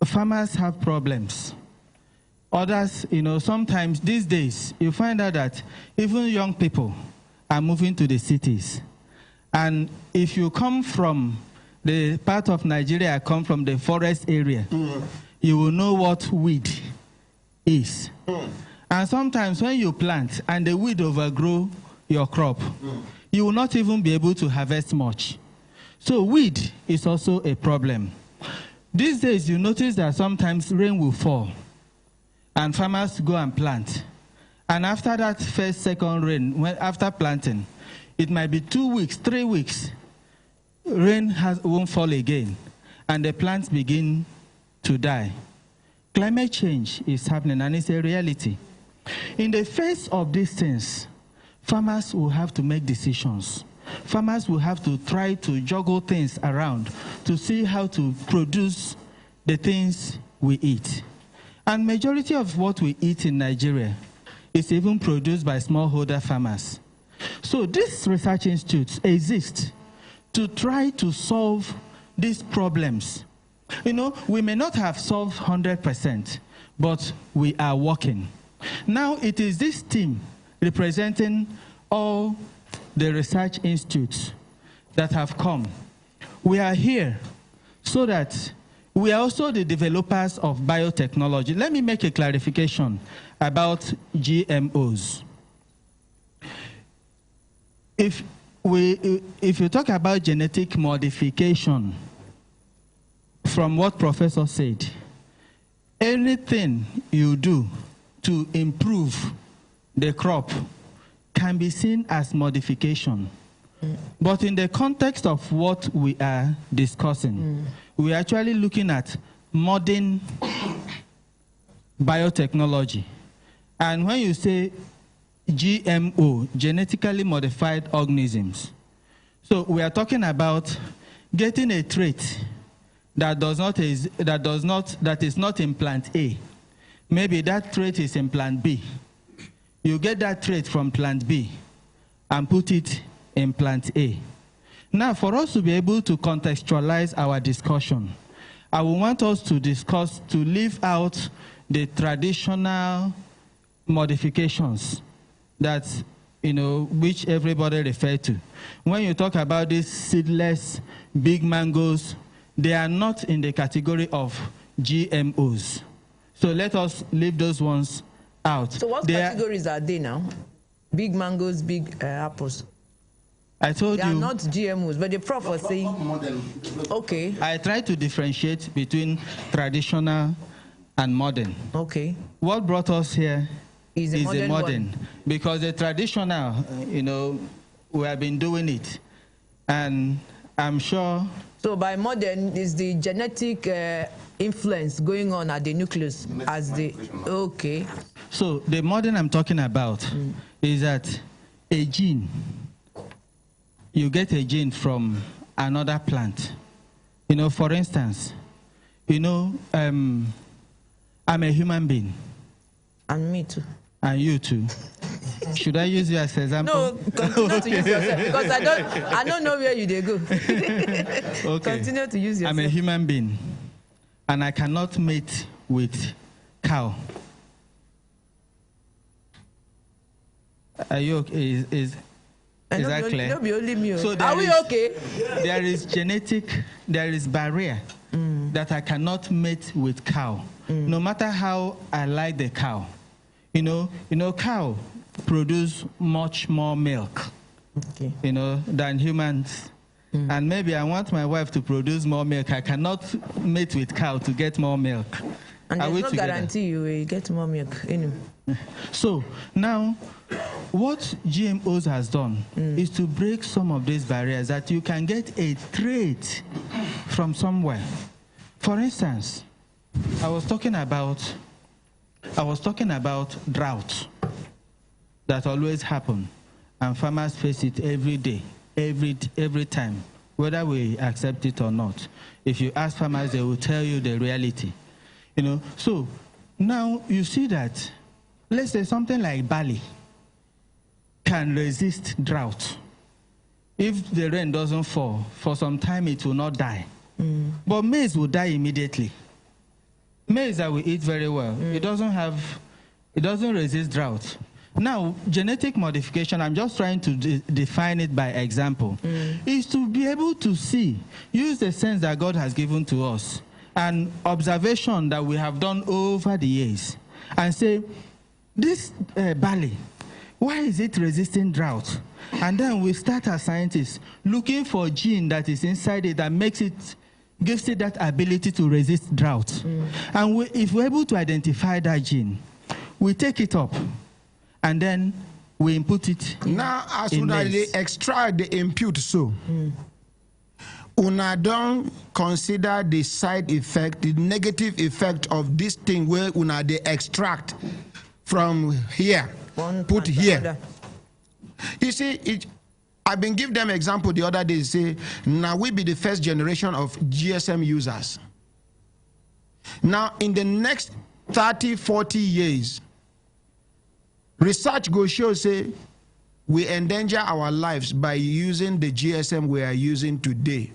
farmers have problems. Others, you know, sometimes these days, you find out that even young people are moving to the cities. And if you come from the part of Nigeria, I come from the forest area, you will know what weed is. And sometimes when you plant and the weed overgrow your crop, you will not even be able to harvest much. So weed is also a problem. These days, you notice that sometimes rain will fall and farmers go and plant. And after that first, second rain, after planting, it might be 2 weeks, 3 weeks, rain won't fall again, and the plants begin to die. Climate change is happening, and it's a reality. In the face of these things, farmers will have to make decisions. Farmers will have to try to juggle things around to see how to produce the things we eat. And majority of what we eat in Nigeria is even produced by smallholder farmers. So these research institutes exist to try to solve these problems. You know, we may not have solved 100%, but we are working. Now it is this team representing all the research institutes that have come. We are here so that we are also the developers of biotechnology. Let me make a clarification about GMOs. If you talk about genetic modification, from what Professor said, anything you do to improve the crop can be seen as modification. But in the context of what we are discussing, we're actually looking at modern biotechnology. And when you say GMO, genetically modified organisms, so we are talking about getting a trait that is not in plant A. Maybe that trait is in plant B. You get that trait from plant B and put it in plant A. Now, for us to be able to contextualize our discussion, I will want us to discuss, to leave out the traditional modifications that, you know, which everybody refer to. When you talk about these seedless big mangoes, they are not in the category of GMOs. So let us leave those ones out. So what categories are they now? Big mangoes, big apples. I told you. They are not GMOs, but the prof was saying. Okay. I try to differentiate between traditional and modern. Okay. What brought us here is a modern. One. Because the traditional, you know, we have been doing it. And I'm sure. So by modern is the genetic influence going on at the nucleus as the, okay. So the modern I'm talking about is that a gene, you get a gene from another plant. You know, for instance, you know, I'm a human being. And me too. And you too. Should I use you as an example? No, continue to use yourself because I don't know where you they go. Okay. Continue to use yourself. I'm a human being, and I cannot mate with cow. Are you okay? Is that clear? No, be only me. So are we okay? There is barrier that I cannot mate with cow, no matter how I like the cow. You know, cow produce much more milk, you know, than humans. And maybe I want my wife to produce more milk. I cannot mate with cow to get more milk. And there's no guarantee you will get more milk anyway. So now, what GMOs has done is to break some of these barriers that you can get a trait from somewhere. For instance, I was talking about drought. that always happen, and farmers face it every day, every time, whether we accept it or not. If you ask farmers, they will tell you the reality. So now you see that, let's say something like barley can resist drought. If the rain doesn't fall, for some time it will not die. But maize will die immediately. Maize that we eat very well, it doesn't resist drought. Now, genetic modification, I'm just trying to define it by example, is to be able to see, use the sense that God has given to us, and observation that we have done over the years, and say, this barley, why is it resisting drought? And then we start as scientists looking for a gene that is inside it that gives it that ability to resist drought. And if we're able to identify that gene, we take it up, and then we input it. Now, as soon as they extract the input, una don't consider the side effect, the negative effect of this thing where una they extract from here, put here. You see, I've been giving them example the other day. Say, now we be the first generation of GSM users. Now, in the next 30, 40 years, research go show say we endanger our lives by using the GSM we are using today,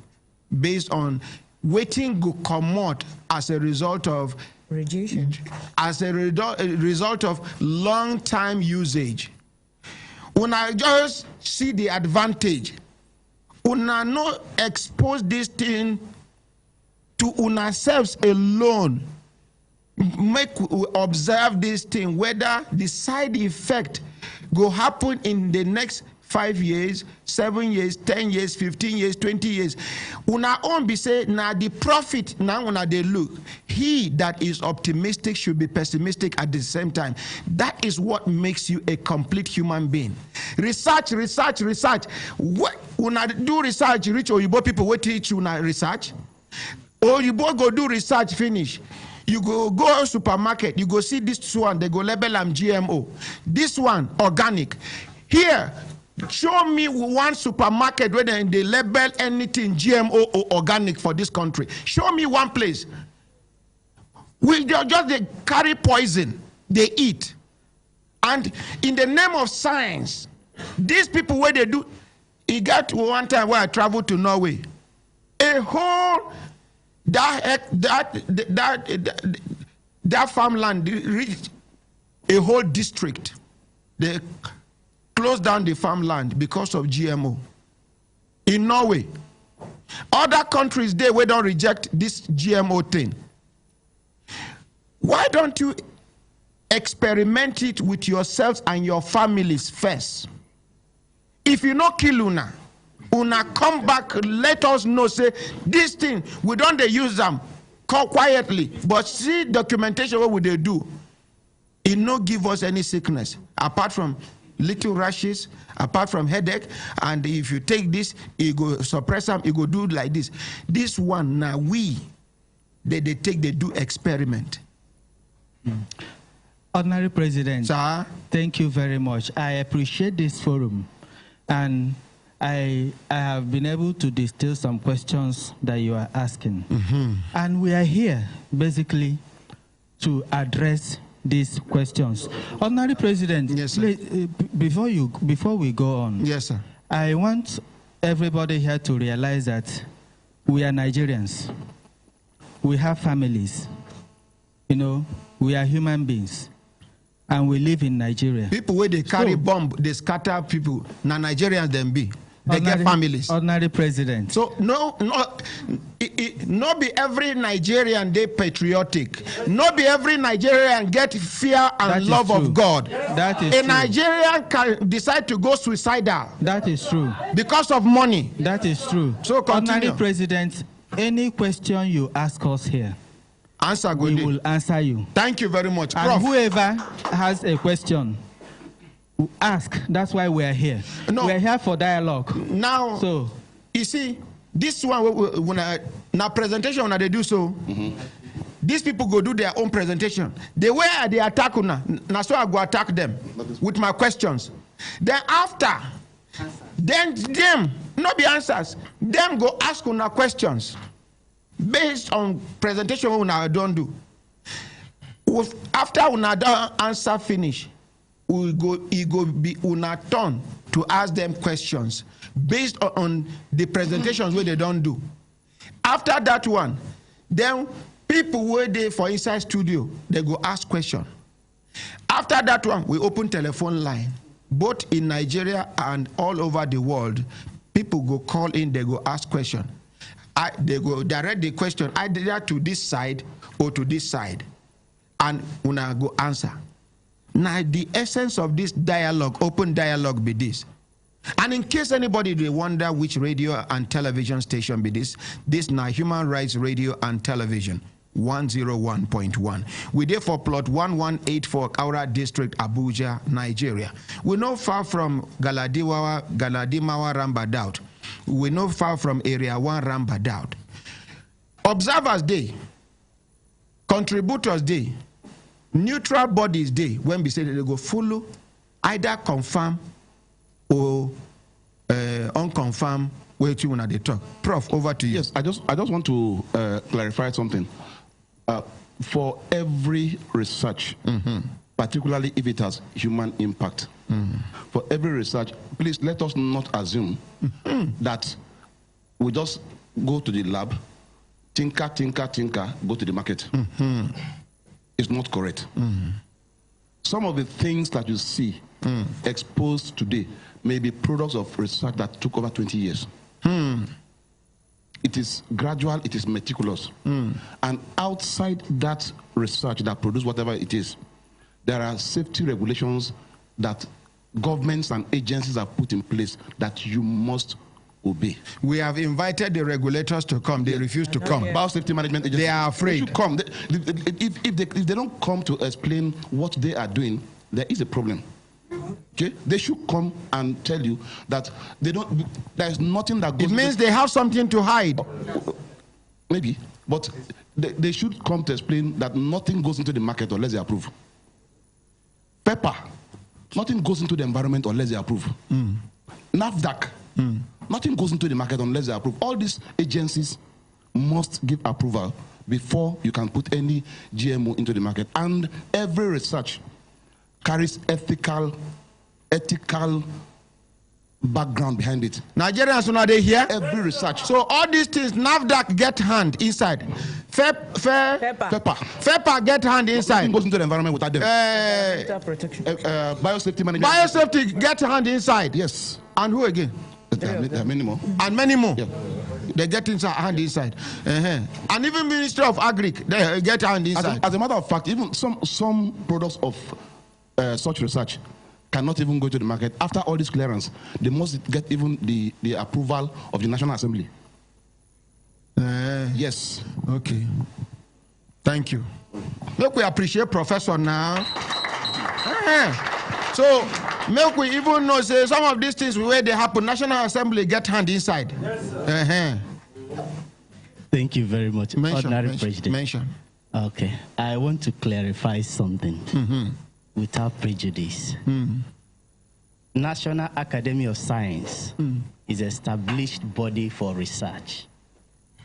based on waiting go come out as a result of radiation, as a result of long time usage. Una just see the advantage. Una no expose this thing to una selves alone. Make we observe this thing, whether the side effect go happen in the next 5 years, 7 years, 10 years, 15 years, 20 years. Una own be say, now the profit, now una they look. He that is optimistic should be pessimistic at the same time. That is what makes you a complete human being. Research. What una do research, reach Oyibo people, what teach una research? Oyibo go do research, finish. You go supermarket, you go see this one, they go label them GMO. This one, organic. Here, show me one supermarket where they label anything GMO or organic for this country. Show me one place. They carry poison, they eat. And in the name of science, these people where they do, it got one time where I traveled to Norway. A whole that farmland reached a whole district. They closed down the farmland because of GMO. In Norway, other countries they don't reject this GMO thing. Why don't you experiment it with yourselves and your families first? If you not kill una come back, let us know, say, this thing, we don't they use them, call quietly, but see documentation, what would they do? It no give us any sickness, apart from little rashes, apart from headache, and if you take this, it go suppress them, it go do like this. This one, now they do experiment. Ordinary President, sir, thank you very much. I appreciate this forum, and I have been able to distill some questions that you are asking. And we are here basically to address these questions. Ordinary President, yes, before we go on, yes, sir, I want everybody here to realize that we are Nigerians. We have families. We are human beings. And we live in Nigeria. People where they carry bomb, they scatter people. Now Nigerians them be. They get families. Ordinary President. So not be every Nigerian they patriotic. Not be every Nigerian get fear and love of God. That is true. A Nigerian can decide to go suicidal. That is true. Because of money. That is true. So continue. Ordinary President, any question you ask us here, we will answer you. Thank you very much, Prof. And whoever has a question, ask. That's why we are here. No. We are here for dialogue. Now, so you see, this one when now presentation when they do so, these people go do their own presentation. The way they attack una, na so I go attack them with my questions. Then after, then them, not the answers, them go ask una questions based on presentation una don't do. After una don't answer finish, it go be una turn to ask them questions based on the presentations where they don't do. After that one, then people were there for inside studio, they go ask question. After that one, we open telephone line. Both in Nigeria and all over the world, people go call in, they go ask question. They go direct the question either to this side or to this side. And una go answer. Now the essence of this dialogue, open dialogue be this. And in case anybody they wonder which radio and television station be this now Human Rights Radio and Television 101.1. We there for plot 1184 Kaura District, Abuja, Nigeria. We're not far from Galadimawa Rambadaut. We're not far from Area 1 Rambadaut. Observers Day, Contributors Day, Neutral Bodies Day, when we say they go follow, either confirm or unconfirmed way to when they talk. Prof, over to you. Yes, I just want to clarify something. For every research, particularly if it has human impact, for every research, please let us not assume that we just go to the lab, tinker, go to the market. It's not correct. Some of the things that you see exposed today may be products of research that took over 20 years. It is gradual, it is meticulous. And outside that research that produces whatever it is, there are safety regulations that governments and agencies have put in place that you must obey. We have invited the regulators to come. They refuse to come. Biosafety management agencies, they are afraid. They should come. If they don't come to explain what they are doing, there is a problem. Okay, they should come and tell you that they don't. There is nothing that goes. It means they have something to hide. Maybe, but they should come to explain that nothing goes into the market unless they approve. Pepper, nothing goes into the environment unless they approve. NAFDAC, nothing goes into the market unless they approve. All these agencies must give approval before you can put any GMO into the market. And every research carries ethical background behind it. Nigerians are they here? Every research. So all these things, NAFDAC get hand inside. FEPA get hand inside. Nothing goes into the environment without them. Biosafety management. Biosafety get hand inside. Yes. And who again? There are many more. And many more. Yeah. They get inside, hand inside. And even Ministry of Agri, they get hand inside. As a matter of fact, even some products of such research cannot even go to the market. After all this clearance, they must get even the approval of the National Assembly. Yes. Okay. Thank you. Look, we appreciate Professor now. So, make we even know, say, some of these things where they happen, National Assembly get hand inside. Yes, Thank you very much, Ordinary President. Mention. Okay. I want to clarify something without prejudice. National Academy of Science is an established body for research.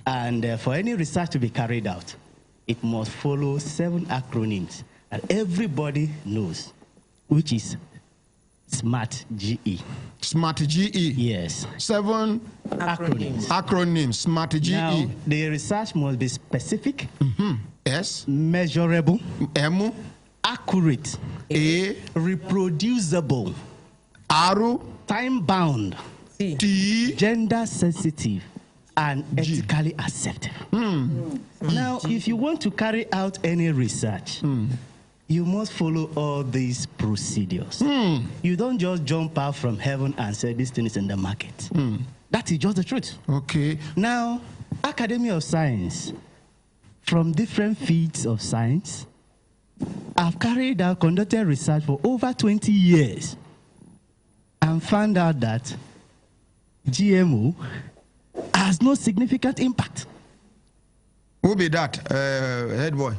And for any research to be carried out, it must follow 7 acronyms that everybody knows, which is SMART GE. SMART GE? Yes. 7 acronyms. SMART GE. Now, the research must be specific. S. Measurable. M. Accurate. A. Reproducible. R. Time-bound. T. Gender sensitive. And ethically acceptable. Now, if you want to carry out any research, you must follow all these procedures. You don't just jump out from heaven and say this thing is in the market. That is just the truth. Okay. Now, Academy of Science, from different fields of science, have conducted research for over 20 years and found out that GMO has no significant impact. Who be that, head boy?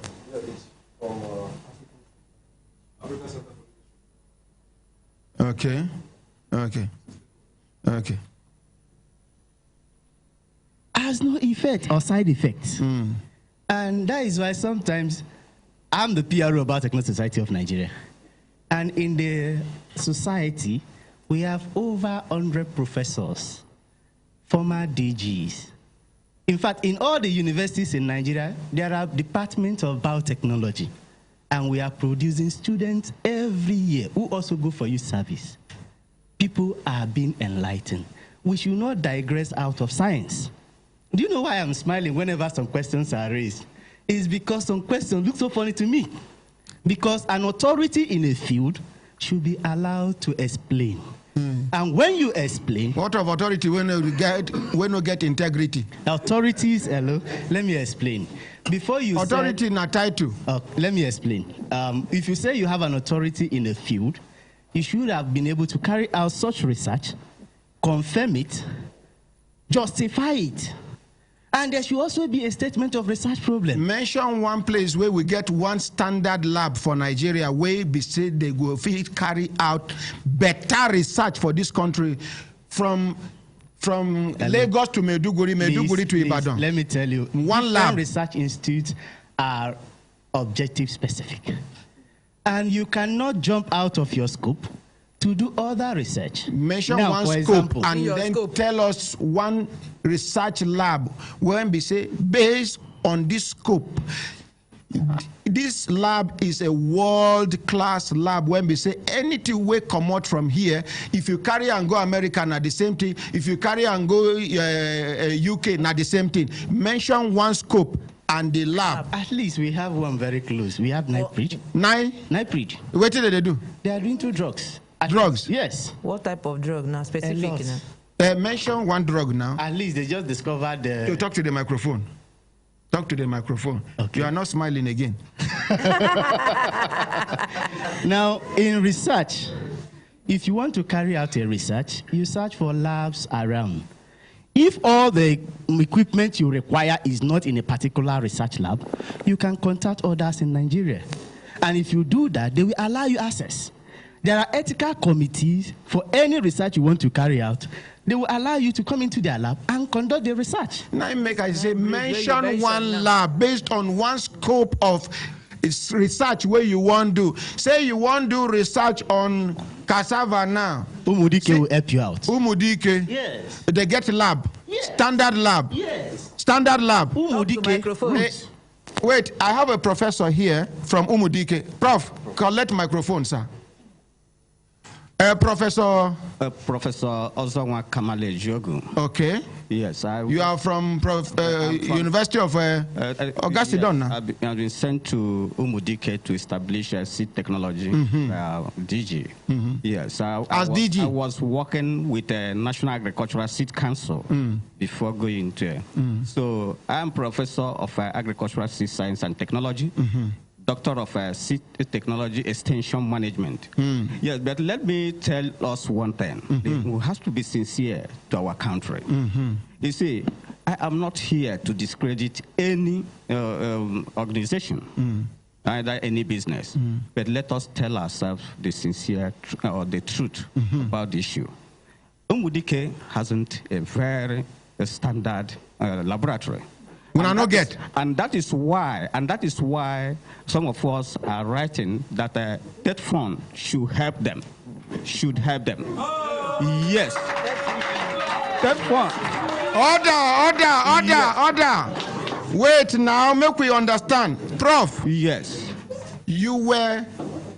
Okay. Has no effect or side effects. And that is why sometimes I'm the PRO about Technology Society of Nigeria. And in the society, we have over 100 professors, former DGs. In fact, in all the universities in Nigeria, there are departments of biotechnology. And we are producing students every year who also go for youth service. People are being enlightened. We should not digress out of science. Do you know why I'm smiling whenever some questions are raised? It's because some questions look so funny to me. Because an authority in a field should be allowed to explain. And when you explain... What of authority when you get integrity? Authorities, hello, let me explain. Before you authority in a title. Let me explain. If you say you have an authority in a field, you should have been able to carry out such research, confirm it, justify it. And there should also be a statement of research problem. Mention one place where we get one standard lab for Nigeria where we say they go carry out better research for this country from Lagos to Maiduguri to Ibadan. Let me tell you, one lab. Research institutes are objective specific. And you cannot jump out of your scope to do other research. Mention now, one scope and then tell us one research lab when we say based on this scope. This lab is a world-class lab when we say anything will come out from here. If you carry and go America, not the same thing. If you carry and go UK, not the same thing. Mention one scope and the lab. At least we have one very close. We have Nightbridge. Nightbridge. What did they do? They are doing 2 drugs. Drugs? Yes. What type of drug now? Specific? Mention one drug now. At least they just discovered the... So talk to the microphone. Talk to the microphone. Okay. You are not smiling again. Now, in research, if you want to carry out a research, you search for labs around. If all the equipment you require is not in a particular research lab, you can contact others in Nigeria. And if you do that, they will allow you access. There are ethical committees for any research you want to carry out. They will allow you to come into their lab and conduct the research. Now, I say, mention one lab based on one scope of research where you want to do. Say you want to do research on cassava now. Umudike will help you out. Umudike. Yes. They get lab. Yes. Standard lab. Yes. Standard lab. Umudike. Wait, I have a professor here from Umudike. Prof, collect microphone, sir. Professor Ozonwa Kamale Jogu. Okay. Yes, you are from University of Augusta. Yes, I've been sent to Umudike to establish a seed technology DG. Yes, as DG. I was working with the National Agricultural Seed Council before going to. So I'm professor of agricultural seed science and technology. Doctor of Seed Technology Extension Management. Yes, but let me tell us one thing. We have to be sincere to our country. You see, I am not here to discredit any organization, either any business, but let us tell ourselves the sincere or the truth about the issue. Umudike hasn't a very standard laboratory. And that is why some of us are writing that that fund should help them. Yes. That fund. Order. Wait now, make we understand. Prof. Yes. You were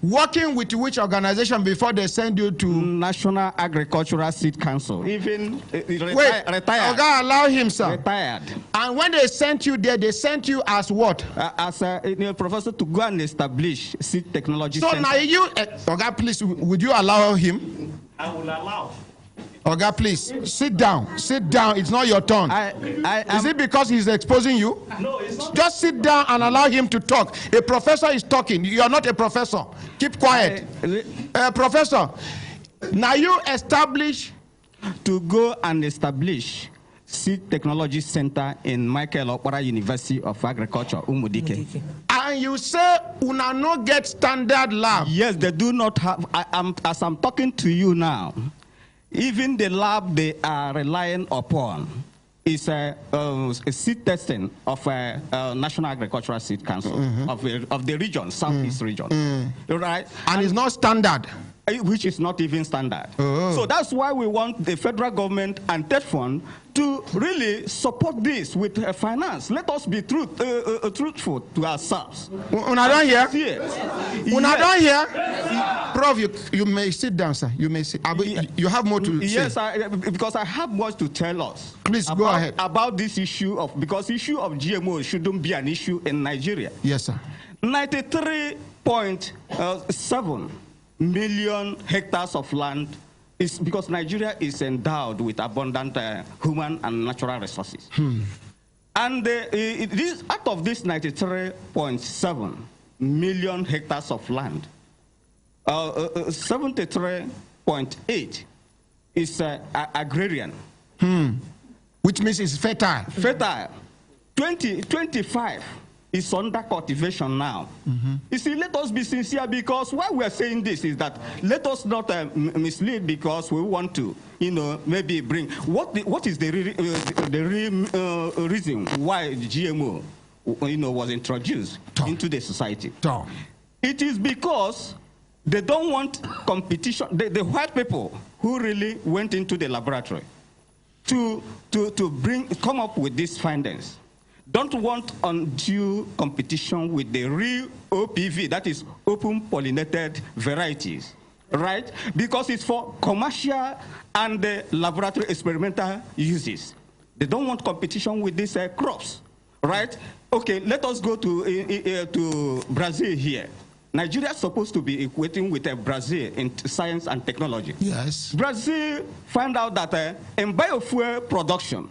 working with which organization before they send you to National Agricultural Seed Council? Even retired. Okay, allow him, sir. Retired. And when they sent you there, they sent you as what? As a professor to go and establish seed technology. So now you, okay, please, would you allow him? I will allow. Okay, please, sit down. Sit down. It's not your turn. Is it because he's exposing you? No, it's not. Just sit down and allow him to talk. A professor is talking. You are not a professor. Keep quiet. Professor, now you establish to go and establish Seed Technology Center in Michael Okpara University of Agriculture, Umudike. And you say una no get standard lab? Yes, they do not have. As I'm talking to you now, even the lab they are relying upon is a seed testing of a National Agricultural Seed Council of the region, Southeast region, right? And it's not standard. Which is not even standard. So that's why we want the federal government and TED Fund to really support this with finance. Let us be truthful to ourselves. Una don't hear? Una don't hear? Prof, you may sit down, sir. You may sit. You have more to say. Yes, because I have much to tell us. Please go ahead. About this issue of, because issue of GMO shouldn't be an issue in Nigeria. Yes, sir. 93.7 million hectares of land is because Nigeria is endowed with abundant human and natural resources. And out of this 93.7 million hectares of land, 73.8 is agrarian. Which means it's fertile. Fertile. 25 is under cultivation now. You see, let us be sincere, because why we are saying this is that let us not mislead, because we want to, maybe bring what is the reason why GMO, was introduced into the society. It is because they don't want competition. The white people who really went into the laboratory to come up with these findings don't want undue competition with the real OPV, that is open pollinated varieties, right? Because it's for commercial and laboratory experimental uses. They don't want competition with these crops, right? Okay, let us go to Brazil here. Nigeria is supposed to be equating with Brazil in science and technology. Yes. Brazil found out that in biofuel production,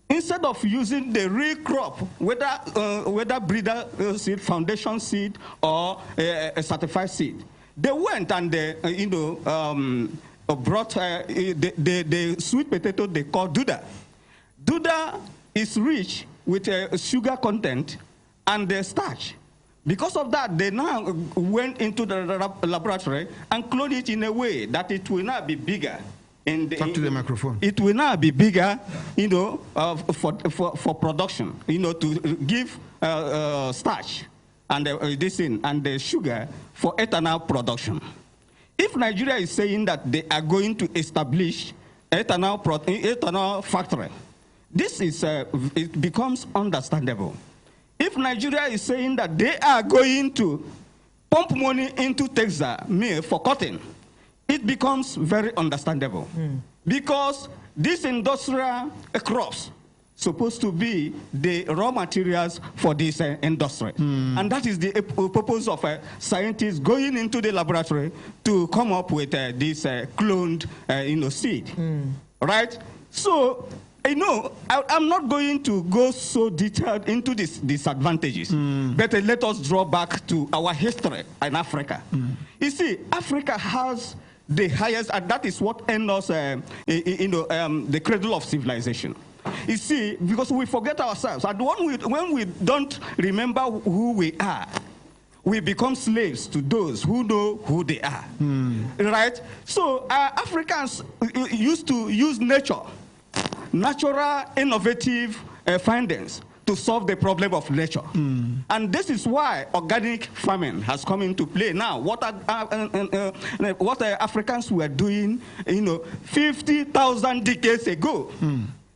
instead of using the real crop, whether breeder seed, foundation seed, or a certified seed, they went and brought the sweet potato they call Duda. Duda is rich with sugar content and starch. Because of that, they now went into the laboratory and cloned it in a way that it will now be bigger. Talk to the microphone. It will now be bigger, for production, to give starch and the sugar for ethanol production. If Nigeria is saying that they are going to establish ethanol factory, this is it becomes understandable. If Nigeria is saying that they are going to pump money into Texas mill for cotton, it becomes very understandable. Because these industrial crops supposed to be the raw materials for this industry. And that is the purpose of scientists going into the laboratory to come up with this cloned seed. Right? So, I'm not going to go so detailed into these disadvantages, but let us draw back to our history in Africa. You see, Africa has the highest, and that is what earned us, the cradle of civilization. You see, because we forget ourselves, and when we don't remember who we are, we become slaves to those who know who they are. Right? So Africans used to use natural, innovative findings to solve the problem of nature. And this is why organic farming has come into play now. What Africans were doing, 50,000 decades ago,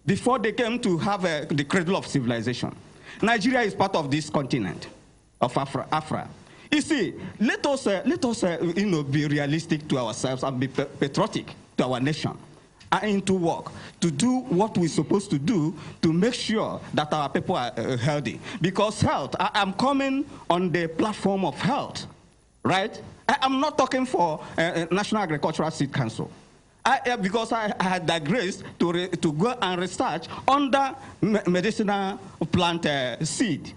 before they came to have the cradle of civilization. Nigeria is part of this continent of Afra. You see, let us be realistic to ourselves and be patriotic to our nation. Into work to do what we're supposed to do to make sure that our people are healthy. Because health, I'm coming on the platform of health, right? I'm not talking for National Agricultural Seed Council. Because I had digressed to go and research under medicinal plant seed.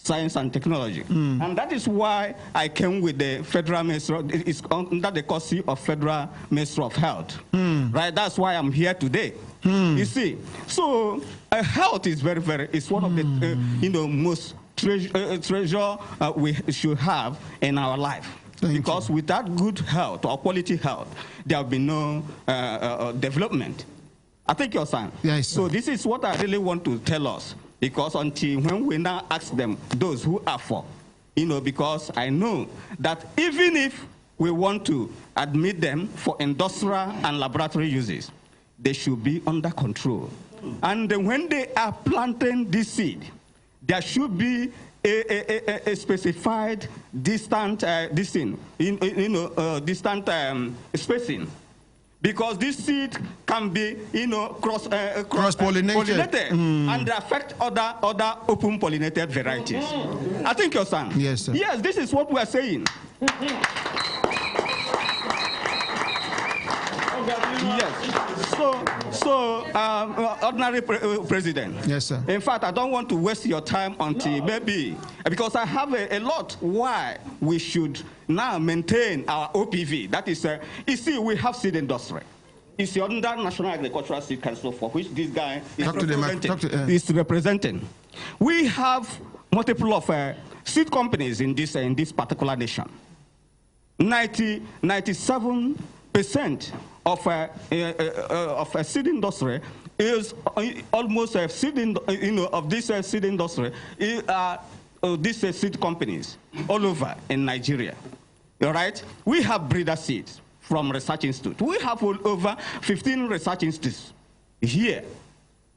Science and Technology. And that is why I came with the Federal Ministry, it's under the custody of Federal Ministry of Health. Right? That's why I'm here today. You see, so health is it's one of the most treasure we should have in our life. Because without good health or quality health, there will be no development. I think you're saying. Yes. So this is what I really want to tell us. Because until when we now ask them, those who are for, because I know that even if we want to admit them for industrial and laboratory uses, they should be under control. And when they are planting this seed, there should be a specified distant spacing. Because this seed can be, cross-pollinated and affect other open-pollinated varieties. I think you're saying. Yes, sir. Yes, this is what we are saying. Yes. So, ordinary president. Yes, sir. In fact, I don't want to waste your time until maybe, because I have a lot why we should now maintain our OPV. That is, you see, we have seed industry. It's under National Agricultural Seed Council, for which this guy is representing. We have multiple of seed companies in this particular nation. 97% of a seed industry is almost a seed of this seed industry. These seed companies all over in Nigeria. All right, we have breeder seeds from research institute. We have over 15 research institutes here.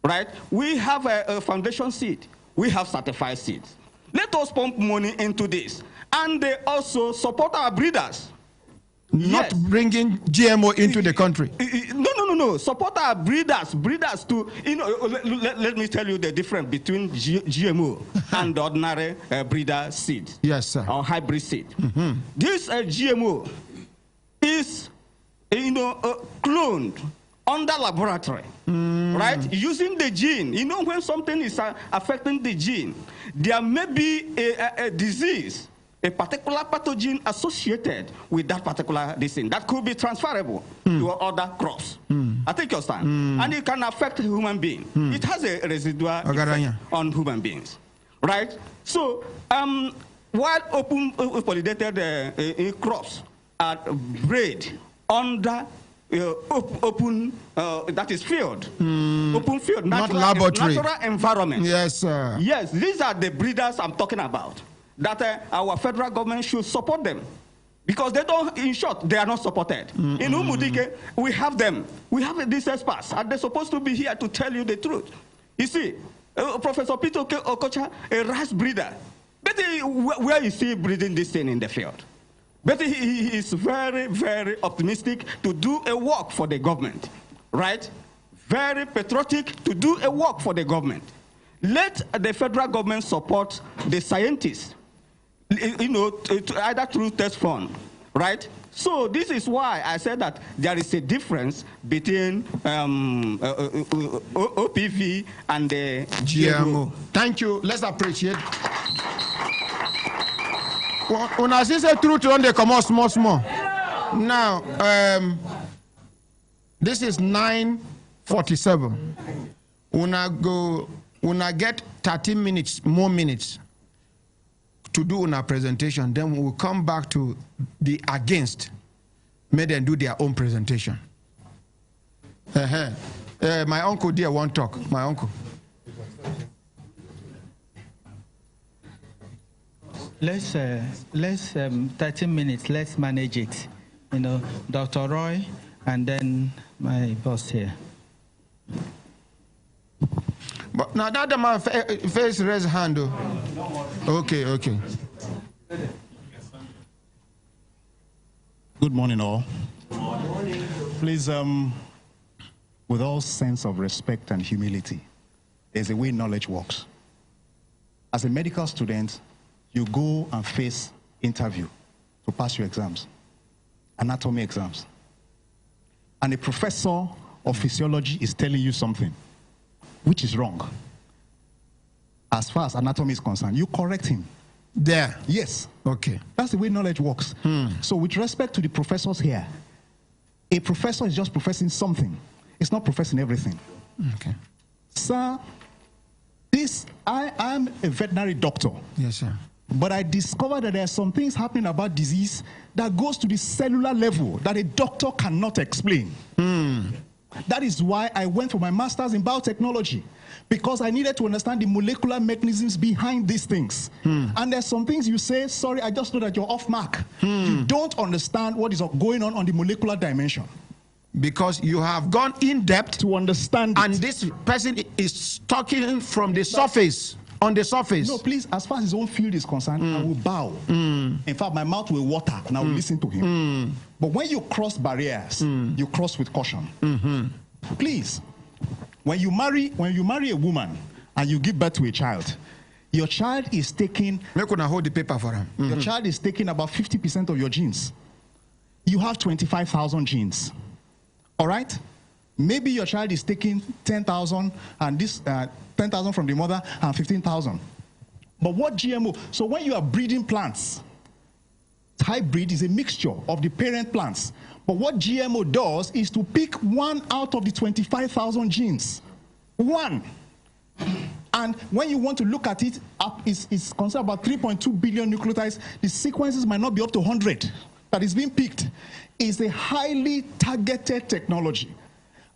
Right, we have a foundation seed. We have certified seeds. Let us pump money into this, and they also support our breeders. Not bringing GMO into the country. No. Support our breeders to, let me tell you the difference between GMO and ordinary breeder seed. Yes, sir. Or hybrid seed. This GMO is, cloned under laboratory, right? Using the gene. When something is affecting the gene, there may be a disease, a particular pathogen associated with that particular disease that could be transferable to other crops. I think you understand. And it can affect human being. It has a residual effect on human beings, right? So, while open pollinated crops are bred under open, that is field, open field, not laboratory, natural environment. Yes, sir. Yes, these are the breeders I'm talking about. That our federal government should support them, because they don't. In short, they are not supported. In Umudike, we have them. We have these experts, and they're supposed to be here to tell you the truth. You see, Professor Peter Okocha, a rice breeder, but where is he breeding this thing in the field? But he is very, very optimistic to do a work for the government, right? Very patriotic to do a work for the government. Let the federal government support the scientists, either through test fund, right? So this is why I said that there is a difference between OPV and the GMO. Thank you. Let's appreciate. When I say truth, on the come out small. Now, this is 9:47. Una get 30 minutes, more minutes to do our presentation. Then we'll come back to the against. May them do their own presentation. My uncle there won't talk. My uncle. Let's 30 minutes. Let's manage it. Dr. Roy, and then my boss here. But now that the man face raise hand. Okay. Good morning, all. Good morning. Please, with all sense of respect and humility, there's a way knowledge works. As a medical student, you go and face interview to pass your exams, anatomy exams. And a professor of physiology is telling you something which is wrong. as far as anatomy is concerned, you correct him. There? Yes. Okay. That's the way knowledge works. So with respect to the professors here, a professor is just professing something. It's not professing everything. Okay. Sir, I am a veterinary doctor. Yes, sir. But I discovered that there are some things happening about disease that goes to the cellular level that a doctor cannot explain. That is why I went for my master's in biotechnology, because I needed to understand the molecular mechanisms behind these things. And there's some things you say, sorry, I just know that you're off mark. You don't understand what is going on the molecular dimension. Because you have gone in depth to understand and this person is talking from the surface. On the surface. No, please, as far as his own field is concerned, I will bow. In fact, my mouth will water and I will listen to him. But when you cross barriers, you cross with caution. Please, when you marry a woman and you give birth to a child, your child is taking... Make una hold the paper for him. Your child is taking about 50% of your genes. You have 25,000 genes. All right? Maybe your child is taking 10,000 and this 10,000 from the mother and 15,000. But what GMO? So when you are breeding plants, hybrid is a mixture of the parent plants. But what GMO does is to pick one out of the 25,000 genes. One. And when you want to look at it, it's concerned about 3.2 billion nucleotides. The sequences might not be up to 100 that is being picked. It's a highly targeted technology.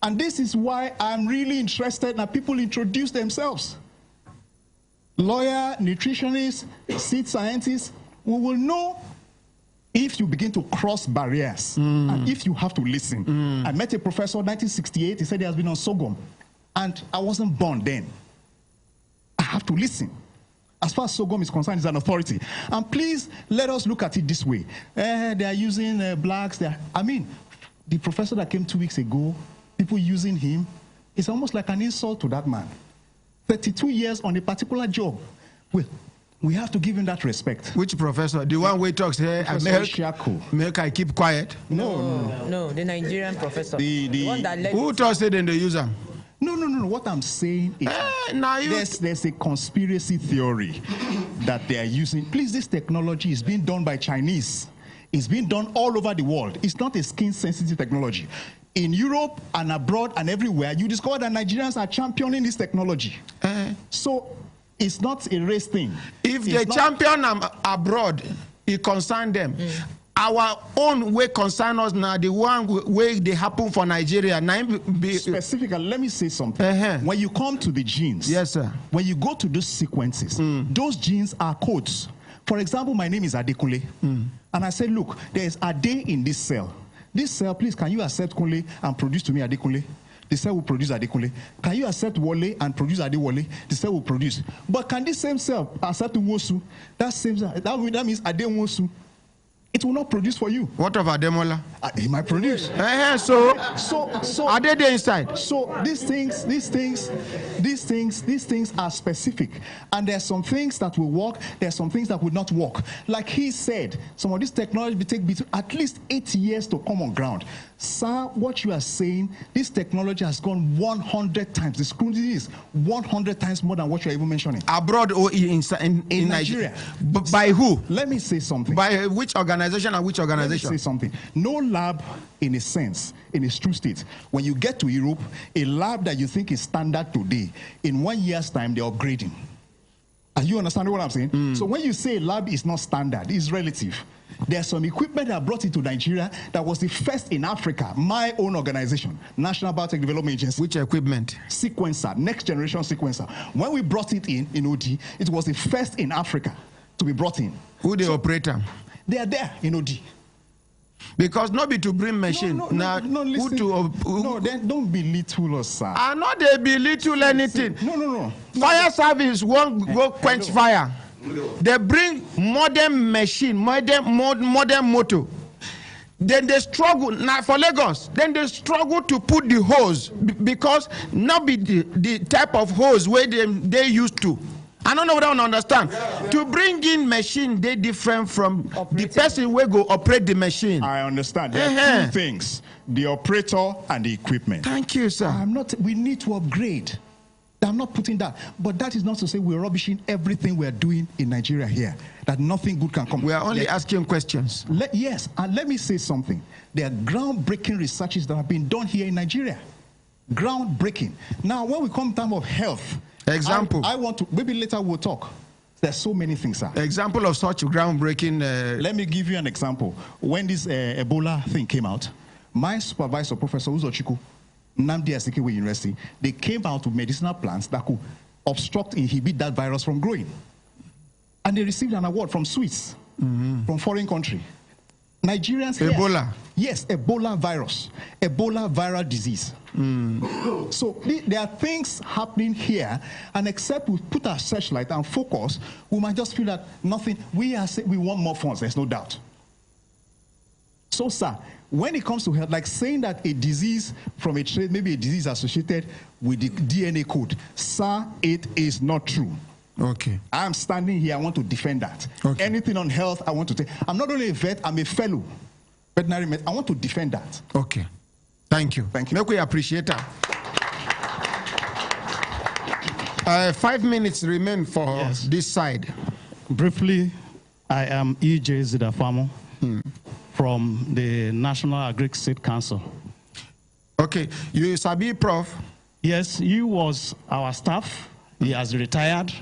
And this is why I'm really interested that people introduce themselves. Lawyer, nutritionist, seed scientists, we will know if you begin to cross barriers and if you have to listen. I met a professor in 1968, he said he has been on sorghum. And I wasn't born then. I have to listen. As far as sorghum is concerned, it's an authority. And please, let us look at it this way. They are using blacks. I mean, the professor that came 2 weeks ago, people using him, it's almost like an insult to that man. 32 years on a particular job. We have to give him that respect. Which professor? The one who talks here, make I keep quiet? No, the Nigerian professor. The one that led who talks it in the user? No. What I'm saying is there's a conspiracy theory that they are using. Please, this technology is being done by Chinese. It's being done all over the world. It's not a skin-sensitive technology. In Europe and abroad and everywhere, you discover that Nigerians are championing this technology. So it's not a race thing. If they champion abroad, it concerns them. Our own way concern us now, the one way they happen for Nigeria. Specifically, let me say something. When you come to the genes, yes, sir. When you go to those sequences, those genes are codes. For example, my name is Adekunle, and I said, look, there is Ade in this cell. This cell, please, can you accept Kunle and produce to me Adekunle? The cell will produce Adekunle. Can you accept Wole and produce Adewole? The cell will produce. But can this same cell accept Nwosu? That means Ade Nwosu. It will not produce for you. What of Ademola? He might produce. So are they there inside? So these things are specific. And there are some things that will work, there are some things that will not work. Like he said, some of this technology will take at least 8 years to come on ground. Sir, what you are saying, this technology has gone 100 times. The scrutiny is 100 times more than what you're even mentioning. Abroad or in Nigeria? By who? Let me say something. By which organization and which organization? Let me say something. No lab, in a sense, in its true state. When you get to Europe, a lab that you think is standard today, in 1 year's time, they're upgrading. Are you understanding what I'm saying? So when you say a lab is not standard, it's relative. There's some equipment that brought into Nigeria that was the first in Africa. My own organization, National Biotech Development Agency. Which equipment? Sequencer, next generation sequencer. When we brought it in OD, it was the first in Africa to be brought in. Who the operator? They are there in OD. Because not be to bring machine. No, then don't belittle us, sir. I know they belittle anything. No. Fire service won't go quench fire. They bring modern machine, modern motor. Then they struggle, now for Lagos, then they struggle to put the hose because not be the type of hose where they used to. I don't know what I don't understand. To bring in machine, they different from the person who go operate the machine. I understand. There are two things: the operator and the equipment. Thank you, sir. We need to upgrade. I'm not putting that. But that is not to say we're rubbishing everything we're doing in Nigeria here, that nothing good can come. We are only asking questions. Yes, and let me say something. There are groundbreaking researches that have been done here in Nigeria. Groundbreaking. Now, when we come to terms of health, example. I want to, maybe later we'll talk. There's so many things, sir. Example of such groundbreaking. Let me give you an example. When this Ebola thing came out, my supervisor, Professor Uzochukwu, Nnamdi Azikiwe University, they came out with medicinal plants that could inhibit that virus from growing. And they received an award from Swiss, from foreign country. Nigerians here. Ebola. Yes, Ebola virus. Ebola viral disease. So there are things happening here, and except we put our searchlight and focus, we might just feel that nothing. We want more funds, there's no doubt. So, sir, when it comes to health, like saying that a disease from a trade, maybe a disease associated with the DNA code, sir, it is not true. Okay. I'm standing here, I want to defend that. Okay. Anything on health, I want to take. I'm not only a vet, I'm a fellow veterinary med. I want to defend that. Okay. Thank you. Thank you. Make we appreciate that. 5 minutes remain for this side. Briefly, I am E.J. Zidafamo from the National Agric Seed Council. Okay. You Sabi Prof? Yes, he was our staff. He has retired.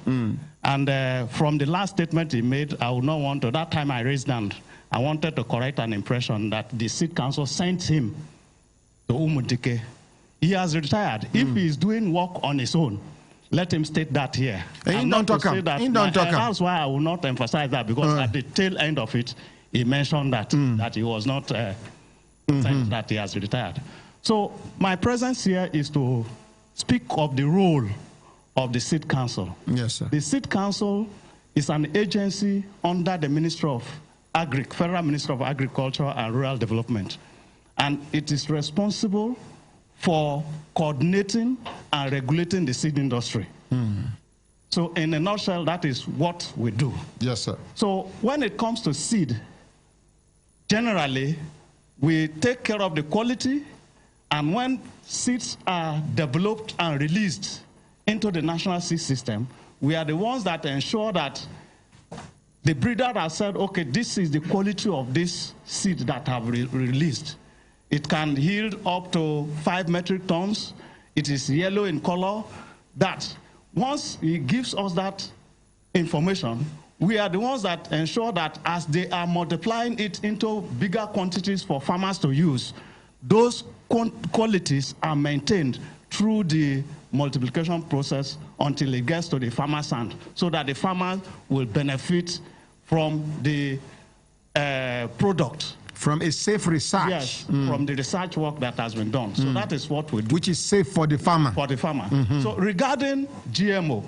And from the last statement he made, I would not want to, that time I raised hand, I wanted to correct an impression that the Seed Council sent him to Umudike. He has retired. If he is doing work on his own, let him state that here. That's why I will not emphasize that, because at the tail end of it, he mentioned that, that he was not saying that he has retired. So my presence here is to speak of the role of the Seed Council. Yes, sir. The Seed Council is an agency under the Ministry of Federal Ministry of Agriculture and Rural Development. And it is responsible for coordinating and regulating the seed industry. So in a nutshell, that is what we do. Yes, sir. So when it comes to seed, generally, we take care of the quality, and when seeds are developed and released into the national seed system, we are the ones that ensure that the breeder has said, okay, this is the quality of this seed that have released. It can yield up to 5 metric tons. It is yellow in color. That once he gives us that information, we are the ones that ensure that as they are multiplying it into bigger quantities for farmers to use, those qualities are maintained through the multiplication process until it gets to the farmer's hand, so that the farmer will benefit from the product. From a safe research. Yes, from the research work that has been done. So that is what we do. Which is safe for the farmer. For the farmer. So regarding GMO,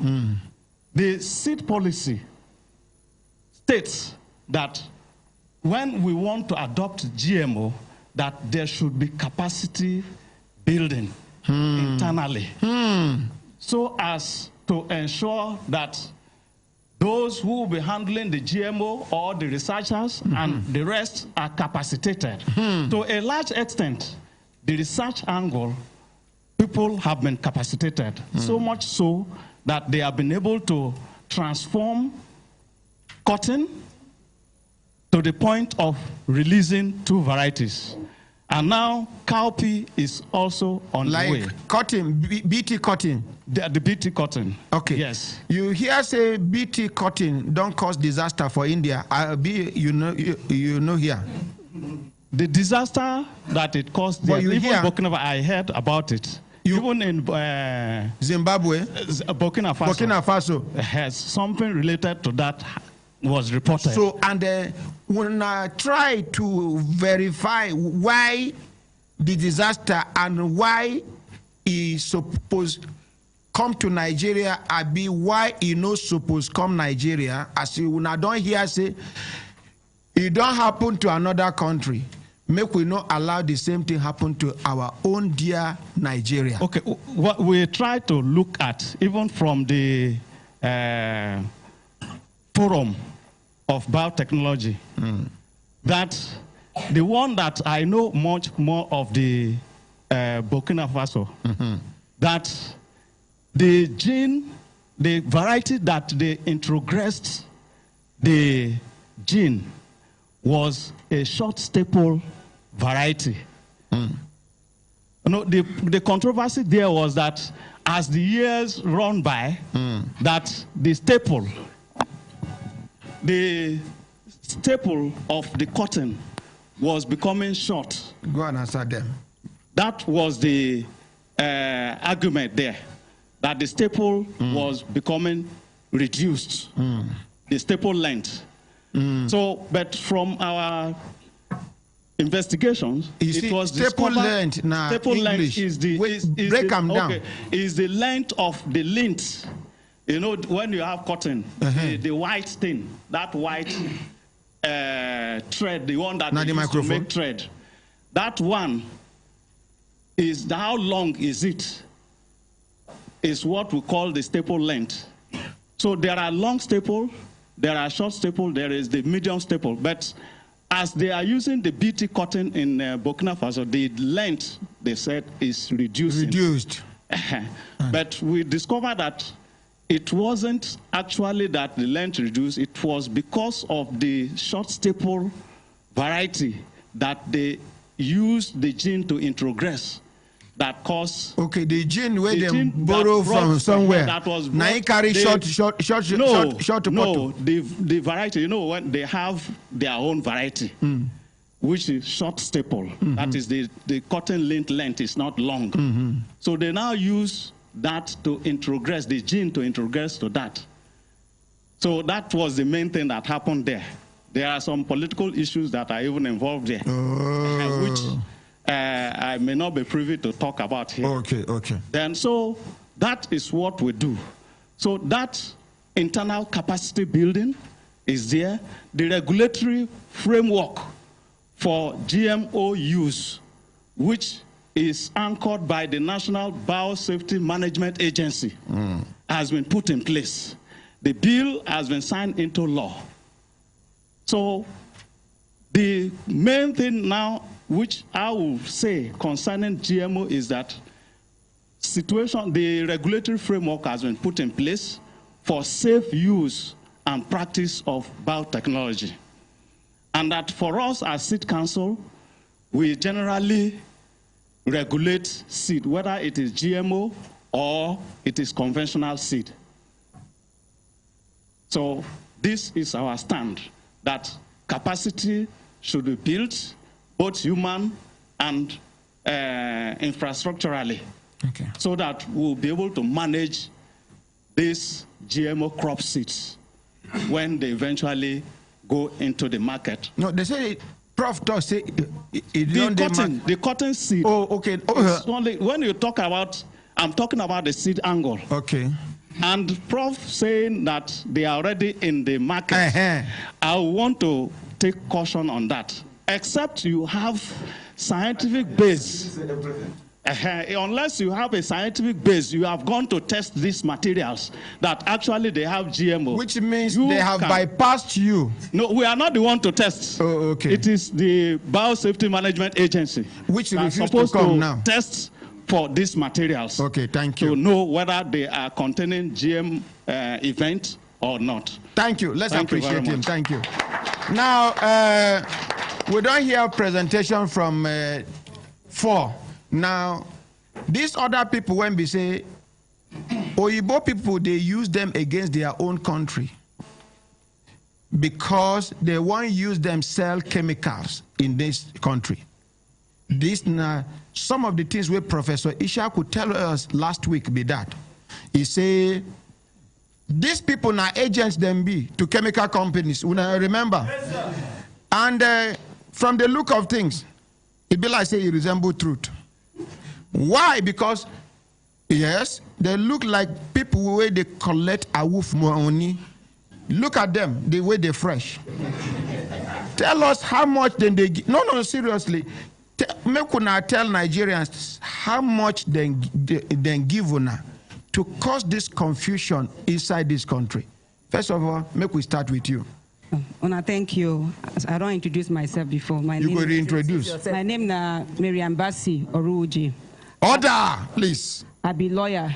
the seed policy states that when we want to adopt GMO, that there should be capacity building internally, so as to ensure that those who will be handling the GMO or the researchers and the rest are capacitated. To a large extent, the research angle, people have been capacitated, so much so that they have been able to transform cotton to the point of releasing 2 varieties. And now cowpea is also on the way. Like cotton, BT cotton. The BT cotton. Okay. Yes. You hear say BT cotton don't cause disaster for India. You know here. The disaster that it caused there, even Burkina Faso, I heard about it. Even in Zimbabwe, Burkina Faso has something related to that was reported. So, and when I try to verify why the disaster and why he supposed come to Nigeria, I be why he no supposed come Nigeria, as you when I don't hear say it don't happen to another country. Make we not allow the same thing happen to our own dear Nigeria. Okay, what we try to look at, even from the forum of biotechnology, that the one that I know much more of the Burkina Faso, that the gene, the variety that they introgressed the gene was a short staple variety. You know, the controversy there was that as the years run by, that the staple of the cotton was becoming short. Go and answer them. That was the argument there, that the staple was becoming reduced, the staple length. So, but from our investigations, it was staple length. Now, staple length is the break them down. Is the length of the lint. You know, when you have cotton, the white thing, that white thread, the one that they use to make thread, that one is how long is it? Is what we call the staple length. So there are long staple, there are short staple, there is the medium staple. But as they are using the BT cotton in Burkina Faso, the length, they said, is reduced. But we discovered that it wasn't actually that the length reduced, it was because of the short staple variety that they used the gene to introgress that caused. Okay, the gene where they borrow from somewhere. That was now you carry short the variety, you know, when they have their own variety, which is short staple. That is the cotton length is not long. So they now use that to introgress, the gene to introgress to that. So that was the main thing that happened there. There are some political issues that are even involved there, which I may not be privy to talk about here. Okay. Then, so that is what we do. So that internal capacity building is there. The regulatory framework for GMO use, which is anchored by the National Biosafety Management Agency, has been put in place. The bill has been signed into law. So the main thing now, which I will say concerning GMO, is that the regulatory framework has been put in place for safe use and practice of biotechnology. And that for us as Seed Council, we generally regulate seed, whether it is GMO or it is conventional seed. So this is our stand, that capacity should be built, both human and infrastructurally, so that we'll be able to manage these GMO crop seeds when they eventually go into the market. No, they say, Prof. does say the cotton seed. Oh, okay. Only, when you talk about, I'm talking about the seed angle. Okay. And Prof. saying that they are already in the market, I want to take caution on that. Except you have scientific base. Unless you have a scientific base, you have gone to test these materials that actually they have GMO. Which means they have bypassed you. No, we are not the one to test. Oh, okay. It is the Biosafety Management Agency which is supposed to come now. Test for these materials. Okay, thank you. To know whether they are containing GM event or not. Thank you. Let's appreciate him. Thank you. Now, we don't hear a presentation from 4. Now, these other people, when we say, Oyibo people, they use them against their own country because they won't use them sell chemicals in this country. This now, some of the things where Professor Isah could tell us last week be that. He say, these people now agents them be to chemical companies. Remember? Yes, and from the look of things, it be like say it resemble truth. Why? Because yes, they look like people where they collect a wolf money. Look at them, the way they're fresh. Tell us how much then they give. No, seriously. Make una tell Nigerians how much then give una to cause this confusion inside this country. First of all, make we start with you. Una, thank you. I don't introduce myself before. You go reintroduce. My name is Miriam Bassi Oruji. Order, please. I be lawyer.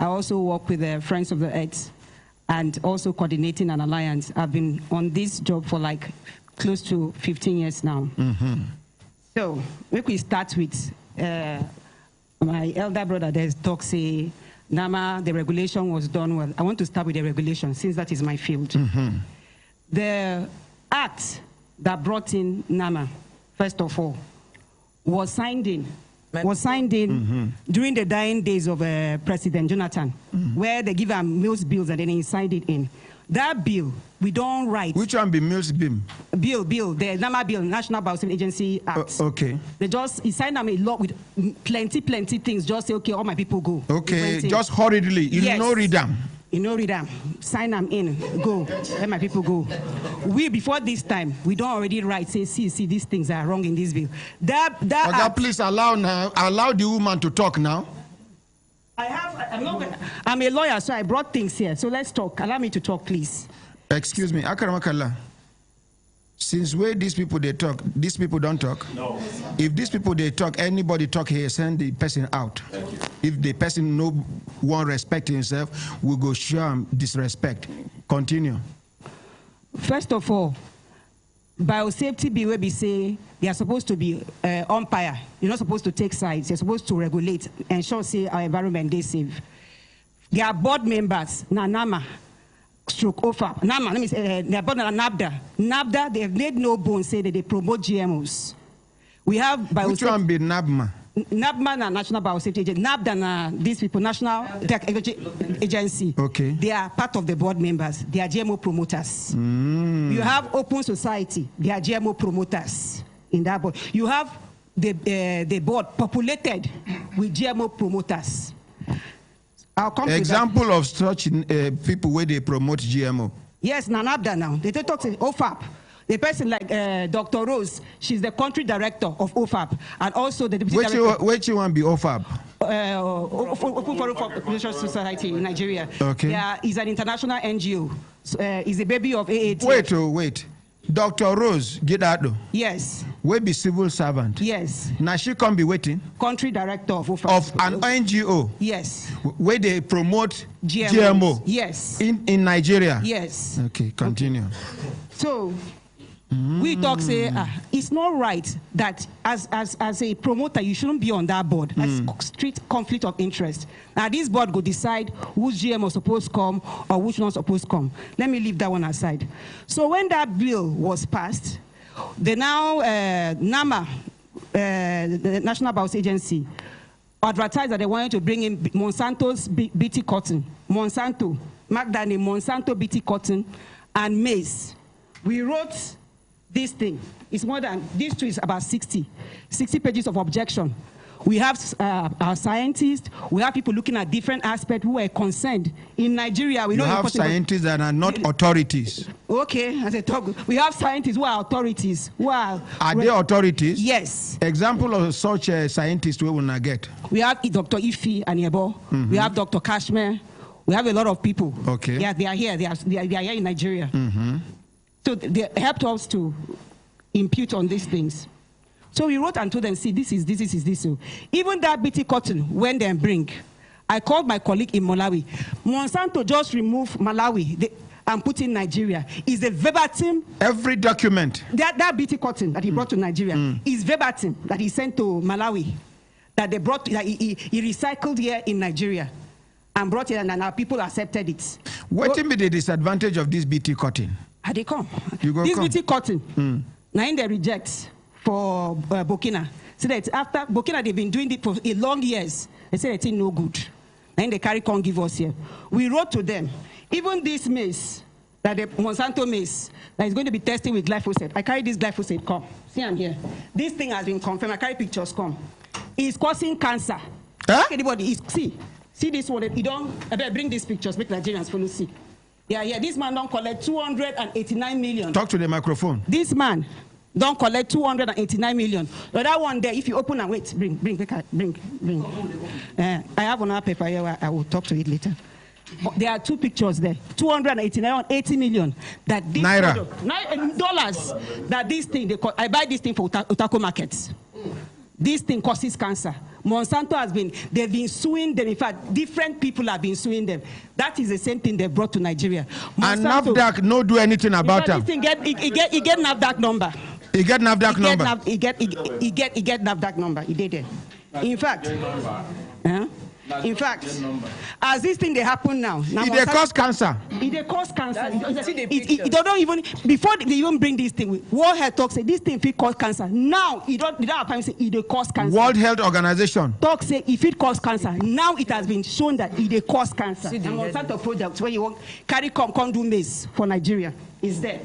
I also work with the Friends of the Earth and also coordinating an alliance. I've been on this job for like close to 15 years now. So, if we start with my elder brother, there's talk say, NAMA, the regulation was done well. I want to start with the regulation since that is my field. The act that brought in NAMA, first of all, was signed in during the dying days of President Jonathan, where they give him Mills bills and then he signed it in. That bill, we don't write. Which one be Mills bill? Bill, the NAMA bill, National Biosafety Agency Act. Okay. He signed them a lot with plenty things. Just say, okay, all my people go. Okay, just hurriedly. You know read them. You know read them. Sign them in. Go. Let my people go. We, before this time, we don't already write, say, see, these things are wrong in this bill. Please allow the woman to talk now. I'm a lawyer, so I brought things here. So let's talk. Allow me to talk, please. Excuse me, Akaramakala. Since where these people they talk, these people don't talk. No. If these people they talk, anybody talk here, send the person out. If the person no one respect himself, we go show him disrespect. Continue. First of all, biosafety bill where we say they are supposed to be umpire. You're not supposed to take sides. You're supposed to regulate, ensure say our environment is safe. They are board members. NAMA, stroke OFAP. NAMA, let me say, they are board NABDA. NABDA, they have made no bones say that they promote GMOs. We have biosafety. Which one be NABMA? NABMA na National Biosafety Agency. NABDA na these people, National Technology Agency. Okay. They are part of the board members. They are GMO promoters. You have Open Society. They are GMO promoters in that board. You have the board populated with GMO promoters. I'll come example of such people where they promote GMO. Yes, NABDA now. They talk to OFAP. The person like Dr. Rose, she's the country director of OFAP, and also the deputy director. Which one be OFAP? Open Forum for Population Society in Nigeria. Okay. Yeah, it's an international NGO. It's a baby of AAT. Wait. Dr. Rose, get that though. Yes. We be civil servant. Yes. Now she can't be waiting. Country director of OFAP. Of an NGO. Yes. Where they promote GMO. Yes. In Nigeria. Yes. Okay, continue. So we talk say it's not right that as a promoter you shouldn't be on that board. That's strict conflict of interest. Now this board go decide whose GMO supposed to come or which not supposed to come. Let me leave that one aside. So when that bill was passed, the now NAMA, the National Biosafety Agency, advertised that they wanted to bring in Monsanto's BT cotton, Monsanto, Magdani, Monsanto BT cotton, and maize. We wrote this thing. It's more than, this two is about 60 pages of objection. We have our scientists, we have people looking at different aspects who are concerned. In Nigeria, we know you have scientists that are not authorities. Okay, as I talk, we have scientists who are authorities. Who are they authorities? Yes. Example of such scientists we will not get. We have Dr. Ifi Aniebo. We have Dr. Kashmir. We have a lot of people. Okay. Yeah, they are here. They are here in Nigeria. So they helped us to impute on these things. So we wrote and told them, see, this is this. So even that BT cotton, when they bring, I called my colleague in Malawi. Monsanto just removed Malawi and put in Nigeria. Is a verbatim. Every document. That BT cotton that he brought to Nigeria is verbatim that he sent to Malawi. That they brought, that he recycled here in Nigeria. And brought it, and our people accepted it. What will be the disadvantage of this BT cotton? They come. This BT cotton, now in the reject for Burkina. So that after Burkina, they've been doing it for long years. They say it's no good. Now they carry can't give us here. We wrote to them, even this maize, that the Monsanto maize, that is going to be tested with glyphosate. I carry this glyphosate, come. See, I'm here. This thing has been confirmed. I carry pictures, come. It's causing cancer. Huh? Anybody, see this one. You don't, I better bring these pictures, make Nigerians follow see. Yeah, this man don't collect 289 million. Talk to the microphone. This man don't collect 289 million. The other one there, if you open and wait, bring. I have another paper here, I will talk to it later. There are two pictures there. 289, 80 million. That this Naira. Dollars. That this thing, I buy this thing for Utako markets. this thing causes cancer. Monsanto they've been suing them. In fact, different people have been suing them. That is the same thing they brought to Nigeria. Monsanto, and NAFDAC no do anything about it. This thing get NAFDAC number. He get NAFDAC number. He get NAFDAC number. He did it. In fact, as this thing they happen now it cause cancer. It cause cancer. It don't even before they even bring this thing. World Health talk say this thing if it cause cancer. Now it don't say it cause cancer. World Health Organization talk say if it cause cancer. Now it has been shown that it cause cancer. And Monsanto products when you want carry do maize for Nigeria is there.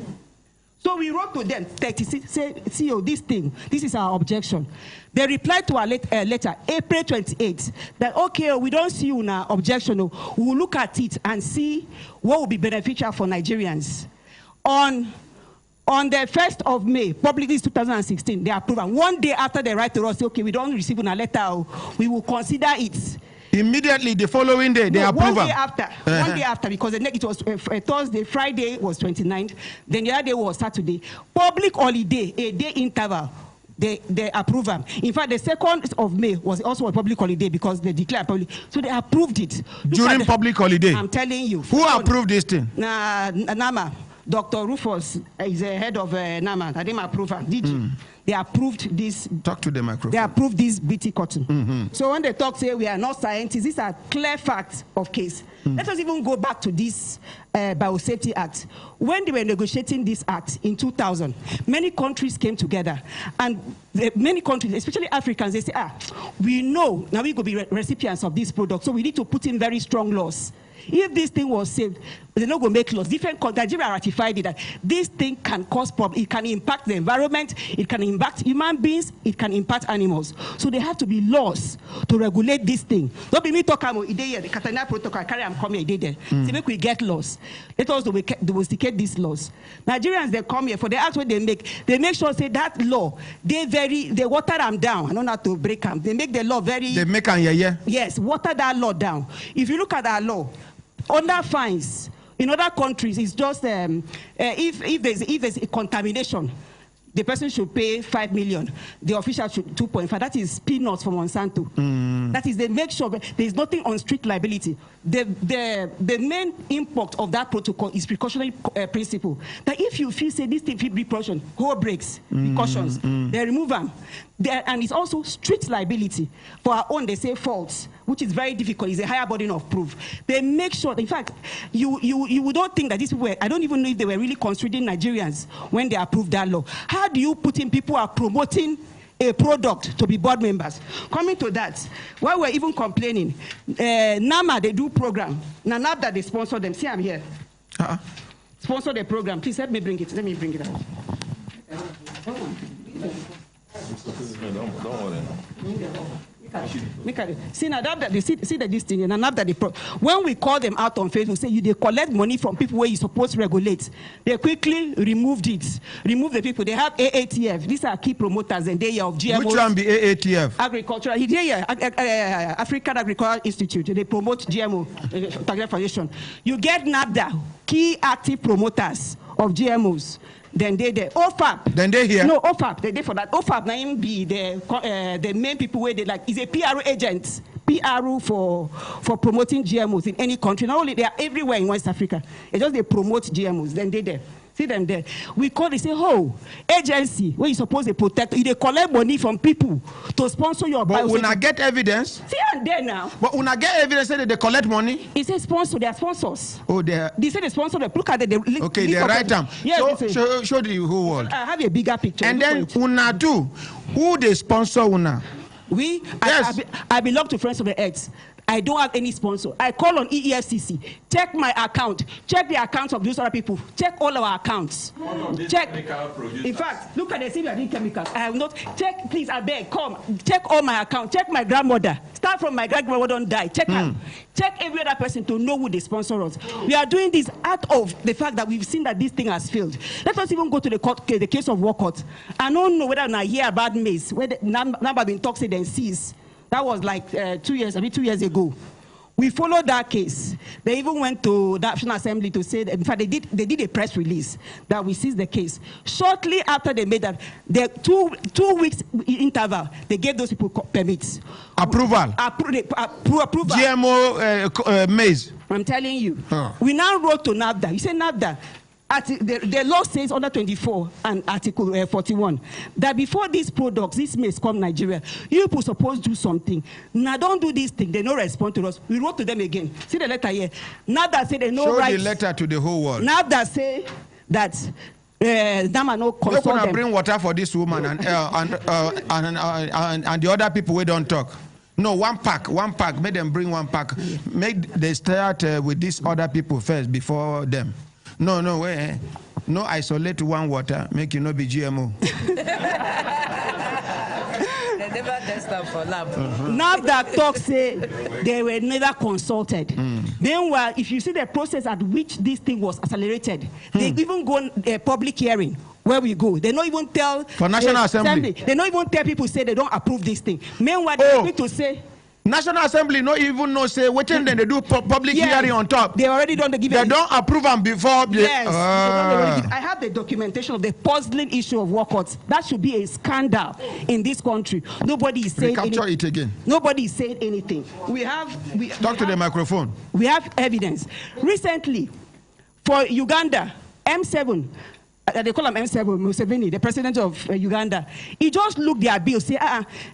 So we wrote to them, 36, say, CEO, this is our objection. They replied to our letter, April 28th, that, okay, we don't see you in our objection. We will look at it and see what will be beneficial for Nigerians. On the 1st of May, probably this 2016, they approved. And one day after they write to us, say, okay, we don't receive a letter, we will consider it. Immediately the following day, they approve. 1 day after. 1 day after, because it was Thursday, Friday was 29th, then the other day was Saturday. Public holiday, a day interval, they approve them. In fact, the 2nd of May was also a public holiday because they declared public. So they approved it. During public holiday? I'm telling you. Who approved this thing? NAMA. Dr. Rufus is the head of NAMA. I didn't approve her. Did you? They approved this. Talk to the microphone. They approved this BT cotton. So when they talk, say we are not scientists, these are clear facts of case. Let us even go back to this Biosafety Act. When they were negotiating this act in 2000, many countries came together. And many countries, especially Africans, they say, we know now we could be recipients of this product, so we need to put in very strong laws. If this thing was saved, they're not going to make laws. Different countries, Nigeria ratified it that this thing can cause problems. It can impact the environment. It can impact human beings. It can impact animals. So there have to be laws to regulate this thing. Don't be me talking about the Catania Protocol. Carry I'm coming there. So make we get laws. Let us domesticate these laws. Nigerians, they come here for the act what they make sure say that law they water them down. I don't have to break them. They make the law very. They make them Yes, water that law down. If you look at our law. Under fines, in other countries, it's just if there's a contamination, the person should pay 5 million. The official should 2.5. That is peanuts for Monsanto. That is they make sure there is nothing on strict liability. The main impact of that protocol is precautionary principle. That if you feel say this thing be precaution, whole breaks, precautions, they remove them. And it's also strict liability. For our own, they say faults, which is very difficult. It's a higher burden of proof. They make sure, in fact, you don't think that these people I don't even know if they were really considering Nigerians when they approved that law. How do you put in people who are promoting a product to be board members? Coming to that, while we're even complaining, NAMA, they do program. Now, not that they sponsor them. See, I'm here. Sponsor the program. Please help me bring it. Let me bring it out. Don't worry. See now that they see that this thing and after when we call them out on Facebook, say they collect money from people where you supposed to regulate, they quickly remove the people. They have AATF. These are key promoters and they are of GMO. Which one be AATF? Agricultural. African Agricultural Institute. They promote GMO foundation. You get NAFDA, key active promoters of GMOs. Then they OFAP. Then they here. No, OFAP. They for that. OFAP now be the main people where they like is a PRO agent. PRO for promoting GMOs in any country. Not only they are everywhere in West Africa. It's just they promote GMOs. Then they there. See them there. We call they say, agency where you supposed to protect. They collect money from people to sponsor your. But when I get evidence. See I'm there now. But when I get evidence that they collect money. It says sponsor. They are sponsors. Oh, they are. They say they sponsor. They look at it. Okay, they write them. Yes. So show the whole world. I have a bigger picture. And then Una do. Who they sponsor Una? We. Yes. I belong to Friends of the Earth. I don't have any sponsor. I call on EFCC. Check my account. Check the accounts of those other people. Check all our accounts. Check. In fact, look at the CBD chemicals. I have not. Check, please, I beg, come. Check all my accounts. Check my grandmother. Start from my grandmother don't die. Check her. Check every other person to know who they sponsor us. We are doing this out of the fact that we've seen that this thing has failed. Let us even go to the case of Walcott. I don't know whether I hear about maize, where the number been toxic and seized. That was like 2 years ago. We followed that case. They even went to the National Assembly to say that, in fact, they did a press release that we seized the case. Shortly after they made that, the two weeks interval, they gave those people permits. Approval. Approval. GMO maize. I'm telling you. We now wrote to NAFDA. You say NAFDA. The law says under 24 and Article 41 that before these products, this maize come Nigeria, you people supposed to do something. Now don't do this thing. They don't respond to us. We wrote to them again. See the letter here. NAFDA say they no rights. Show the letter to the whole world. NAFDA say that them are no consult them. We're gonna bring water for this woman and the other people we don't talk. No, one pack. Make them bring one pack. Make they start with these other people first before them. No way. No isolate one water, make you not be GMO. They never test them for lab. Now that talk say they were never consulted. Meanwhile, if you see the process at which this thing was accelerated, they even go a public hearing. Where we go, they don't even tell for National Assembly. They don't even tell people say they don't approve this thing. Meanwhile, they need to say. National Assembly no even know say what then they do public hearing on top. They already done the They don't approve them before. Yes. I have the documentation of the puzzling issue of walkouts. That should be a scandal in this country. Nobody is saying capture it again. Nobody is saying anything. Talk to the microphone. We have evidence. Recently, for Uganda, M7. They call him M7 Museveni, the president of Uganda. He just looked their bill, say,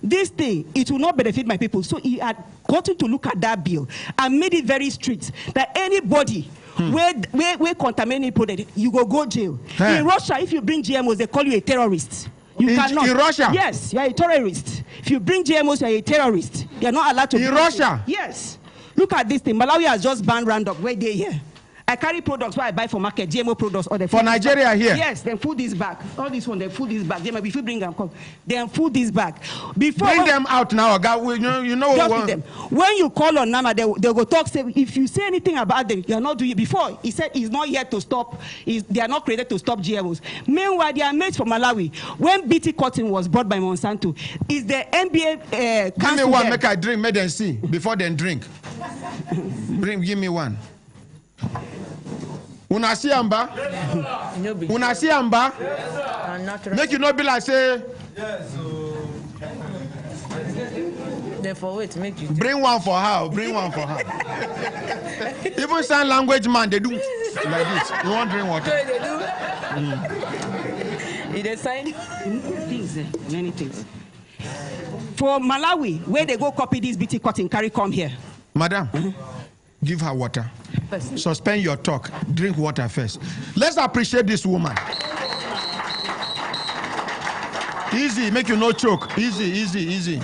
this thing, it will not benefit my people. So he had gotten to look at that bill and made it very strict that anybody where contaminated product, you go jail. In Russia, if you bring GMOs, they call you a terrorist. You cannot. In Russia? Yes, you are a terrorist. If you bring GMOs, you are a terrorist. You are not allowed to. In Russia? Yes. Look at this thing. Malawi has just banned Roundup. Where they here? I carry products where I buy for market, GMO products, or for Nigeria back. Here. Yes, then food this back. All this one, they food this back. If you bring them, come. Then food this back. Before bring them out now, you know. Just them. When you call on Nama, they go talk. Say if you say anything about them, you are not doing it. Before he said he's not yet to stop. They are not created to stop GMOs. Meanwhile, they are made for Malawi. When BT cotton was bought by Monsanto, is the NBA give me one, make I drink, make them see before they drink. Give me one. Una see amba? Una see amba? Make you not be like say. Therefore, wait, make you bring one for her. Bring one for her. Even sign language man, they do like this. You want drink water? No, they do. They sign things, many things. For Malawi, where they go copy this BT cotton, carry come here. Madam. Give her water. Suspend your talk. Drink water first. Let's appreciate this woman. Easy, make you no choke. Easy.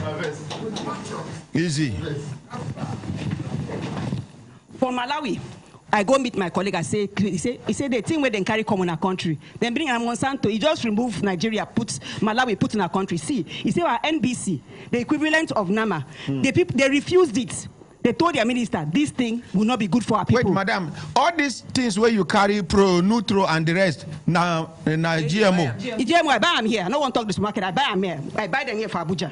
For Malawi, I go meet my colleague. I say, he said the thing where they carry come in our country. Then bring Monsanto. He just remove Nigeria, put Malawi, put in our country. See, he said our NBC, the equivalent of NAMA. The people they refused it. They told their minister, this thing will not be good for our people. Wait, madam, all these things where you carry Pro, Nutro, and the rest, now GMO. GMO, I buy them here. I don't want to talk this market. I buy them here. I buy them here for Abuja.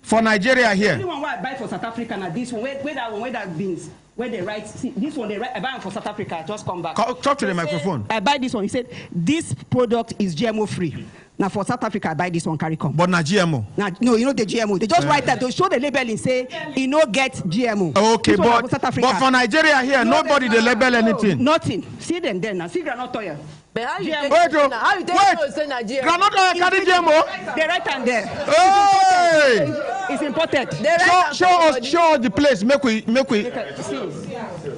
For Nigeria here? The only one I buy for South Africa now, this one, where that beans, where they write, see, this one, I buy them for South Africa. Just come back. Talk to the microphone. I buy this one. He said, this product is GMO free. Now for South Africa, I buy this one, carry come. But not GMO? Now, no, you know the GMO. They just write that, they show the label and say, you know, get GMO. Okay, but for Nigeria here, nobody they label anything. Nothing. See them there now. See Granot Oil. But how you GMO. Wait, Granot Oil carry GMO? They write on there. Hey! It's imported. Show us the place. Make we. See,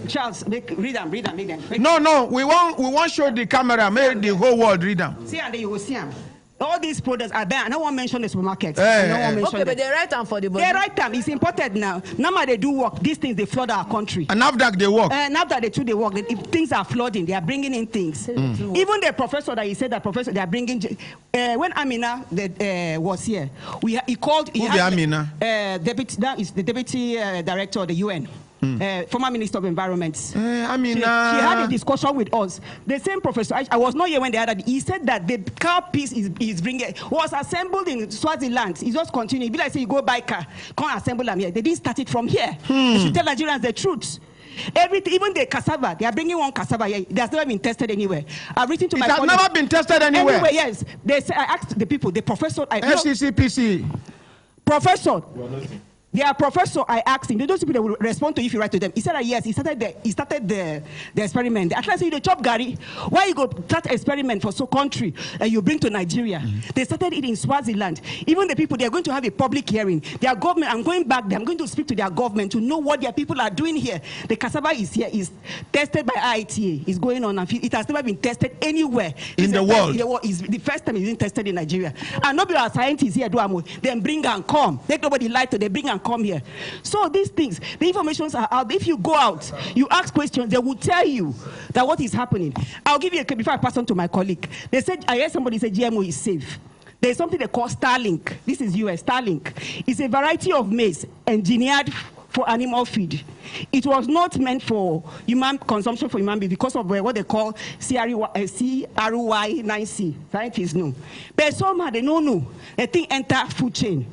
Charles, read them. No. We want show the camera. Make the whole world read them. See, and then you will see them. All these products are there. I don't want to mention the supermarket. Okay, but they write them for the body. They write them. It's imported now. Now they do work. These things, they flood our country. And after they work? After they work. If things are flooding, they are bringing in things. Even the professor that he said, they are bringing. When Amina was here, he called. Who the Amina? That is the deputy director of the UN. Former Minister of Environment. She had a discussion with us. The same professor, I was not here when they had that. He said that the car piece was assembled in Swaziland. He just continued. Be like say you go buy car, can't assemble them here. They didn't start it from here. They should tell Nigerians the truth. Everything, even the cassava, they are bringing one cassava here. It has never been tested anywhere. I've written to my colleagues. It has never been tested anywhere? Anyway, yes. They say, I asked the people, the professor. NCCPC. Professor. They are professor. I asked him. They don't people that will respond to you if you write to them. He said that yes, he started the experiment. At last, the chop Gary. Why you go start experiment for so country and you bring to Nigeria? They started it in Swaziland. Even the people, they are going to have a public hearing. Their government, I'm going back there. I'm going to speak to their government to know what their people are doing here. The cassava is here, is tested by IITA. It's going on. It has never been tested anywhere in the world. It's the first time it's been tested in Nigeria. And nobody are scientists here. Then bring and come. Let nobody lie to them. Bring and come here. So these things, the informations are out. If you go out, you ask questions, they will tell you that what is happening. I'll give you a case before I pass on to my colleague. They said, I heard somebody say GMO is safe. There's something they call Starlink. This is US, Starlink. It's a variety of maize engineered for animal feed. It was not meant for human consumption for human beings because of what they call CRY9C. Scientists know. But somehow they don't know. They think enter food chain.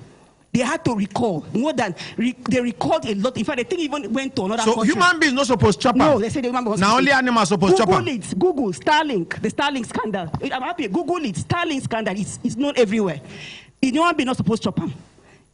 They had to recall more than they recalled a lot. In fact, they think even went to another country. So human beings not supposed to chop. No, they said the human beings. Now only animals supposed to chop. Google it. Google Starlink. The Starlink scandal. I'm happy. Google it. Starlink scandal. It's known everywhere. Human beings not supposed to chop.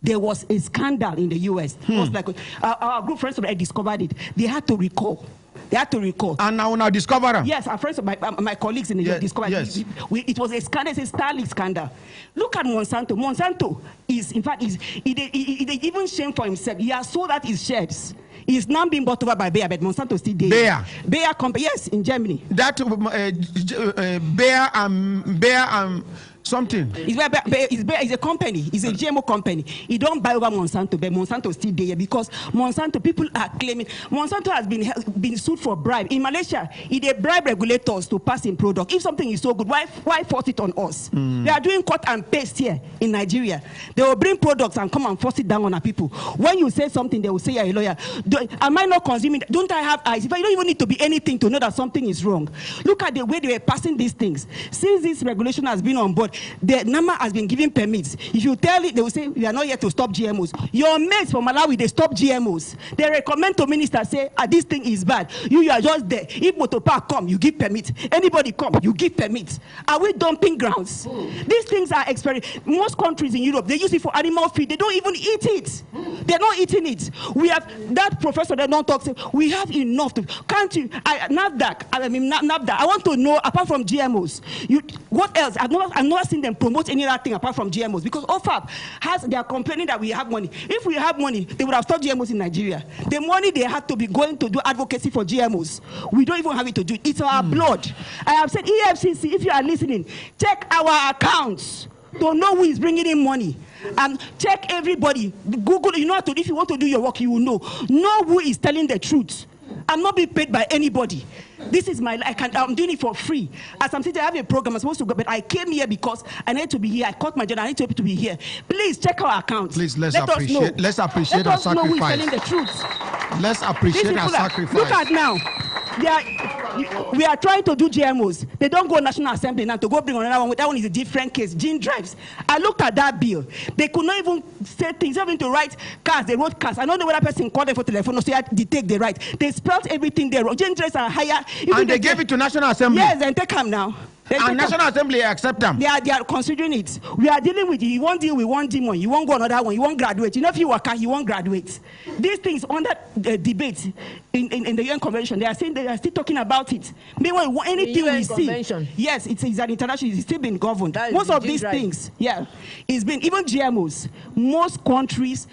There was a scandal in the US. It was like our group friends discovered it. They had to recall. They had to recall. And now discover them. Yes, our friends, my colleagues in the US discovered it. It was a scandal, it's a Starlink scandal. Look at Monsanto. Monsanto is, in fact, he even shame for himself. He has sold out his shares. He's now being bought over by Bayer, but Monsanto still there. Bayer? Bayer company, yes, in Germany. That Bayer something. It's a company. It's a GMO company. He don't buy over Monsanto, but Monsanto still there because Monsanto, people are claiming Monsanto has been sued for bribe. In Malaysia, they bribe regulators to pass in product. If something is so good, why force it on us? They are doing cut and paste here in Nigeria. They will bring products and come and force it down on our people. When you say something, they will say you're a lawyer. Am I not consuming? Don't I have eyes? If I don't even need to be anything to know that something is wrong. Look at the way they were passing these things. Since this regulation has been on board, the number has been given permits. If you tell it, they will say, we are not here to stop GMOs. Your mates from Malawi, they stop GMOs. They recommend to ministers, say, this thing is bad. You are just there. If Motopark come, you give permits. Anybody come, you give permits. Are we dumping grounds? These things are most countries in Europe, they use it for animal feed. They don't even eat it. They're not eating it. We have, that professor that don't talk, say, we have enough to, can't you, NAFDAC, I want to know, apart from GMOs, what else? I've never seen them promote any other thing apart from GMOs because OFAP they are complaining that we have money. If we have money, they would have stopped GMOs in Nigeria. The money they had to be going to do advocacy for GMOs, we don't even have it to do. It's our blood. I have said, EFCC, if you are listening, check our accounts to know who is bringing in money. And check everybody. Google, you know how to, if you want to do your work, you will know. Know who is telling the truth. I'm not being paid by anybody. This is my life. I'm doing it for free. As I'm sitting, I have a program. I'm supposed to go, but I came here because I need to be here. I caught my job. I need to be here. Please check our accounts. Please, let's appreciate our sacrifice. Let us know who is telling the truth. Let's appreciate our sacrifice. Look at now. We are trying to do GMOs. They don't go National Assembly now to go bring another one. That one is a different case. Gene drives. I looked at that bill. They could not even say things. Even to write cars, they wrote cars. I don't know whether person called them for telephone or say they take the right. They spelled everything there. Gene drives are higher. And they gave it to National Assembly. Yes, and take them now. And National Assembly accept them. They are considering it. We are dealing with it. You won't deal with one demon. You won't go another one. You won't graduate. You know, if you work out, you won't graduate. These things under debate in the UN Convention, they are saying they are still talking about it. Meanwhile, anything we see, yes, it's an international. It's still been governed. Most of these things, it's been even GMOs. Most countries,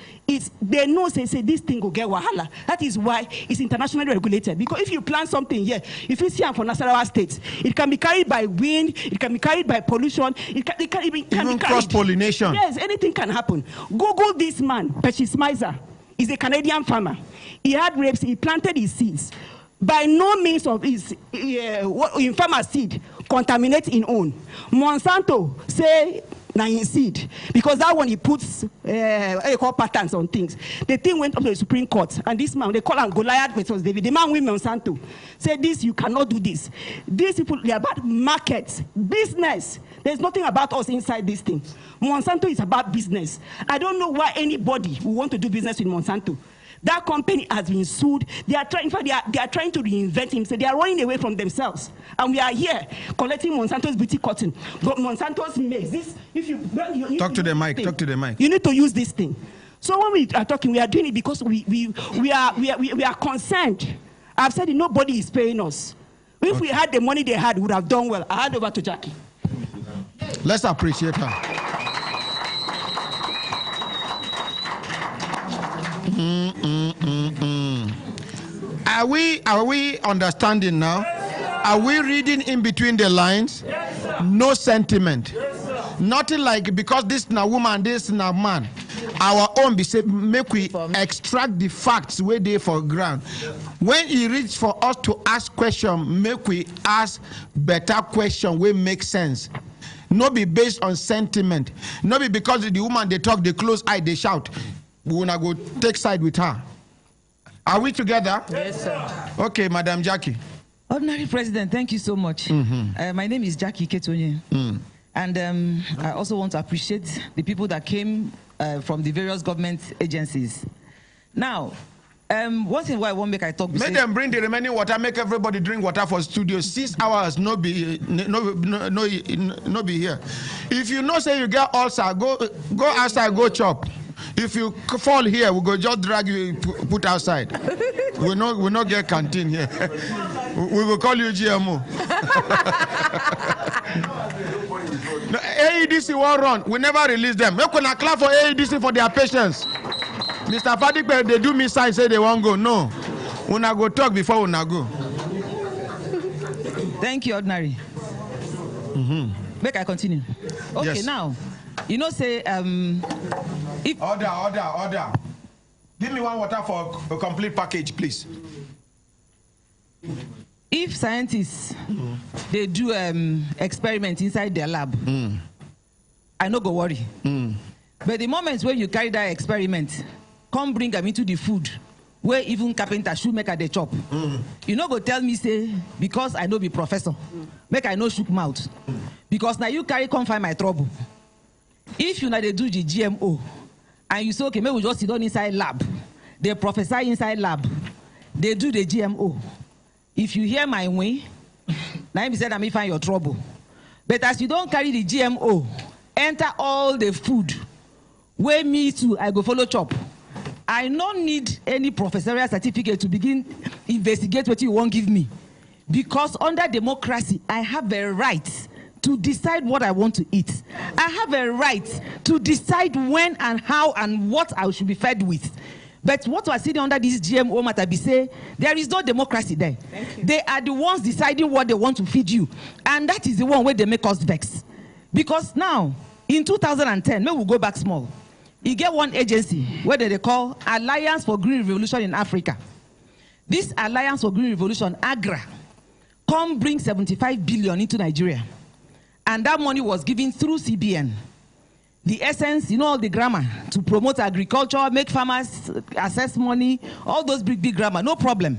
they know say this thing will get wahala. That is why it's internationally regulated. Because if you plant something here, if you see it for Nasarawa State, it can be carried by wind, it can be carried by pollution, it can even cross-pollination. Yes, anything can happen. Google this man, Pechis Miser. He's a Canadian farmer. He had grapes, he planted his seeds. By no means of his farmer seed contaminate in own. Monsanto say in seed, because that one he puts patterns on things. The thing went up to the Supreme Court, and this man, they call him Goliath versus David. The man with Monsanto said, this, you cannot do this. These people, they are about markets, business. There's nothing about us inside this thing. Monsanto is about business. I don't know why anybody will want to do business with Monsanto. That company has been sued. They are trying, in fact, they are trying to reinvent him. So they are running away from themselves. And we are here collecting Monsanto's beauty cotton. But Monsanto's makes this. If you talk to the mic. Talk to the mic. You need to use this thing. So when we are talking, we are doing it because we are concerned. I've said it, nobody is paying us. If we had the money they had, we would have done well. I hand over to Jackie. Let's appreciate her. Are we understanding now? Are we reading in between the lines? Yes, no sentiment. Yes, nothing like because this na woman, this na man. Our own be say make we extract the facts where they for ground. When he reach for us to ask question, make we ask better question wey make sense. No be based on sentiment. No be because the woman they talk, they close eye, they shout. We wanna go take side with her. Are we together? Yes, sir. Okay, Madam Jackie. Ordinary President, thank you so much. My name is Jackie Ketonye. And I also want to appreciate the people that came from the various government agencies. Now, one thing why I won't make I talk. Make them bring the remaining water. Make everybody drink water for studio. 6 hours, no be here. If you know say you get ulcer, go outside, go chop. If you fall here, we go just drag you, put outside. We not get canteen here. We will call you GMO. No, AEDC won't run. We never release them. Make una clap for AEDC for their patience. Mr. Fadik, they do me sign, say they won't go. No. Una go talk before una go. Thank you, Ordinary. Make I continue. Okay, yes. Now, you know, say, if... Order. Give me one water for a complete package, please. If scientists, they do experiments inside their lab, I no go worry. But the moment when you carry that experiment, come bring them into the food, where even carpenter, shoemaker, they chop. You no go tell me, say, because I no be professor, make I no shook mouth. Because now you carry, come find my trouble. If you know they do the GMO, and you say, okay, maybe we just sit down inside lab, they prophesy inside lab, they do the GMO. If you hear my way, now you said I may find your trouble. But as you don't carry the GMO, enter all the food, where me too, I go follow chop. I don't need any professorial certificate to begin investigate what you won't give me. Because under democracy, I have a right to decide what I want to eat. I have a right to decide when and how and what I should be fed with. But what we're sitting under this GMO matter be say, there is no democracy there. They are the ones deciding what they want to feed you. And that is the one where they make us vex. Because now, in 2010, maybe we'll go back small. You get one agency, where they call Alliance for Green Revolution in Africa. This Alliance for Green Revolution, AGRA, come bring 75 billion into Nigeria. And that money was given through CBN. The essence, you know, all the grammar to promote agriculture, make farmers access money, all those big grammar, no problem.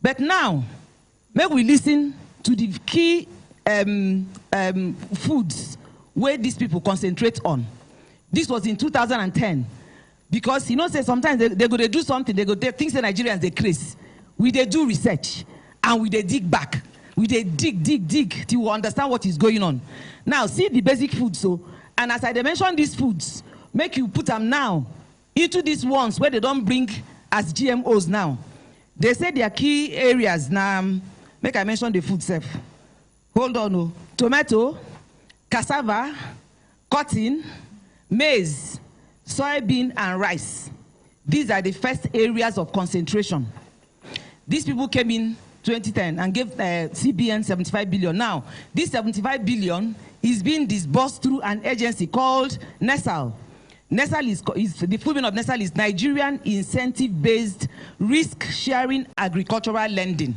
But now, maybe we listen to the key foods where these people concentrate on. This was in 2010. Because, you know, say sometimes they go to do something, they go, they think the Nigerians, they crazy. We they do research, and we they dig back. We they dig till we understand what is going on. Now, see the basic food, so, and as I mentioned these foods, make you put them now into these ones where they don't bring as GMOs now. They say their key areas now, make I mention the food self. Hold on, no. Tomato, cassava, cotton, maize, soybean, and rice. These are the first areas of concentration. These people came in 2010 and gave CBN 75 billion. Now, this 75 billion is being disbursed through an agency called NESAL. NESAL is the full meaning of NESAL is Nigerian Incentive-Based Risk-Sharing Agricultural Lending.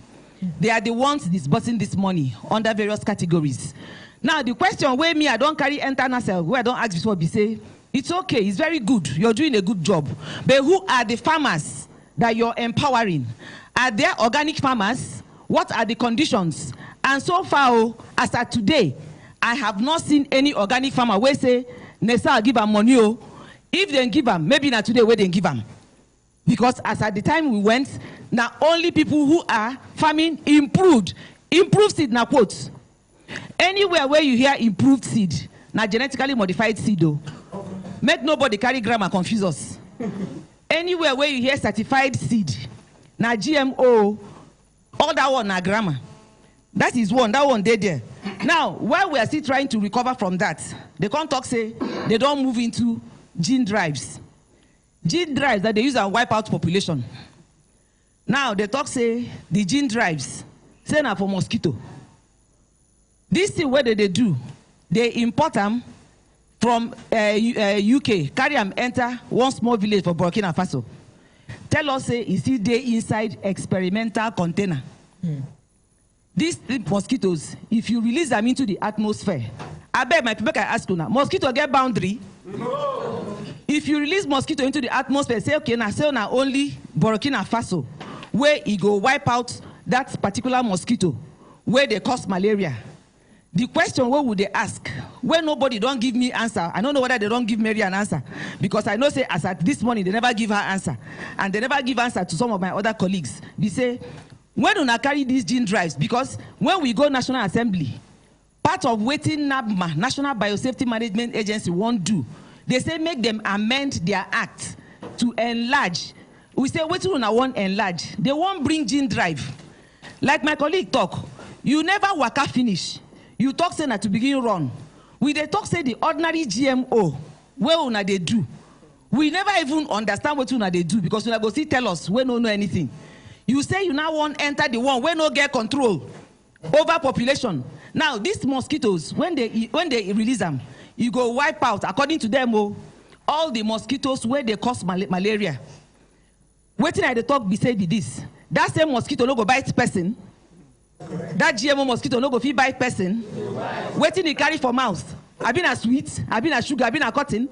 They are the ones disbursing this money under various categories. Now, the question where me, I don't carry enter NESAL, where I don't ask before, be say, it's okay, it's very good, you're doing a good job. But who are the farmers that you're empowering? Are there organic farmers? What are the conditions? And so far, as of today, I have not seen any organic farmer where say, Nesa give them money. If they give them, maybe not today where they give them. Because as at the time we went, now only people who are farming improved seed na quotes. Anywhere where you hear improved seed, now genetically modified seed though. Make nobody carry grammar confuse us. Anywhere where you hear certified seed, now GMO, all that one na grammar. That is one, that one dead there. Now, while we are still trying to recover from that, they can't talk say they don't move into gene drives. Gene drives that they use and wipe out population. Now they talk say the gene drives, say now for mosquito. This thing where they do, they import them from UK, carry them enter one small village for Burkina Faso. Tell us say is it they inside experimental container. These mosquitoes, if you release them into the atmosphere, I bet my people can ask you now, mosquito get boundary? No. If you release mosquito into the atmosphere, say okay, now say now only Burkina Faso, where it go wipe out that particular mosquito, where they cause malaria. The question, what would they ask? When nobody don't give me answer, I don't know whether they don't give Mary an answer. Because I know say as at this morning, they never give her answer. And they never give answer to some of my other colleagues. They say, when do not carry these gene drives? Because when we go National Assembly, part of waiting NABMA, National Biosafety Management Agency, won't do. They say make them amend their act to enlarge. We say, wait till I want enlarge. They won't bring gene drive. Like my colleague talk, you never waka finish. You talk say na to begin run. We they talk say the ordinary GMO, where una they do. We never even understand what una they do because una go see tell us we don't know anything. You say you now want enter the one where no get control over population. Now these mosquitoes, when they release them, you go wipe out according to them all the mosquitoes where they cause malaria. Waiting at the talk be say be this. That same mosquito no go bite person. That GMO mosquito no go fit bite person. Waiting he carry for mouth. I been a sweet, I been a sugar, I been a cotton.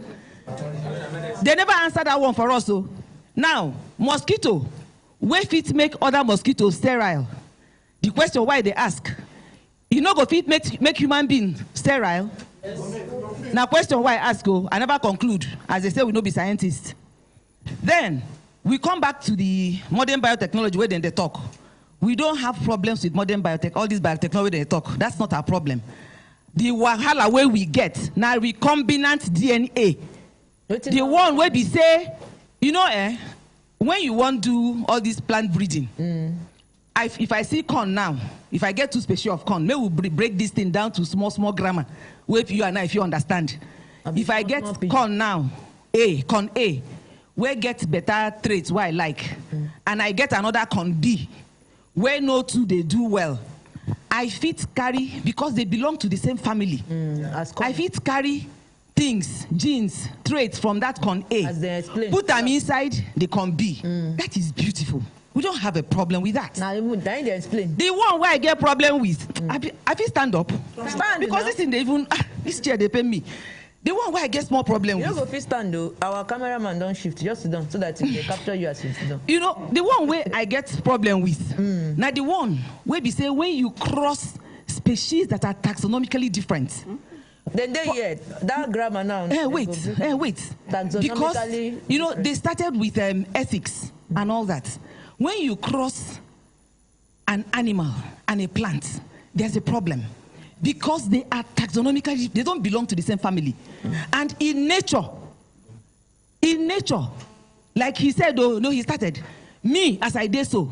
They never answer that one for us. So now mosquito, where fit make other mosquitoes sterile? The question why they ask, you know go fit make human being sterile? Yes. Now question why I ask I never conclude, as they say we no be scientists. Then we come back to the modern biotechnology where then they talk. We don't have problems with modern biotech, all this biotechnology they talk. That's not our problem. The wahala where we get now recombinant DNA. The one where we say, you know, when you want to do all this plant breeding, if I see corn now, if I get 2 species of corn, maybe we'll break this thing down to small grammar. Where if you and I, if you understand. If I get corn now, corn A, where get better traits where I like, and I get another corn B, where no two they do well, I fit carry, because they belong to the same family, I fit carry things, genes, traits from that corn A, put them inside the corn B. That is beautiful. We don't have a problem with that. Now, they explain. The one where I get problem with, I feel stand up. Stand because this thing they even this chair they pay me. The one where I get small problem with. You go fit stand though. Our cameraman don't shift. Just sit down so that they capture you as you sit down. You know the one where I get problem with. Now the one where we say when you cross species that are taxonomically different. Then they yet that grammar now. Wait. Because you know they started with ethics and all that. When you cross an animal and a plant, there's a problem. Because they are taxonomically, they don't belong to the same family. And in nature, like he said, he started, me, as I did so,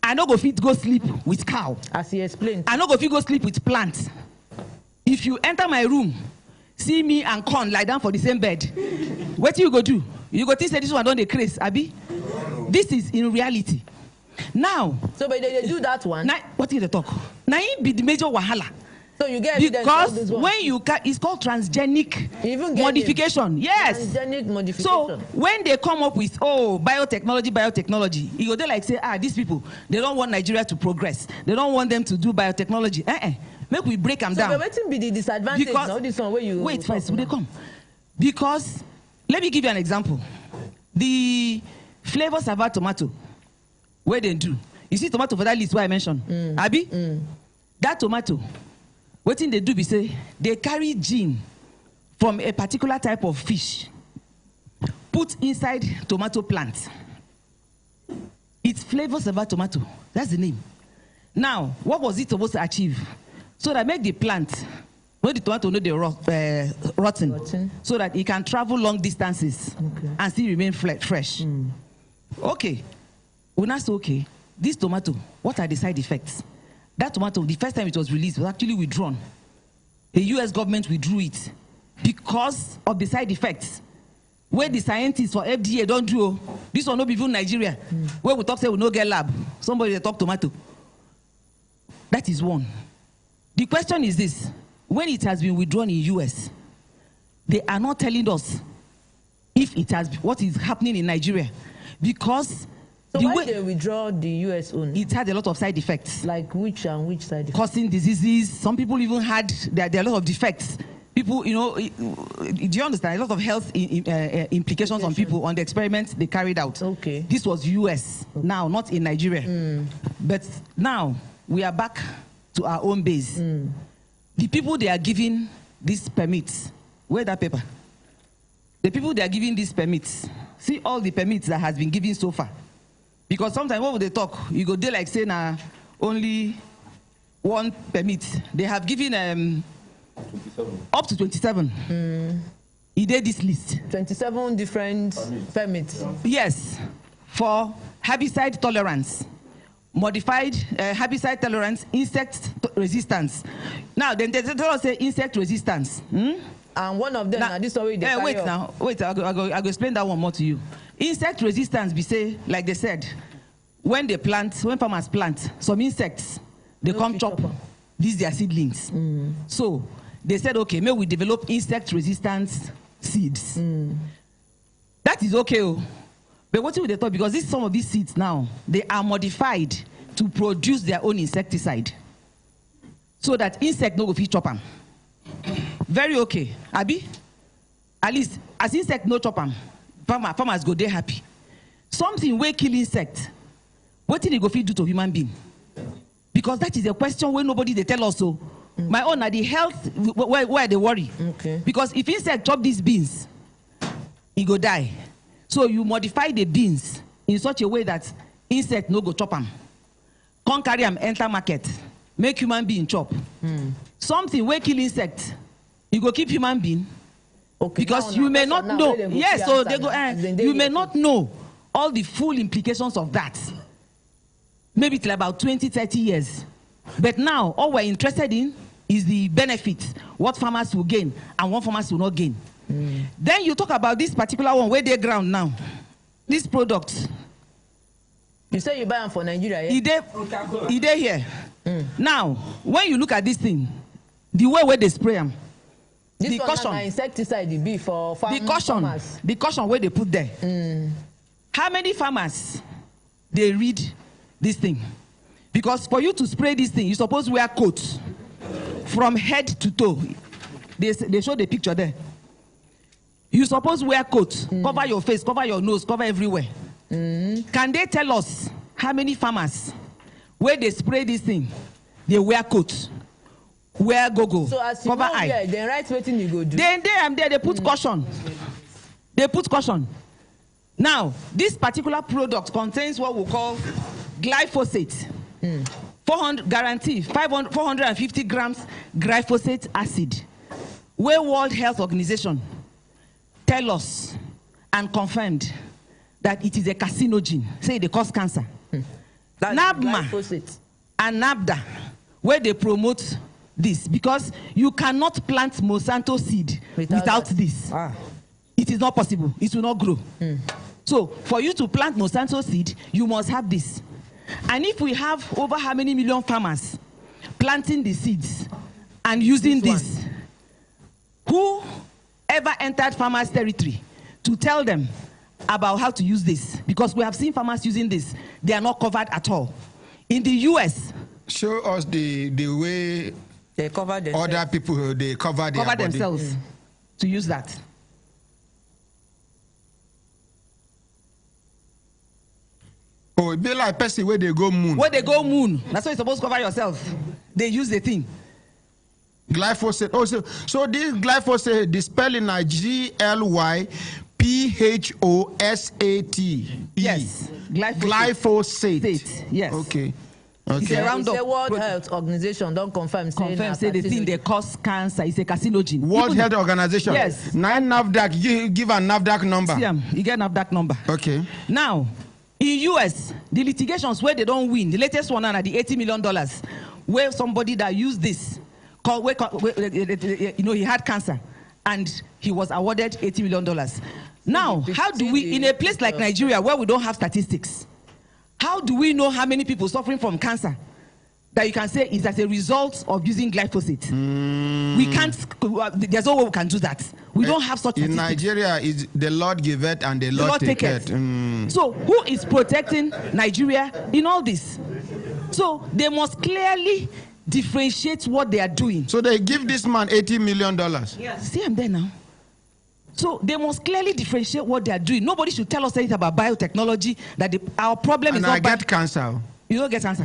I no go fit go sleep with cow. As he explained. I no go fit go sleep with plants. If you enter my room, see me and corn lie down for the same bed, what you go do? You go think say this one don't decrease, Abi? This is in reality. Now, so but they do that one. Now, what did they talk? Now it be the major wahala. So you get because when you it's called transgenic modification. Yes. Transgenic modification. So when they come up with biotechnology, you go there like say these people they don't want Nigeria to progress. They don't want them to do biotechnology. Make we break them down. So waiting be the disadvantage. Because, now this one where you wait first. Will they come? Because let me give you an example. The flavor savour tomato, where they do. You see tomato for that list where I mentioned. Abi? That tomato, what thing they do be say, they carry gene from a particular type of fish, put inside tomato plant. It's flavor saver tomato. That's the name. Now, what was it supposed to achieve? So that make the plant, when the tomato know they rotten, so that it can travel long distances and still remain fresh. Okay. When I say, okay, this tomato, what are the side effects? That tomato, the first time it was released, was actually withdrawn. The US government withdrew it because of the side effects. Where the scientists for FDA don't do, this will not be even Nigeria. Where we talk, say we no get lab. Somebody talk tomato. That is one. The question is this: when it has been withdrawn in US, they are not telling us if it has what is happening in Nigeria, because so the why they withdraw the US own? It had a lot of side effects. Like which and which side effects? Causing diseases. Some people even had there are a lot of defects. People, you know, do you understand? A lot of health implications on people on the experiments they carried out. Okay. This was US now, not in Nigeria. But now we are back to our own base. The people they are giving these permits, where that paper? The people they are giving these permits, see all the permits that has been given so far. Because sometimes when they talk, you go there like saying only one permit. They have given 27. Up to 27. He did this list. 27 different permits. Yes, for herbicide tolerance, modified herbicide tolerance, insect resistance. Now, then they don't say insect resistance. And one of them, now, this already wait, I'll go explain that one more to you. Insect resistance, we say, like they said, when farmers plant some insects, they come chop these their seedlings. So they said, okay, maybe we develop insect resistance seeds. That is okay. But what will they thought? Because some of these seeds now, they are modified to produce their own insecticide. So that insect no go fit chop them. Very okay. Abi? At least, as insect no chop them, farmers go there happy. Something will kill insect. What did they go fit do to human being? Because that is a question where nobody they tell us so. My own are the health where they worry. Okay. Because if insect chop these beans, he go die. So you modify the beans in such a way that insect no go chop them. Can't carry them enter market. Make human being chop. Something will kill insect. You go keep human being. Okay. Because you may not know. Yes, so they go. You may not know all the full implications of that. Maybe till about 20, 30 years. But now, all we're interested in is the benefits, what farmers will gain and what farmers will not gain. Then you talk about this particular one, where they ground now. This product. You say you buy them for Nigeria, yeah? He dey here. Now, when you look at this thing, the way where they spray them, this one is an insecticide be for farmers. The caution where they put there. How many farmers they read this thing? Because for you to spray this thing, you're supposed to wear coats from head to toe. They show the picture there. You're supposed to wear coats, cover your face, cover your nose, cover everywhere. Can they tell us how many farmers, where they spray this thing, they wear coats, wear goggles, so as you cover eye? There, then right waiting you go do. They put caution. They put caution. Now, this particular product contains what we call glyphosate. 450 grams glyphosate acid. Where World Health Organization tell us and confirmed that it is a carcinogen, say they cause cancer. NABMA and NABDA, where they promote this, because you cannot plant Monsanto seed without this. It is not possible. It will not grow. So for you to plant Monsanto seed, you must have this. And if we have over how many million farmers planting the seeds and using this, who ever entered farmers' territory to tell them about how to use this? Because we have seen farmers using this. They are not covered at all. In the US, show us the way they cover themselves. Other people they cover themselves to use that. Oh, it be like person where they go moon. Where they go moon. That's why you're supposed to cover yourself. They use the thing. Glyphosate. Oh, so this glyphosate, the spelling is GLYPHOSATE. P-H-O-S-A-T-E. Yes. Glyphosate. Yes. Okay. It's a roundup. The World Health Organization don't confirm say the thing they cause cancer is a carcinogen. World Health Organization. Yes. 9 NAFDAC. Give a NAFDAC number. See, you get NAFDAC number. Okay. Now, in US, the litigations where they don't win, the latest one are the $80 million, where somebody that used this, he had cancer, and he was awarded $80 million. Now, how do we, in a place like Nigeria where we don't have statistics, how do we know how many people suffering from cancer that you can say is as a result of using glyphosate? We can't, there's no way we can do that. We don't have such in statistics. Nigeria, is the Lord give it and the Lord take it. So who is protecting Nigeria in all this? So they must clearly differentiate what they are doing. So they give this man $80 million. Yes. See, I'm there now. So they must clearly differentiate what they are doing. Nobody should tell us anything about biotechnology, that our problem is not... And I get cancer. You don't get cancer.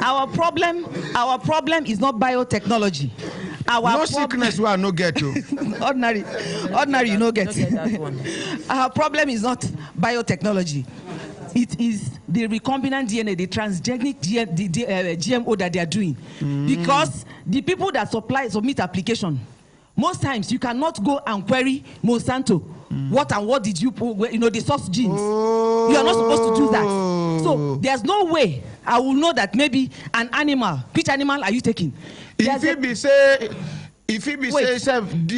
Our problem is not biotechnology. No sickness we are no get to. Ordinary you no get. Our problem is not biotechnology. It is the recombinant DNA, the transgenic GMO that they are doing. Because the people that submit application, most times you cannot go and query Monsanto. What did you put, the source genes. You are not supposed to do that. So there's no way I will know that maybe an animal, which animal are you taking? If it be say the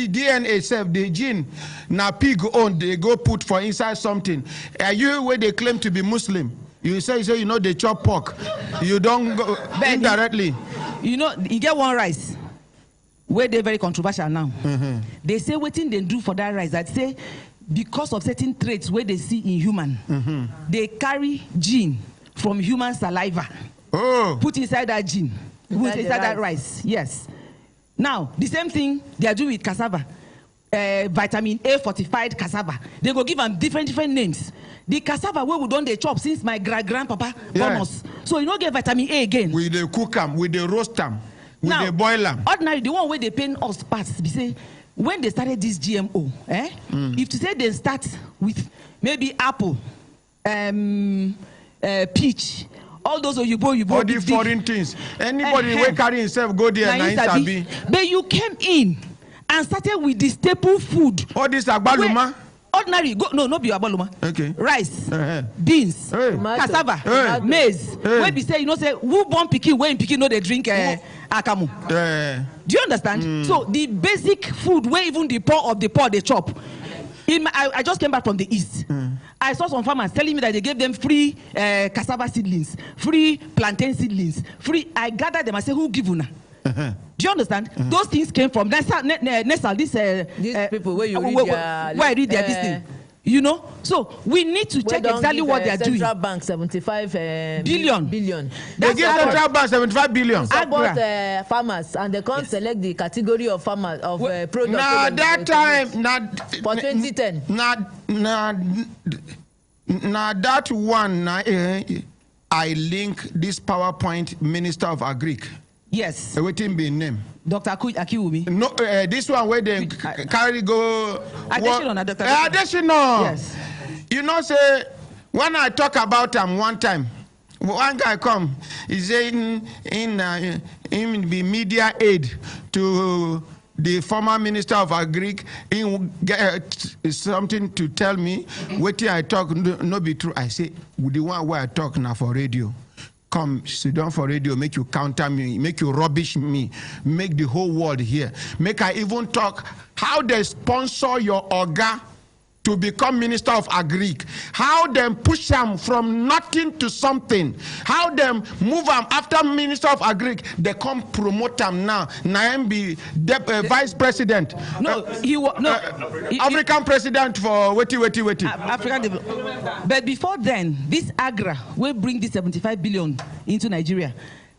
DNA self, the gene, na pig own, they go put for inside something. Are you where they claim to be Muslim? You say they chop pork. You don't go indirectly. You get one rice where they're very controversial now. They say what thing they do for that rice, that say because of certain traits where they see in human, they carry gene from human saliva. Put inside that gene. Put inside that rice. Yes. Now, the same thing they are doing with cassava. Vitamin A fortified cassava. They go give them different names. The cassava where we don't they chop since my grandpapa born us. So you don't get vitamin A again. We they cook them, we they roast them, we they boil them. Ordinary, the one where they paint us parts, they say, when they started this GMO, if to say they start with maybe apple, peach, all those you all the foreign things. Anybody will carry himself go there and but you came in and started with the staple food. All this agbaluma. Ordinary, no be agbaluma. Okay. Rice, beans, cassava, maize. Where we say, say who born pikin, when pikin know they drink akamu. Do you understand? So the basic food where even the poor of the poor they chop. I just came back from the east. I saw some farmers telling me that they gave them free cassava seedlings, free plantain seedlings, free. I gathered them. I said, who give you now? Do you understand? Those things came from these people where you read where I read their this thing. So we need to check exactly what they are doing. Central Bank 75 billion. They give Central Bank 75 billion. Support farmers, and they can't select the category of farmers of products. Now that time, for 2010. Now that one, I link this PowerPoint Minister of Agric. Yes. Waiting be name. Dr. Akiwumi. No, this one where they carry go. Additional, Dr. Additional. Yes. Say when I talk about him one time, one guy come, he say in the media aid to the former Minister of Agric, he get something to tell me. Waiting I talk no be true. I say the one where I talk now for radio. Come sit down for radio, make you counter me, make you rubbish me, make the whole world hear. Make I even talk how they sponsor your Oga to become Minister of Agric. How them push him from nothing to something. How them move him after Minister of Agric. They come promote him now. Now be Vice President. No, African President for wait. African. But before then, this Agra will bring this 75 billion into Nigeria.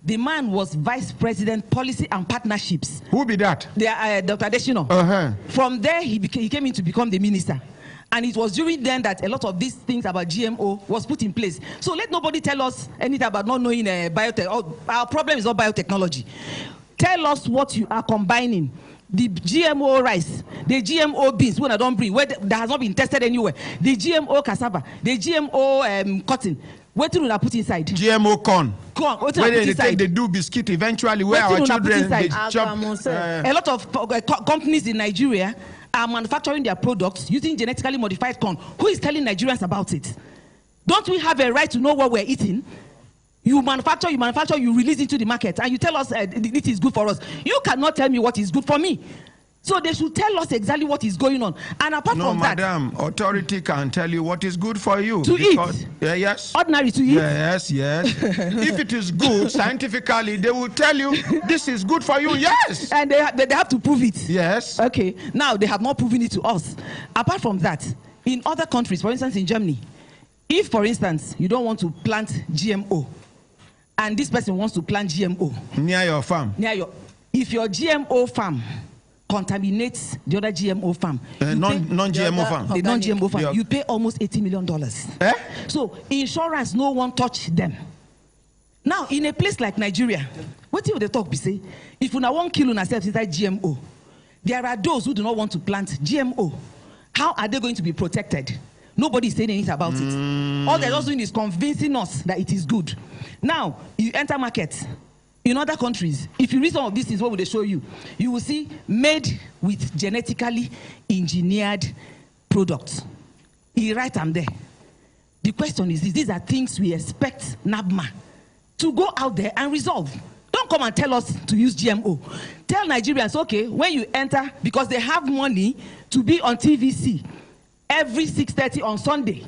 The man was Vice President Policy and Partnerships. Who be that? Dr. Adeshino. From there, he came in to become the minister. And it was during then that a lot of these things about GMO was put in place. So let nobody tell us anything about not knowing biotech. Our problem is not biotechnology. tell us what you are combining. The GMO rice, the GMO beans, when I don't bring, where that has not been tested anywhere. The GMO cassava, the GMO cotton. What do you put inside? GMO corn. Corn. What where they take the do biscuit eventually, where our children they chop. A lot of companies in Nigeria are manufacturing their products using genetically modified corn. Who is telling Nigerians about it? Don't we have a right to know what we're eating? You manufacture, you release into the market, and you tell us it is good for us. You cannot tell me what is good for me. So they should tell us exactly what is going on. And apart from that... No, madam, authority can tell you what is good for you. To eat? Yes. Ordinary to eat? Yes. If it is good, scientifically, they will tell you this is good for you, yes. And they have to prove it? Yes. Okay, now they have not proven it to us. Apart from that, in other countries, for instance in Germany, if, for instance, you don't want to plant GMO, and this person wants to plant GMO near your farm, if your GMO farm contaminates the other GMO farm, non-GMO farm, the non-GMO farm, you pay almost $80 million. So insurance, no one touch them. Now in a place like Nigeria, what do they talk? We say, if you want to kill yourself inside GMO, there are those who do not want to plant GMO. How are they going to be protected? Nobody is saying anything about it. All they're just doing is convincing us that it is good. Now, you enter markets in other countries. If you read some of these things, what will they show you? You will see made with genetically engineered products. You write them there. The question is, these are things we expect NABMA to go out there and resolve. Don't come and tell us to use GMO. Tell Nigerians, okay, when you enter, because they have money to be on TVC every 6:30 on Sunday.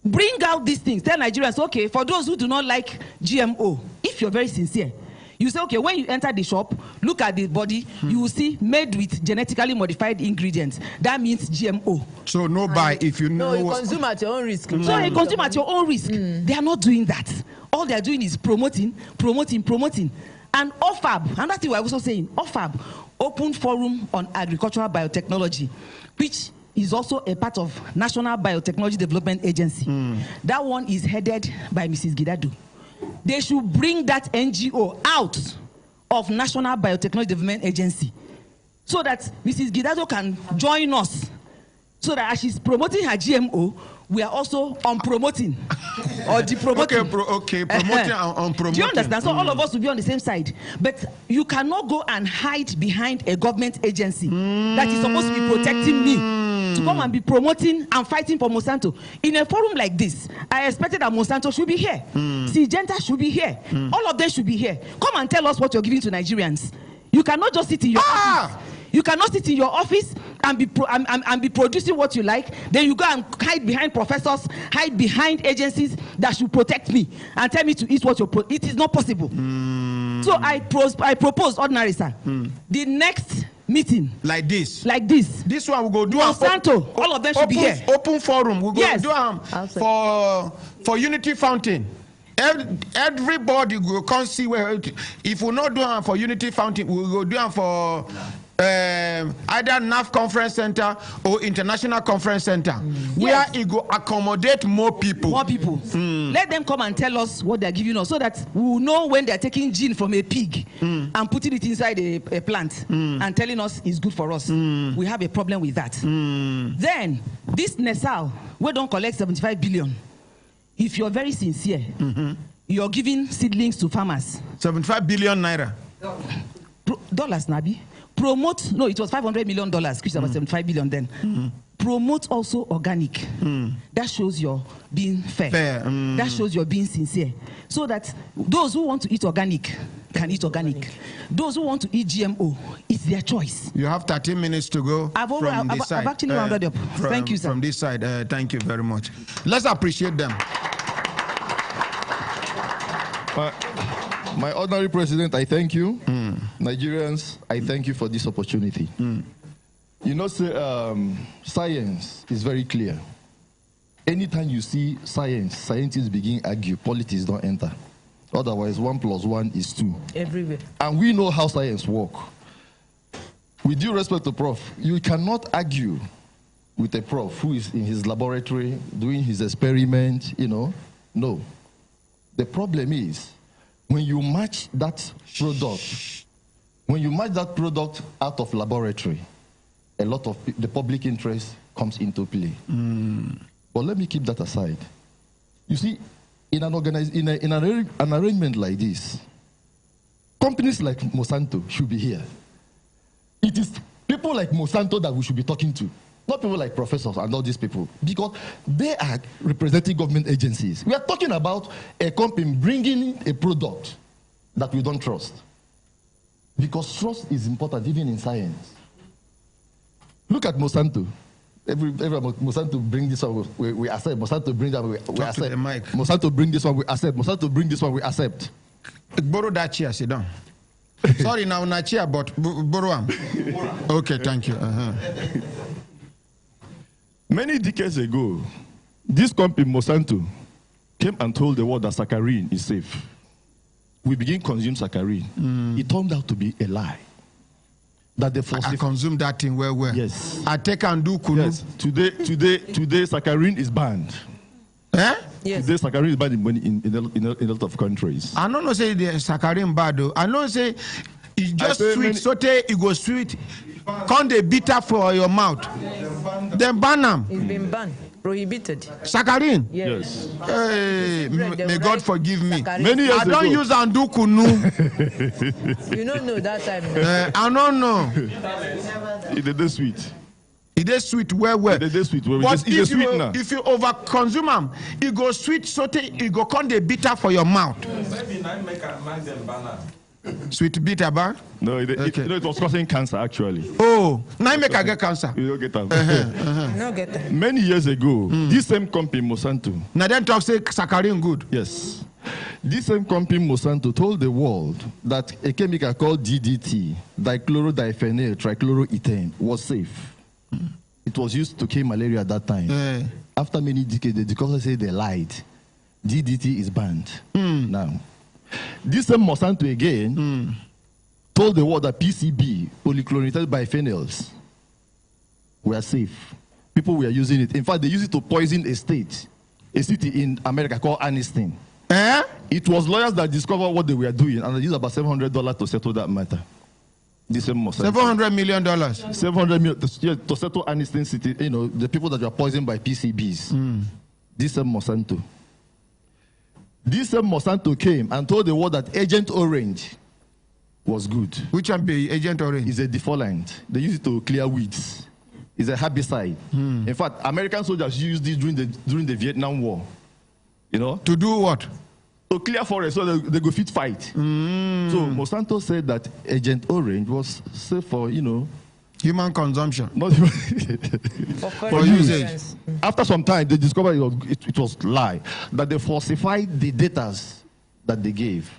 Bring out these things. Tell Nigerians, okay, for those who do not like GMO, if you're very sincere, you say, okay, when you enter the shop, look at the body, you will see made with genetically modified ingredients. That means GMO. So no buy if you know. No, you consume at your own risk. So you consume at your own risk. They are not doing that. All they are doing is promoting. And OFAB, another thing we're also saying, OFAB, Open Forum on Agricultural Biotechnology, which is also a part of National Biotechnology Development Agency. That one is headed by Mrs. Gidadu. They should bring that NGO out of National Biotechnology Development Agency so that Mrs. Gidadu can join us, so that as she's promoting her GMO, we are also on promoting or de-promoting. Okay, promoting and promoting. Do you understand? So all of us will be on the same side. But you cannot go and hide behind a government agency that is supposed to be protecting me to come and be promoting and fighting for Monsanto. In a forum like this, I expected that Monsanto should be here. Syngenta should be here. All of them should be here. Come and tell us what you're giving to Nigerians. You cannot just sit in your office. You cannot sit in your office and be producing what you like. Then you go and hide behind professors, hide behind agencies that should protect me and tell me to eat what it is not possible. So I propose, Ordinary Sir, the next meeting like this one will go do Monsanto. All of them should be here. Open forum. We go do for Unity Fountain. Everybody will come see where. If we not do for Unity Fountain, we will do for either NAF Conference Center or International Conference Center, where it will accommodate more people. Let them come and tell us what they're giving us, so that we will know when they're taking gene from a pig and putting it inside a plant and telling us it's good for us. We have a problem with that. Then this Nesal, we don't collect 75 billion. If you're very sincere, you're giving seedlings to farmers. 75 billion naira. Dollars, Nabi. Promote, no, it was $500 million, which was 75 billion then. Promote also organic. That shows you're being fair. That shows you're being sincere. So that those who want to eat organic can eat organic. Those who want to eat GMO, it's their choice. You have 13 minutes to go. I've actually rounded up. Thank you, sir. From this side, thank you very much. Let's appreciate them. My ordinary president, I thank you. Nigerians, I thank you for this opportunity. You know, science is very clear. Anytime you see scientists begin argue, politics don't enter. Otherwise, 1 + 1 is 2. Everywhere. And we know how science works. With due respect to Prof, you cannot argue with a prof who is in his laboratory doing his experiment, you know. No. The problem is, when you match that product When you match that product out of laboratory, a lot of the public interest comes into play. But let me keep that aside. You see, in an arrangement like this, companies like Monsanto should be here. It is people like Monsanto that we should be talking to, not people like professors and all these people, because they are representing government agencies. We are talking about a company bringing a product that we don't trust, because trust is important even in science. Look at Monsanto. Every Monsanto bring this one, we accept. Monsanto bring that, we accept. Monsanto bring this one, we accept. Monsanto bring this one, we accept. Borrow that chair, sit down. Sorry, now not chair, but borrow them. Okay, thank you. Many decades ago, this company, Monsanto, came and told the world that saccharin is safe. We began to consume saccharin. It turned out to be a lie. That they I consume that thing well. Yes. I take and do kunu. Yes. Today, saccharin is banned. Eh? Yes. Today, saccharin is banned in a lot of countries. I don't know say the saccharin bad though. I know say it's just sweet. Saute, it goes sweet. Come the bitter for your mouth. Then ban them. It's been banned. Prohibited. Saccharin? Yes. Hey, may God forgive me. Many years I don't ago. use andu kunu. You don't know that time. I don't know. It is sweet. It is sweet well. It is sweet well. But It's sweet now. if you over consume them, it go sweet saute, it go come the bitter for your mouth. Maybe I make them banner. Sweet bitter bar? No, it was causing cancer actually. Oh, now make I get cancer. You don't get that. No get that. Many years ago, this same company, Monsanto. Now then talk say saccharin good. Yes. This same company, Monsanto, told the world that a chemical called DDT, dichlorodiphenyl trichloroethane, was safe. It was used to kill malaria at that time. After many decades, the doctors say they lied. DDT is banned now. This same Monsanto again told the world that PCB, polychlorinated biphenyls, were safe. People were using it. In fact, they used it to poison a city in America called Aniston. It was lawyers that discovered what they were doing, and they used about $700 to settle that matter. This same Monsanto. $700 million. $700 million to settle Aniston City. You know, the people that were poisoned by PCBs. This same Monsanto. This same Monsanto came and told the world that Agent Orange was good. Which one be Agent Orange? It's a defoliant. They use it to clear weeds. It's a herbicide. In fact, American soldiers used this during the Vietnam War. You know? To do what? To clear forest so they go fit fight. So Monsanto said that Agent Orange was safe for, you know, human consumption. Not for usage. After some time, they discovered it was lie. That they falsified the data that they gave.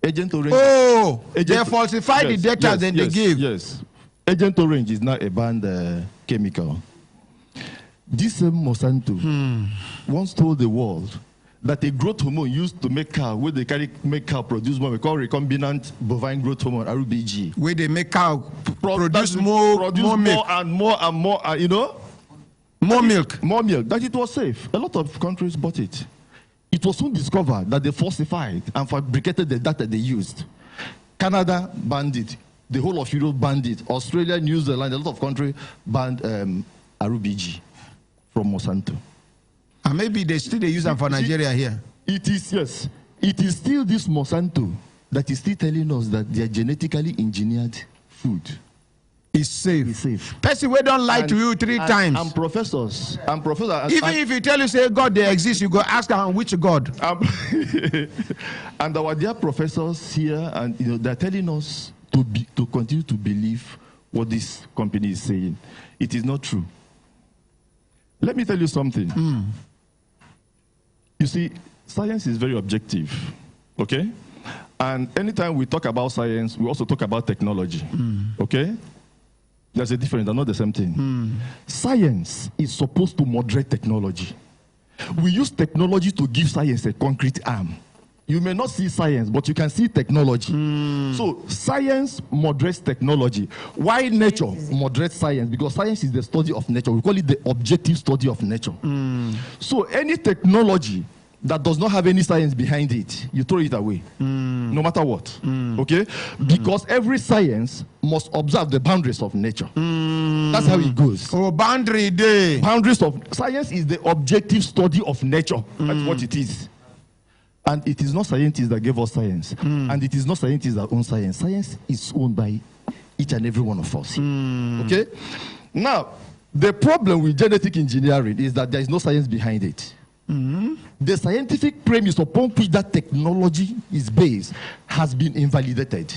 Agent Orange. Oh, they falsified the data that they gave. Yes. Agent Orange is now a banned chemical. This same Monsanto once told the world that a growth hormone used to make cow, where they make cow produce more, we call recombinant bovine growth hormone, RBG. Where they make cow produce more milk. and more, you know? More milk. More milk. That it was safe. A lot of countries bought it. It was soon discovered that they falsified and fabricated the data they used. Canada banned it. The whole of Europe banned it. Australia, New Zealand, a lot of countries banned RBG from Monsanto. And maybe they use them for Nigeria here. It is, yes. It is still this Monsanto that is still telling us that their genetically engineered food is safe. Is safe. Person we don't lie to you three times. And professors. Even if you tell you say God they exist, you go ask them which God. And our dear professors here, and you know, they're telling us to continue to believe what this company is saying. It is not true. Let me tell you something. You see, science is very objective, okay? And anytime we talk about science, we also talk about technology, okay? There's a difference, they're not the same thing. Science is supposed to moderate technology. We use technology to give science a concrete arm. You may not see science, but you can see technology. So science moderates technology. Why nature moderates science? Because science is the study of nature. We call it the objective study of nature. So any technology that does not have any science behind it, you throw it away, no matter what. Okay? Because every science must observe the boundaries of nature. That's how it goes. Oh, boundary day. Boundaries of science is the objective study of nature. That's what it is. And it is not scientists that gave us science. And it is not scientists that own science. Science is owned by each and every one of us. Okay? Now, the problem with genetic engineering is that there is no science behind it. The scientific premise upon which that technology is based has been invalidated.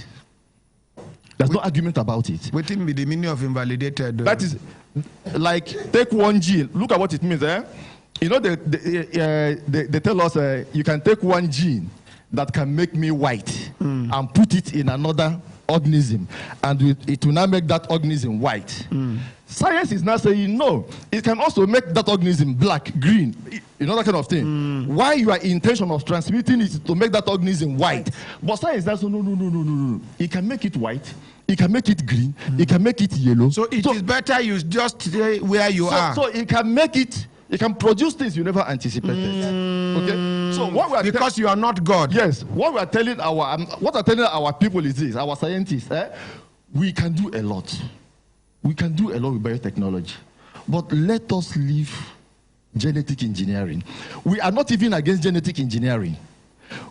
There's no argument about it. What is the meaning of invalidated? That is, like, take one gene. Look at what it means, eh? You know, they tell us you can take one gene that can make me white and put it in another organism, and it will now make that organism white. Science is now saying no, it can also make that organism black, green, you know, that kind of thing. Why your intention of transmitting it to make that organism white? But science does no. It can make it white, it can make it green, it can make it yellow. So it is better you just stay where you are. So it can make it. It can produce things you never anticipated. Okay. So what we are because you are not God. Yes. What we are telling our people is this: our scientists, we can do a lot. We can do a lot with biotechnology, but let us leave genetic engineering. We are not even against genetic engineering.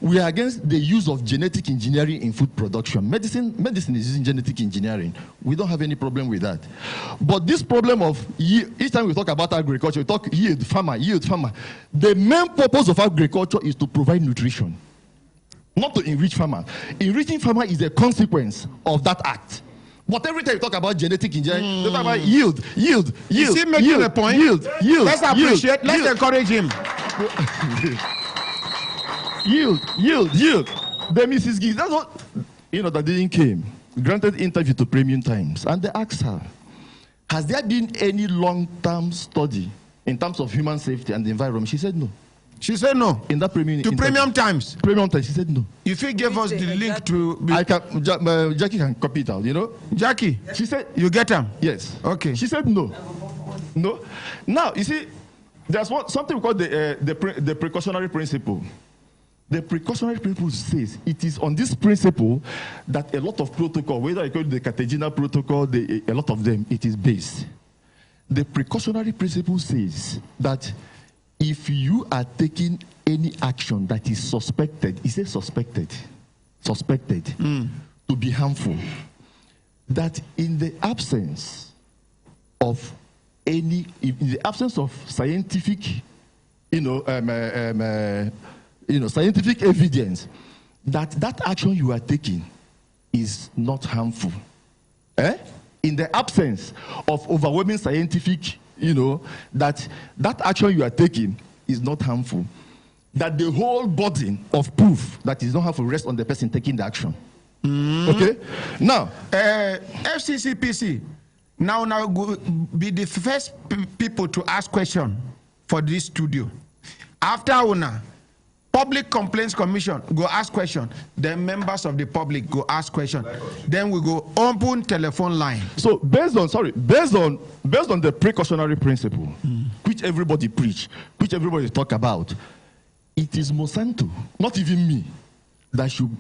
We are against the use of genetic engineering in food production. Medicine is using genetic engineering. We don't have any problem with that. But this problem of each time we talk about agriculture, we talk yield, farmer. The main purpose of agriculture is to provide nutrition, not to enrich farmer. Enriching farmer is a consequence of that act. But every time you talk about genetic engineering, you talk about yield. Is he making a point? Yield. Let's appreciate. Let's encourage him. Yield. The Mrs. Gibbs, that's what, that didn't came, granted interview to Premium Times, and they asked her, has there been any long-term study in terms of human safety and the environment? She said no. She said no. In that Premium to interview. Premium Times. Premium Times, she said no. If he gave us the link to... Jackie can copy it out, Jackie, she said... You get him? Yes. Okay. She said no. No. Now, you see, there's something we call the precautionary principle. The precautionary principle says it is on this principle that a lot of protocol, whether you call it the Cartagena protocol, a lot of them, it is based. The precautionary principle says that if you are taking any action that is suspected, it says suspected, to be harmful, that in the absence of scientific, scientific evidence that action you are taking is not harmful. In the absence of overwhelming scientific, that action you are taking is not harmful, that the whole burden of proof that is not harmful rests on the person taking the action. Okay? Now, FCCPC, now be the first people to ask question for this studio. After Una, Public Complaints Commission go ask question. Then members of the public go ask question. Then we go open telephone line. So based on the precautionary principle, which everybody preach, which everybody talk about, it is Monsanto, not even me, that should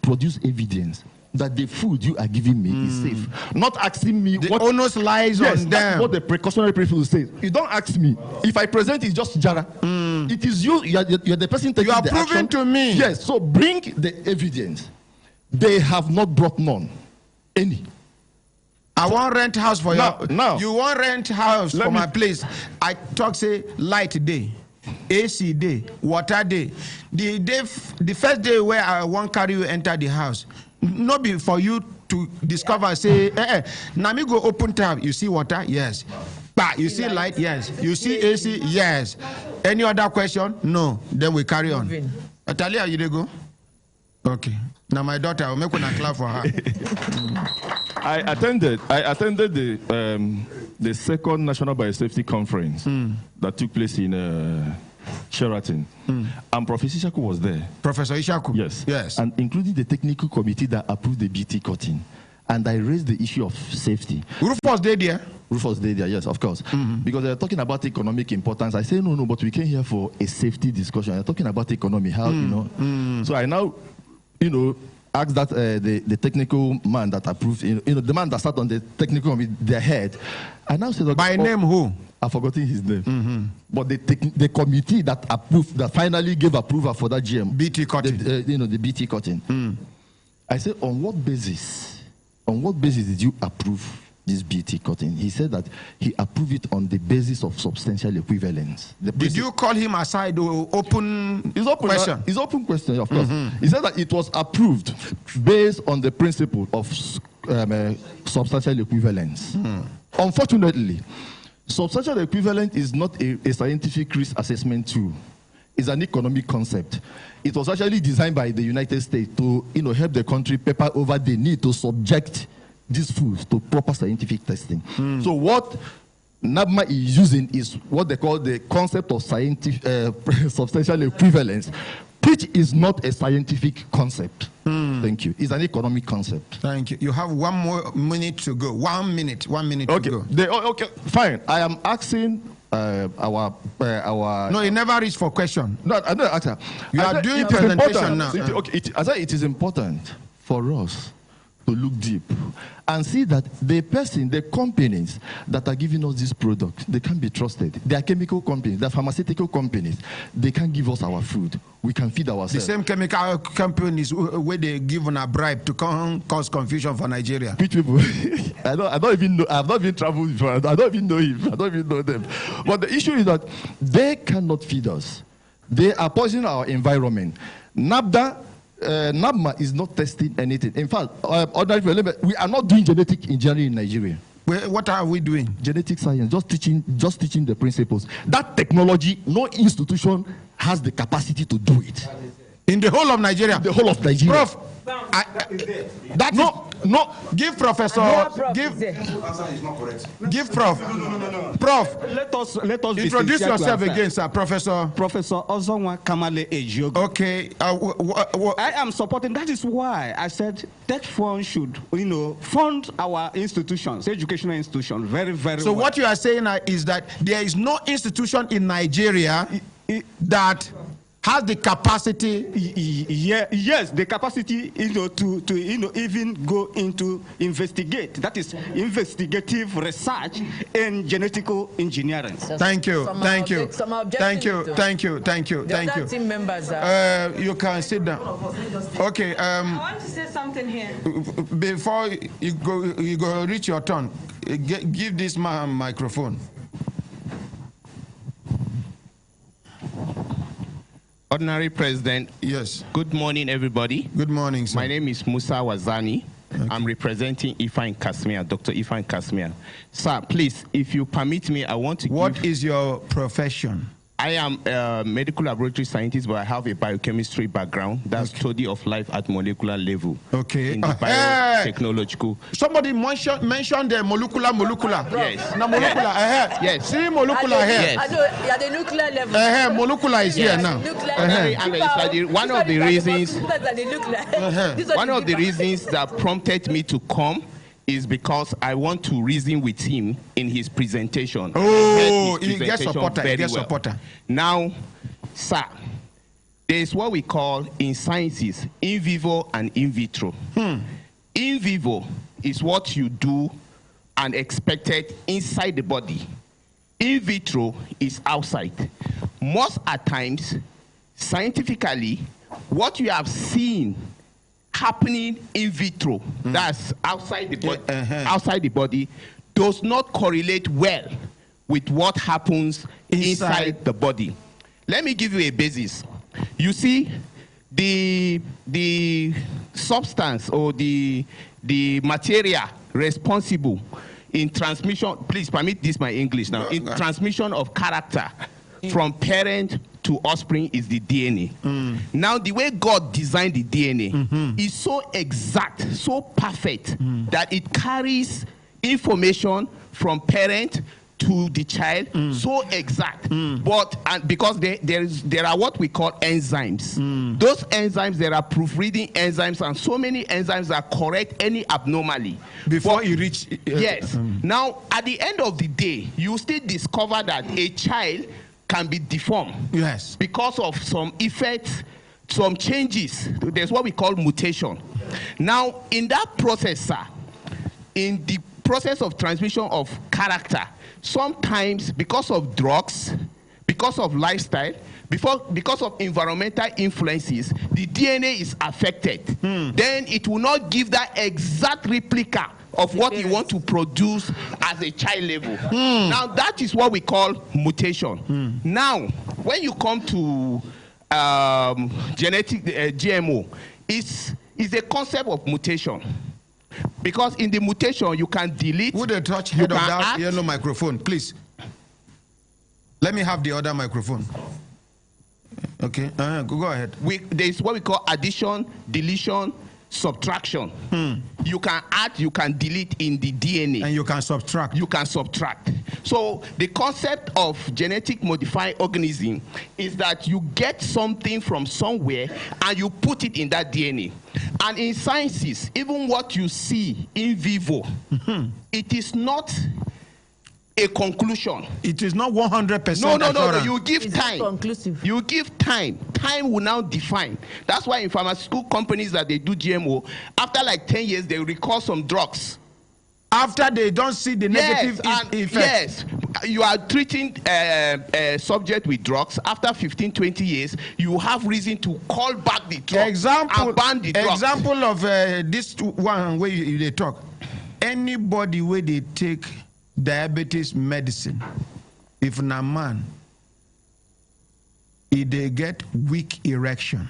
produce evidence that the food you are giving me is safe. Not asking me the onus lies on them. That's what the precautionary principle says. You don't ask me. If I present it's just Jara. It is you are the person taking the action. You are proving to me. Yes, so bring the evidence. They have not brought none. Any. I want rent house for you. Now. You want rent house for my place. I talk say light day, AC day, water day. The first day where I want carry you enter the house, not be for you to discover, say, now me go open tab, you see water? Yes. But you see light? Yes. You see AC? Yes. Any other question? No. Then we carry on. Atalia, you dey go? Okay. Now my daughter, I'll make one clap for her. I attended the second National Biosafety Conference that took place in Sheraton, and Professor Ishaku was there. Professor Ishaku? Yes. Yes. And including the technical committee that approved the BT cutting. and I raised the issue of safety. Rufus did there. Rufus did there, yes, of course. Because they're talking about economic importance. I say, no, but we came here for a safety discussion. They're talking about economy, how, you know. So I now, asked that the technical man that approved, the man that sat on the technical with their head. I now said, by name who? I've forgotten his name. But the committee that approved, that finally gave approval for that GM. BT cotton. The BT cotton. I said, on what basis did you approve this BT cotton? He said that he approved it on the basis of substantial equivalence. Did you call him aside or open question? It's open question, of course. He said that it was approved based on the principle of substantial equivalence. Unfortunately, substantial equivalence is not a scientific risk assessment tool. It's an economic concept. It was actually designed by the United States to help the country paper over the need to subject these foods to proper scientific testing. So what NABMA is using is what they call the concept of scientific substantial equivalence, which is not a scientific concept. Thank you. It's an economic concept. Thank you. You have 1 more minute to go. 1 minute to go. Okay, fine. I am asking our. No, it never reached for question. No, I don't ask her. You are doing presentation now. I said it is important for us to look deep and see that the companies that are giving us this product, they can be trusted. They are chemical companies, they are pharmaceutical companies. They can give us our food. We can feed ourselves. The same chemical companies where they give a bribe to cause confusion for Nigeria. Which people? I don't even know. I've not been traveled before. I don't even know him. I don't even know them. But the issue is that they cannot feed us. They are poisoning our environment. NABMA is not testing anything. In fact, we are not doing genetic engineering in Nigeria. What are we doing? Genetic science, just teaching the principles. That technology, no institution has the capacity to do it. In the whole of Nigeria? The whole of Nigeria. Prof, no. Give Professor. Give Prof. No. Prof. Let us introduce yourself again, sir. Professor Ozonwa Kamale Ejiogo. Okay. I am supporting. That is why I said that fund should, fund our institutions, educational institutions, very, very. So well. what you are saying is that there is no institution in Nigeria that has the capacity. Yes, the capacity, to even go into investigate. That is investigative research in genetical engineering. Thank you. Team members are. You can sit down. Okay. I want to say something here. Before you go reach your turn. Give this man a microphone. Ordinary President. Yes. Good morning, everybody. Good morning, sir. My name is Musa Wazani. Okay. I'm representing Ifan Kasmia, Dr. Ifan Kasmia. Sir, please, if you permit me, I want to What is your profession? I am a medical laboratory scientist, but I have a biochemistry background. That's study of life at molecular level. Okay. In the biotechnological. Somebody mentioned the molecular. Yes. No, molecular. Yes. See molecular here. Yes. I know, you're the nuclear level. Molecular is here now. One of the reasons. One of the reasons that prompted me to come is because I want to reason with him in his presentation. Oh, he gets supporter. Now, sir, there is what we call in sciences in vivo and in vitro. In vivo is what you do and expected inside the body. In vitro is outside. Most at times, scientifically, what you have seen happening in vitro, that's outside the body, does not correlate well with what happens inside the body. Let me give you a basis. You see, the substance or the material responsible in transmission, please permit this my English now, in transmission of character from parent to offspring is the DNA. Now, the way God designed the DNA is so exact, so perfect, that it carries information from parent to the child, so exact. But because there are what we call enzymes. Those enzymes, there are proofreading enzymes, and so many enzymes that correct any abnormality before you reach. Yes. Now, at the end of the day, you still discover that a child can be deformed. Yes. Because of some effects, some changes. There's what we call mutation. Now, in that process, sir, in the process of transmission of character, sometimes because of drugs, because of lifestyle, because of environmental influences, the DNA is affected. Then it will not give that exact replica of what you want to produce as a child level. Now that is what we call mutation. Now, when you come to genetic GMO, it's a concept of mutation. Because in the mutation, you can delete. Would they touch head of that yellow microphone, please? Let me have the other microphone. Okay, go ahead. There is what we call addition, deletion, subtraction. You can add, you can delete in the DNA. And you can subtract. You can subtract. So the concept of genetic modified organism is that you get something from somewhere and you put it in that DNA. And in sciences, even what you see in vivo, it is not a conclusion. It is not 100%. No. You give It's time. conclusive. You give time. Time will now define. That's why in pharmaceutical companies that they do GMO, after like 10 years, they recall some drugs. After they don't see the negative effect. Yes. You are treating a subject with drugs. After 15, 20 years, you have reason to call back the drugs and ban the drugs. Example of this one where they talk. Anybody where they take diabetes medicine, if na man, if they get weak erection,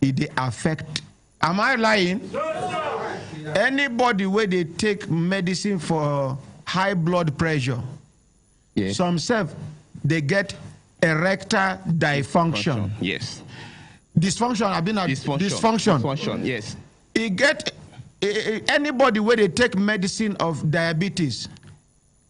if they affect. Am I lying? Anybody where they take medicine for high blood pressure, some self they get erectile dysfunction. Yes. Dysfunction. I've been at dysfunction. Yes. It get anybody where they take medicine of diabetes,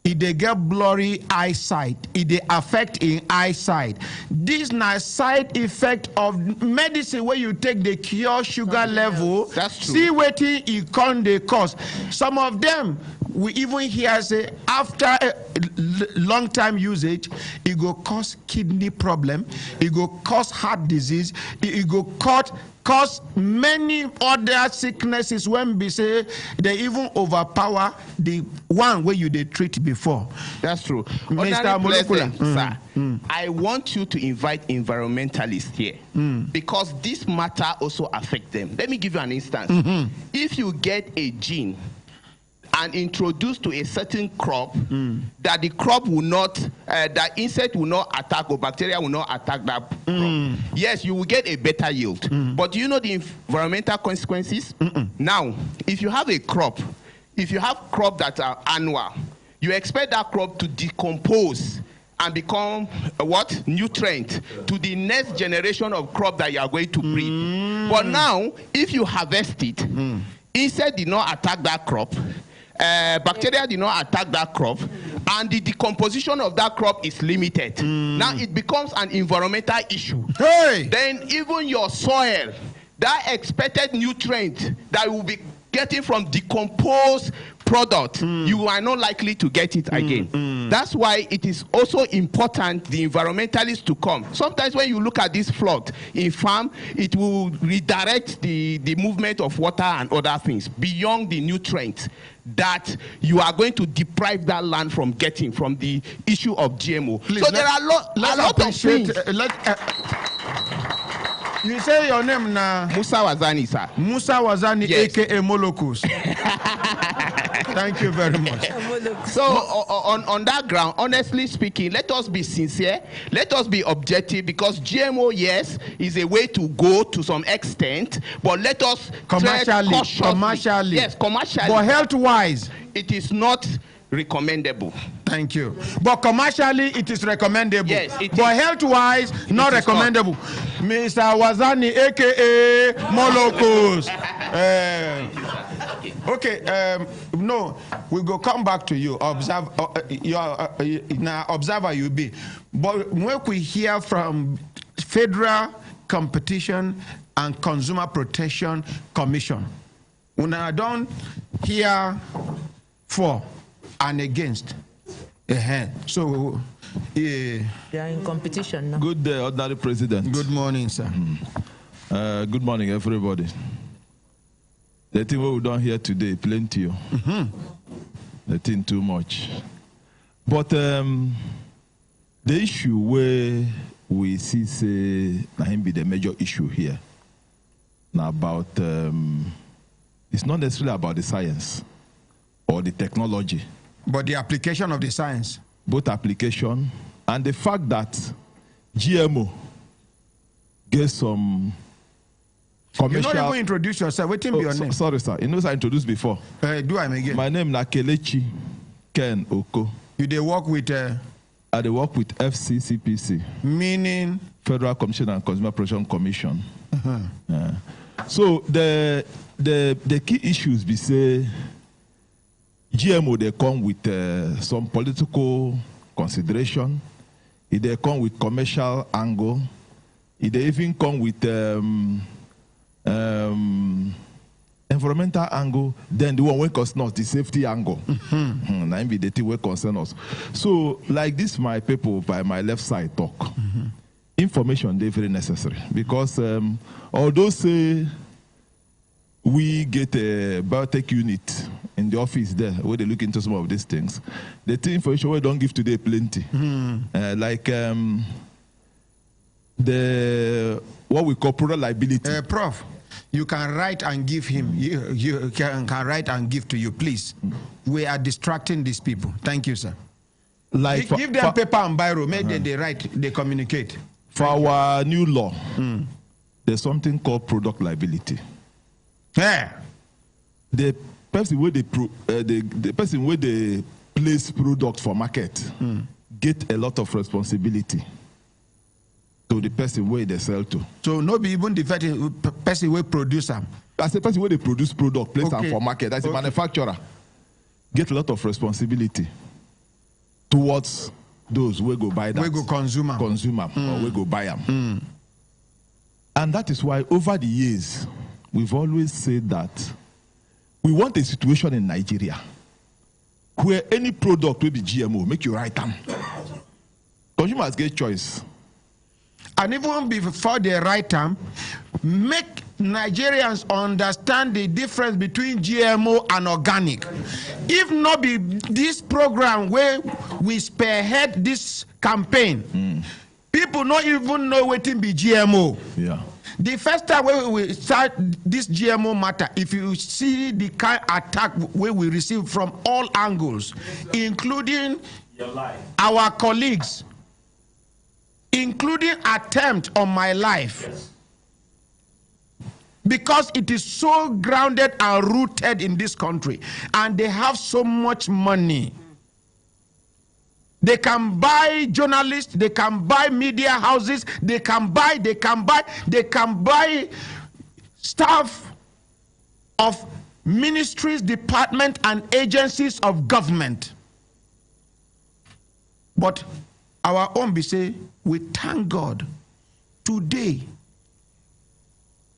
if they get blurry eyesight, if they affect in eyesight. This na side effect of medicine where you take the cure sugar level. That's true. See wetin e con dey cause. Some of them we even hear say after a long time usage, it go cause kidney problem, it go cause heart disease, it go cause many other sicknesses when we say they even overpower the one where you they treat before. That's true. Mr. Molecular. Sir, I want you to invite environmentalists here because this matter also affects them. Let me give you an instance. If you get a gene and introduce to a certain crop that the crop will not, that insect will not attack or bacteria will not attack that crop. Yes, you will get a better yield. But do you know the environmental consequences? Now, if you have a crop, if you have crop that are annual, you expect that crop to decompose and become what? Nutrient to the next generation of crop that you are going to breed. But now, if you harvest it, insect did not attack that crop, bacteria did not attack that crop, and the decomposition of that crop is limited. Now it becomes an environmental issue. Then even your soil, that expected nutrient that will be getting from decomposed product, you are not likely to get it again. That's why it is also important the environmentalists to come. Sometimes when you look at this flood in farm, it will redirect the movement of water and other things beyond the nutrients that you are going to deprive that land from getting from the issue of GMO. Please, so there are a lot of things. You say your name now? Musa Wazani, sir. Musa Wazani, yes. AKA Molokus. Thank you very much. So on that ground, honestly speaking, let us be sincere, let us be objective, because GMO, yes, is a way to go to some extent, but let us commercially. Yes, commercially. But health-wise, it is not recommendable. Thank you. But commercially, it is recommendable. Yes, it but is. Health-wise, not recommendable. Mr. Wazani, AKA Molokus. Okay, no, we go come back to you. Observe, now observer you be. But when we hear from Federal Competition and Consumer Protection Commission, when I don't hear for and against, so they are in competition now. Good day, Ordinary President. Good morning, sir. Good morning, everybody. The thing we don't hear today, plenty. The thing too much. But the issue where we see say be the major issue here. Now about it's not necessarily about the science or the technology, but the application of the science. Both application and the fact that GMO gets some commercial. You don't even introduce yourself. What be your name? Sorry, sir. You know, I introduced before. Do I again? My name is Kelechi Ken Oko. You they work with? I work with FCCPC. Meaning? Federal Competition and Consumer Protection Commission. So the key issues be say GMO they come with some political consideration. They come with commercial angle. They even come with environmental angle. Then the one we concern us, the safety angle. That be the thing we concern us. So like this, my people by my left side talk. Information they very necessary because although say we get a biotech unit in the office there where they look into some of these things, the information we don't give today plenty. Like the what we call product liability. Prof, you can write and give him. You can write and give to you, please. We are distracting these people. Thank you, sir. Like give them paper and biro. Make them they write, they communicate. For our new law, there's something called product liability. The person where the person where they place product for market get a lot of responsibility to the person where they sell to. So not be even the person where produce them. As a person where they produce product, place them for market. That's a manufacturer. Get a lot of responsibility towards those who go buy that. We go consumer. Or we go buy them. And that is why over the years, we've always said that we want a situation in Nigeria where any product will be GMO, make you write them. Consumers get choice. And even before they write them, make Nigerians understand the difference between GMO and organic. If not be this program where we spearhead this campaign, people not even know what it be GMO. The first time when we start this GMO matter, if you see the kind of attack where we receive from all angles, including our colleagues, including attempt on my life, because it is so grounded and rooted in this country, and they have so much money. They can buy journalists, they can buy media houses, they can buy staff of ministries, departments, and agencies of government. But our own be say, we thank God today,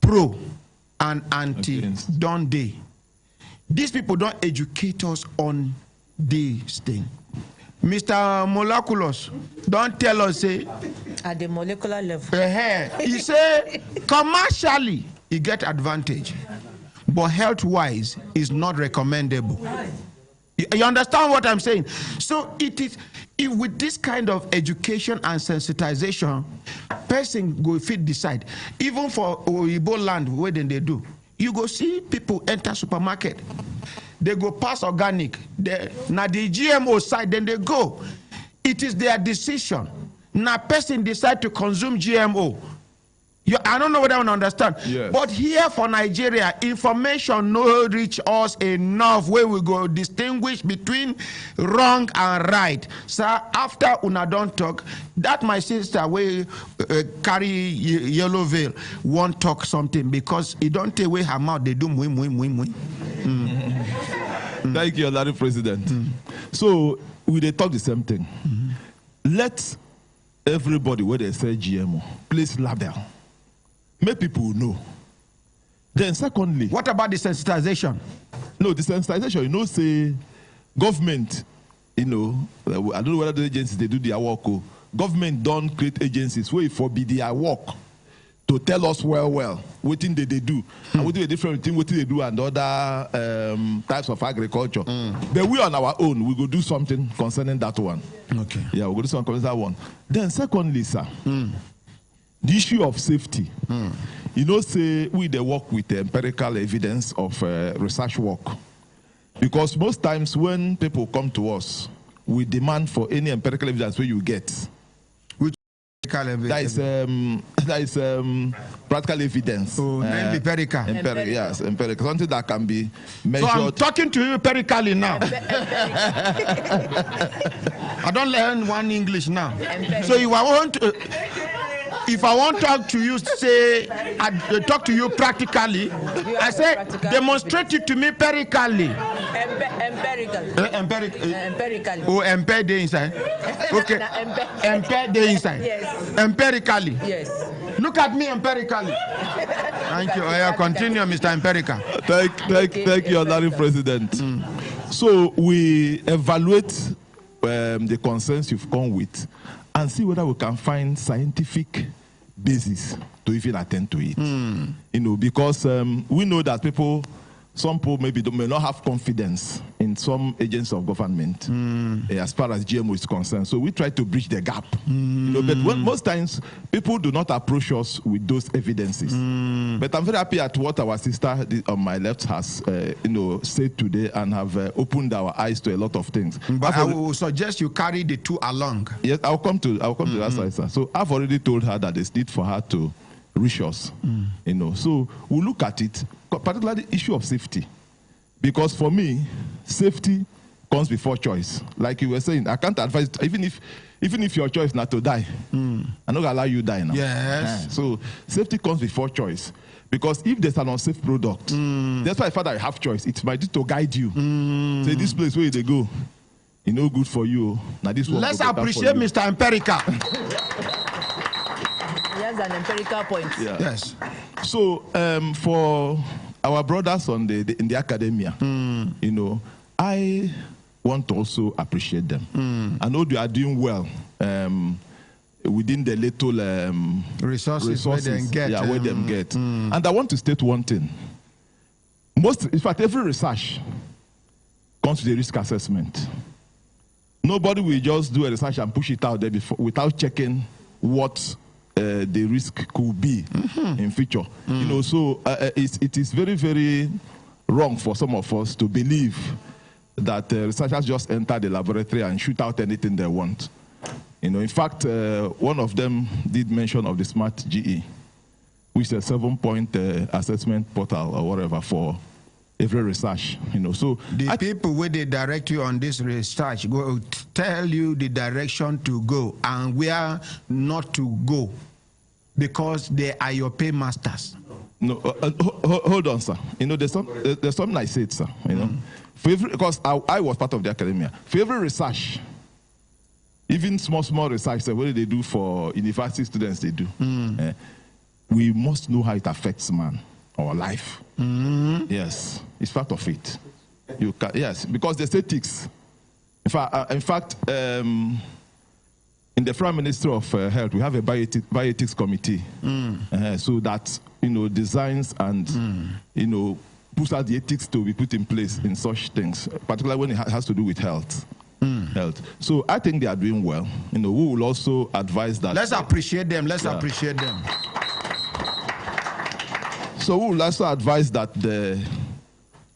Pro and Anti don't they? These people don't educate us on this thing. Mr. Moleculous, don't tell us, say, at the molecular level. He say, commercially, he get advantage, but health-wise, is not recommendable. You understand what I'm saying? So it is, if with this kind of education and sensitization, person go fit decide. Even for Oyibo land, where then they do, you go see people enter supermarket. They go past organic. Now the GMO side, then they go. It is their decision. Now person decide to consume GMO. I don't know whether I understand. Yes. But here for Nigeria, information no reach us enough where we go distinguish between wrong and right. So after una don't talk, that my sister will carry yellow veil won't talk something because it don't take away her mouth. They do mui. Thank you, Honorable President. So we they talk the same thing. Let everybody where they say GMO place label. Make people know. Then secondly, what about the sensitization? No, the sensitization, you know, say government, you know, I don't know whether the agencies they do their work. Government don't create agencies where it forbid their work to tell us well what thing they do and what the different thing what they do and other types of agriculture. But we on our own we go do something concerning that one. Okay. Yeah, we go do something concerning that one. Then secondly, sir, the issue of safety. You know, say we they work with empirical evidence of research work, because most times when people come to us, we demand for any empirical evidence where you get. That is practical evidence. Oh, empirical. Yes, empirical. Something that can be measured. So I'm talking to you empirically now. I don't learn one English now. So if I want to talk to you, say, I talk to you practically, I say, demonstrate it to me empirically. Empirically. Oh, empire the inside. Okay. Empire the inside. Yes. Empirically. Yes. Look at me empirically. Thank you. Continue, Mr. Empirical. Thank you, Honorable President. So we evaluate the concerns you've come with and see whether we can find scientific basis to even attend to it. You know, because we know that some people may not have confidence in some agents of government as far as GMO is concerned. So we try to bridge the gap. You know, but most times people do not approach us with those evidences. But I'm very happy at what our sister on my left has said today and have opened our eyes to a lot of things. But I will suggest you carry the two along. Yes, I'll come to that side, sir. So I've already told her that there's need for her to reach us. You know, so we'll look at it, particularly the issue of safety, because for me, safety comes before choice. Like you were saying, I can't advise even if your choice not to die. I'm not gonna allow you die now. Yes. So safety comes before choice, because if there's an unsafe product, that's why Father, I have choice. It's my duty to guide you. Say this place where they go, you know, good for you. Now this one. Let's appreciate Mr. Empirical. He has an empirical point. Yeah. Yes. So for our brothers in the academia, you know, I want to also appreciate them. I know they are doing well within the little resources where they get. Yeah, where them get. And I want to state one thing. In fact, every research comes with a risk assessment. Nobody will just do a research and push it out there without checking what the risk could be in future. You know, so it is very, very wrong for some of us to believe that researchers just enter the laboratory and shoot out anything they want. You know, in fact, one of them did mention of the Smart GE, which is a 7-point assessment portal or whatever for every research. You know, so the people where they direct you on this research go tell you the direction to go and where not to go, because they are your paymasters. No, hold on, sir. You know, there's something I said, sir. You know, for every, because I was part of the academia. For every research, even small research, what they do for university students, they do. We must know how it affects man or life. Yes, it's part of it. You can, yes, because there's ethics. In fact, in the Prime Minister of Health, we have a bioethics committee, so that, you know, designs and you know, puts out the ethics to be put in place in such things, particularly when it has to do with health. So I think they are doing well. You know, we will also advise that. Let's appreciate them. Let's appreciate them. So we will also advise that they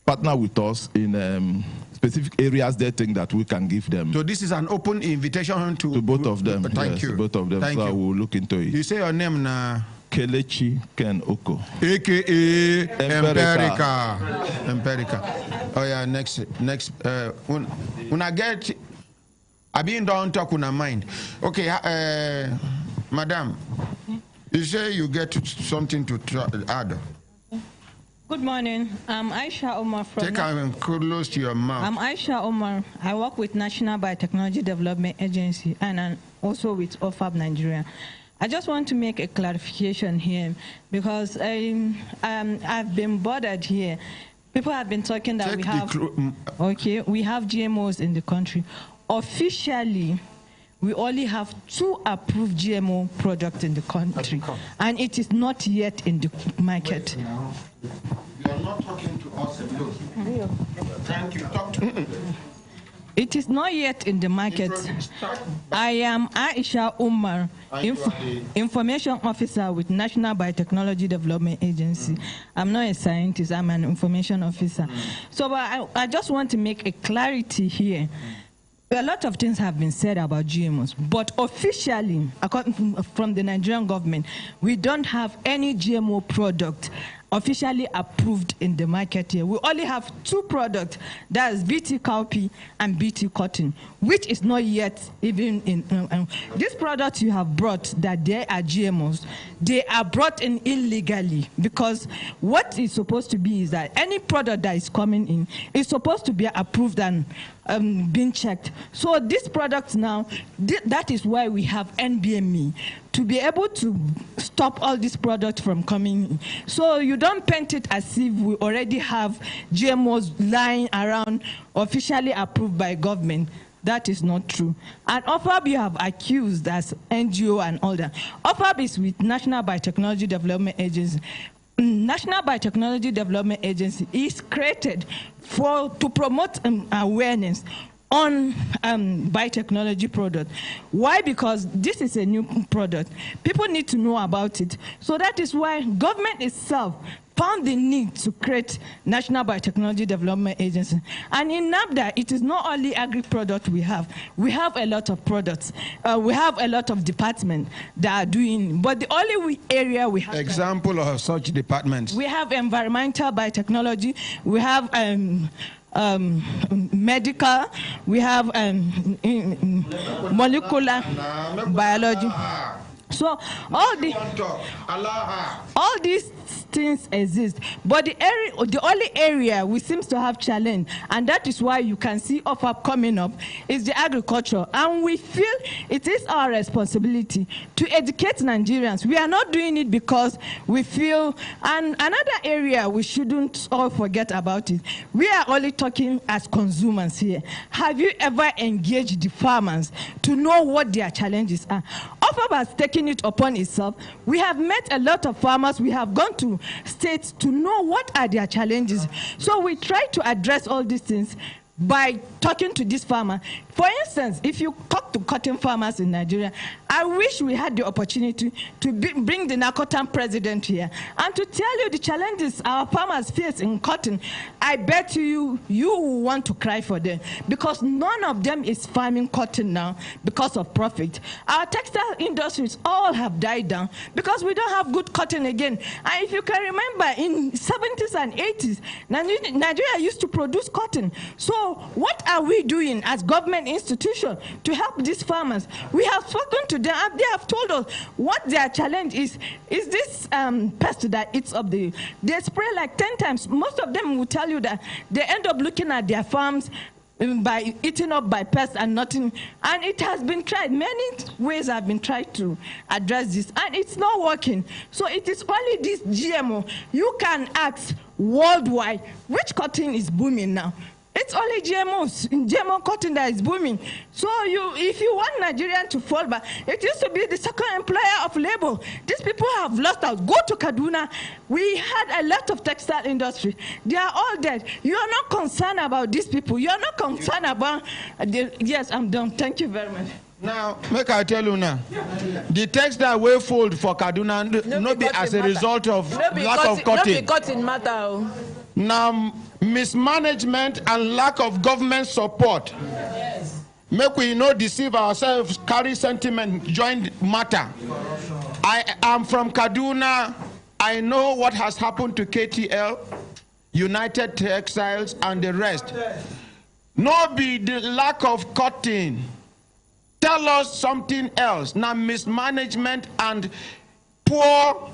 partner with us in specific areas they think that we can give them. So this is an open invitation to both of them. Thank you. Both of them. Thank so you. We'll look into it. You say your name now? Kelechi Ken Oko. AKA Empirica. Oh yeah, next. When I get, I been down talk on my mind. Okay, madam, you say you get something to add. Good morning. I'm Aisha Omar from... Take a close to your mouth. I'm Aisha Omar. I work with National Biotechnology Development Agency and also with OFAB Nigeria. I just want to make a clarification here because I've been bothered here. People have been talking that we have GMOs in the country. Officially, we only have 2 approved GMO products in the country, and it is not yet in the market. You are not talking to us alone. Thank you. Talk to me. It is not yet in the market. I am Aisha Umar, Information Officer with National Biotechnology Development Agency. I'm not a scientist, I'm an information officer. So I just want to make a clarity here. A lot of things have been said about GMOs, but officially, according from the Nigerian government, we don't have any GMO product officially approved in the market here. We only have 2 products, that is BT cowpea and BT cotton, which is not yet even in... these products you have brought, that they are GMOs, they are brought in illegally, because what is supposed to be is that any product that is coming in is supposed to be approved and being checked. So these products now, that is why we have NBME, to be able to stop all these products from coming in. So you don't paint it as if we already have GMOs lying around officially approved by government. That is not true. And OFAB you have accused as NGO and all that. OFAB is with National Biotechnology Development Agency. National Biotechnology Development Agency is created to promote awareness on biotechnology product. Why? Because this is a new product. People need to know about it. So that is why government itself found the need to create National Biotechnology Development Agency. And in NABDA, it is not only agri-product we have. We have a lot of products. We have a lot of departments that are doing, but the only area we have... Example of such departments. We have environmental biotechnology. We have medical. We have molecular biology. So all these things exist, but the only area we seems to have challenge, and that is why you can see OFAB coming up, is the agriculture. And we feel it is our responsibility to educate Nigerians. We are not doing it because we feel, and another area we shouldn't all forget about it, we are only talking as consumers here. Have you ever engaged the farmers to know what their challenges are? OFAB has taken it upon itself. We have met a lot of farmers. We have gone to states to know what are their challenges. So we try to address all these things by talking to this farmer. For instance, if you talk to cotton farmers in Nigeria, I wish we had the opportunity to bring the Nakotan president here and to tell you the challenges our farmers face in cotton. I bet you will want to cry for them, because none of them is farming cotton now because of profit. Our textile industries all have died down because we don't have good cotton again. And if you can remember, in 70s and 80s, Nigeria used to produce cotton. So what are we doing as government institution to help these farmers? We have spoken to them and they have told us what their challenge is this pest that eats up they spray like 10 times. Most of them will tell you that they end up looking at their farms by eaten up by pests and nothing. And it has been tried. Many ways have been tried to address this, and it's not working. So it is only this GMO. You can ask worldwide which cotton is booming now. It's only GMO cotton that is booming. So if you want Nigerian to fall back, it used to be the second employer of labor. These people have lost out. Go to Kaduna. We had a lot of textile industry. They are all dead. You are not concerned about these people. You are not concerned about... Yes, I'm done. Thank you very much. Now, make I tell you now, the textile way fold for Kaduna no be as a result of lack of cotton. No be cotton matter. Now, mismanagement and lack of government support. Yes. Make we not deceive ourselves, carry sentiment, join matter. I am from Kaduna. I know what has happened to KTL, United Textiles, and the rest. No be the lack of cotton. Tell us something else. Now, mismanagement and poor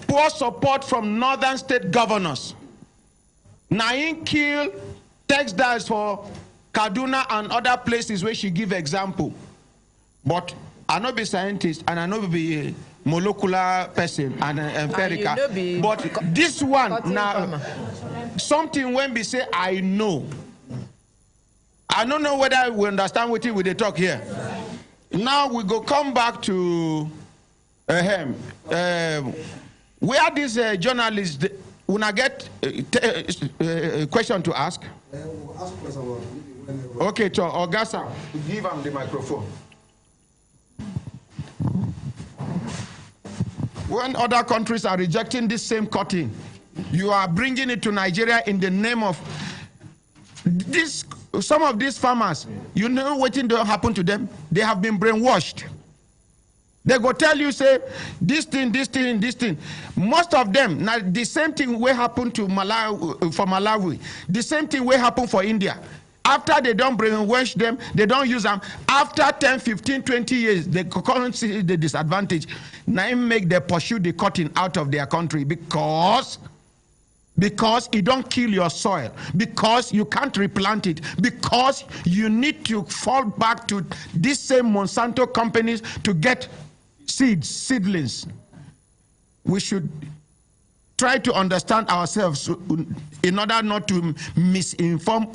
poor support from northern state governors. Nain kill textiles for Kaduna and other places where she give example. But I not be scientist and I not be molecular person and empirical. But this one now, something when we say I know. I don't know whether we understand what we talk here. Now we go come back to where this journalist when I get a question to ask. Okay, to Augusta, give him the microphone. When other countries are rejecting this same cotton, you are bringing it to Nigeria in the name of this. Some of these farmers, you know what will happen to them? They have been brainwashed. They go tell you, say, this thing, this thing, this thing. Most of them, now the same thing will happen to Malawi, for Malawi. The same thing will happen for India. After they don't brainwash them, they don't use them. After 10, 15, 20 years, they can't see the disadvantage. Now make them pursue the cotton out of their country because it don't kill your soil, because you can't replant it, because you need to fall back to these same Monsanto companies to get seedlings. We should try to understand ourselves in order not to misinform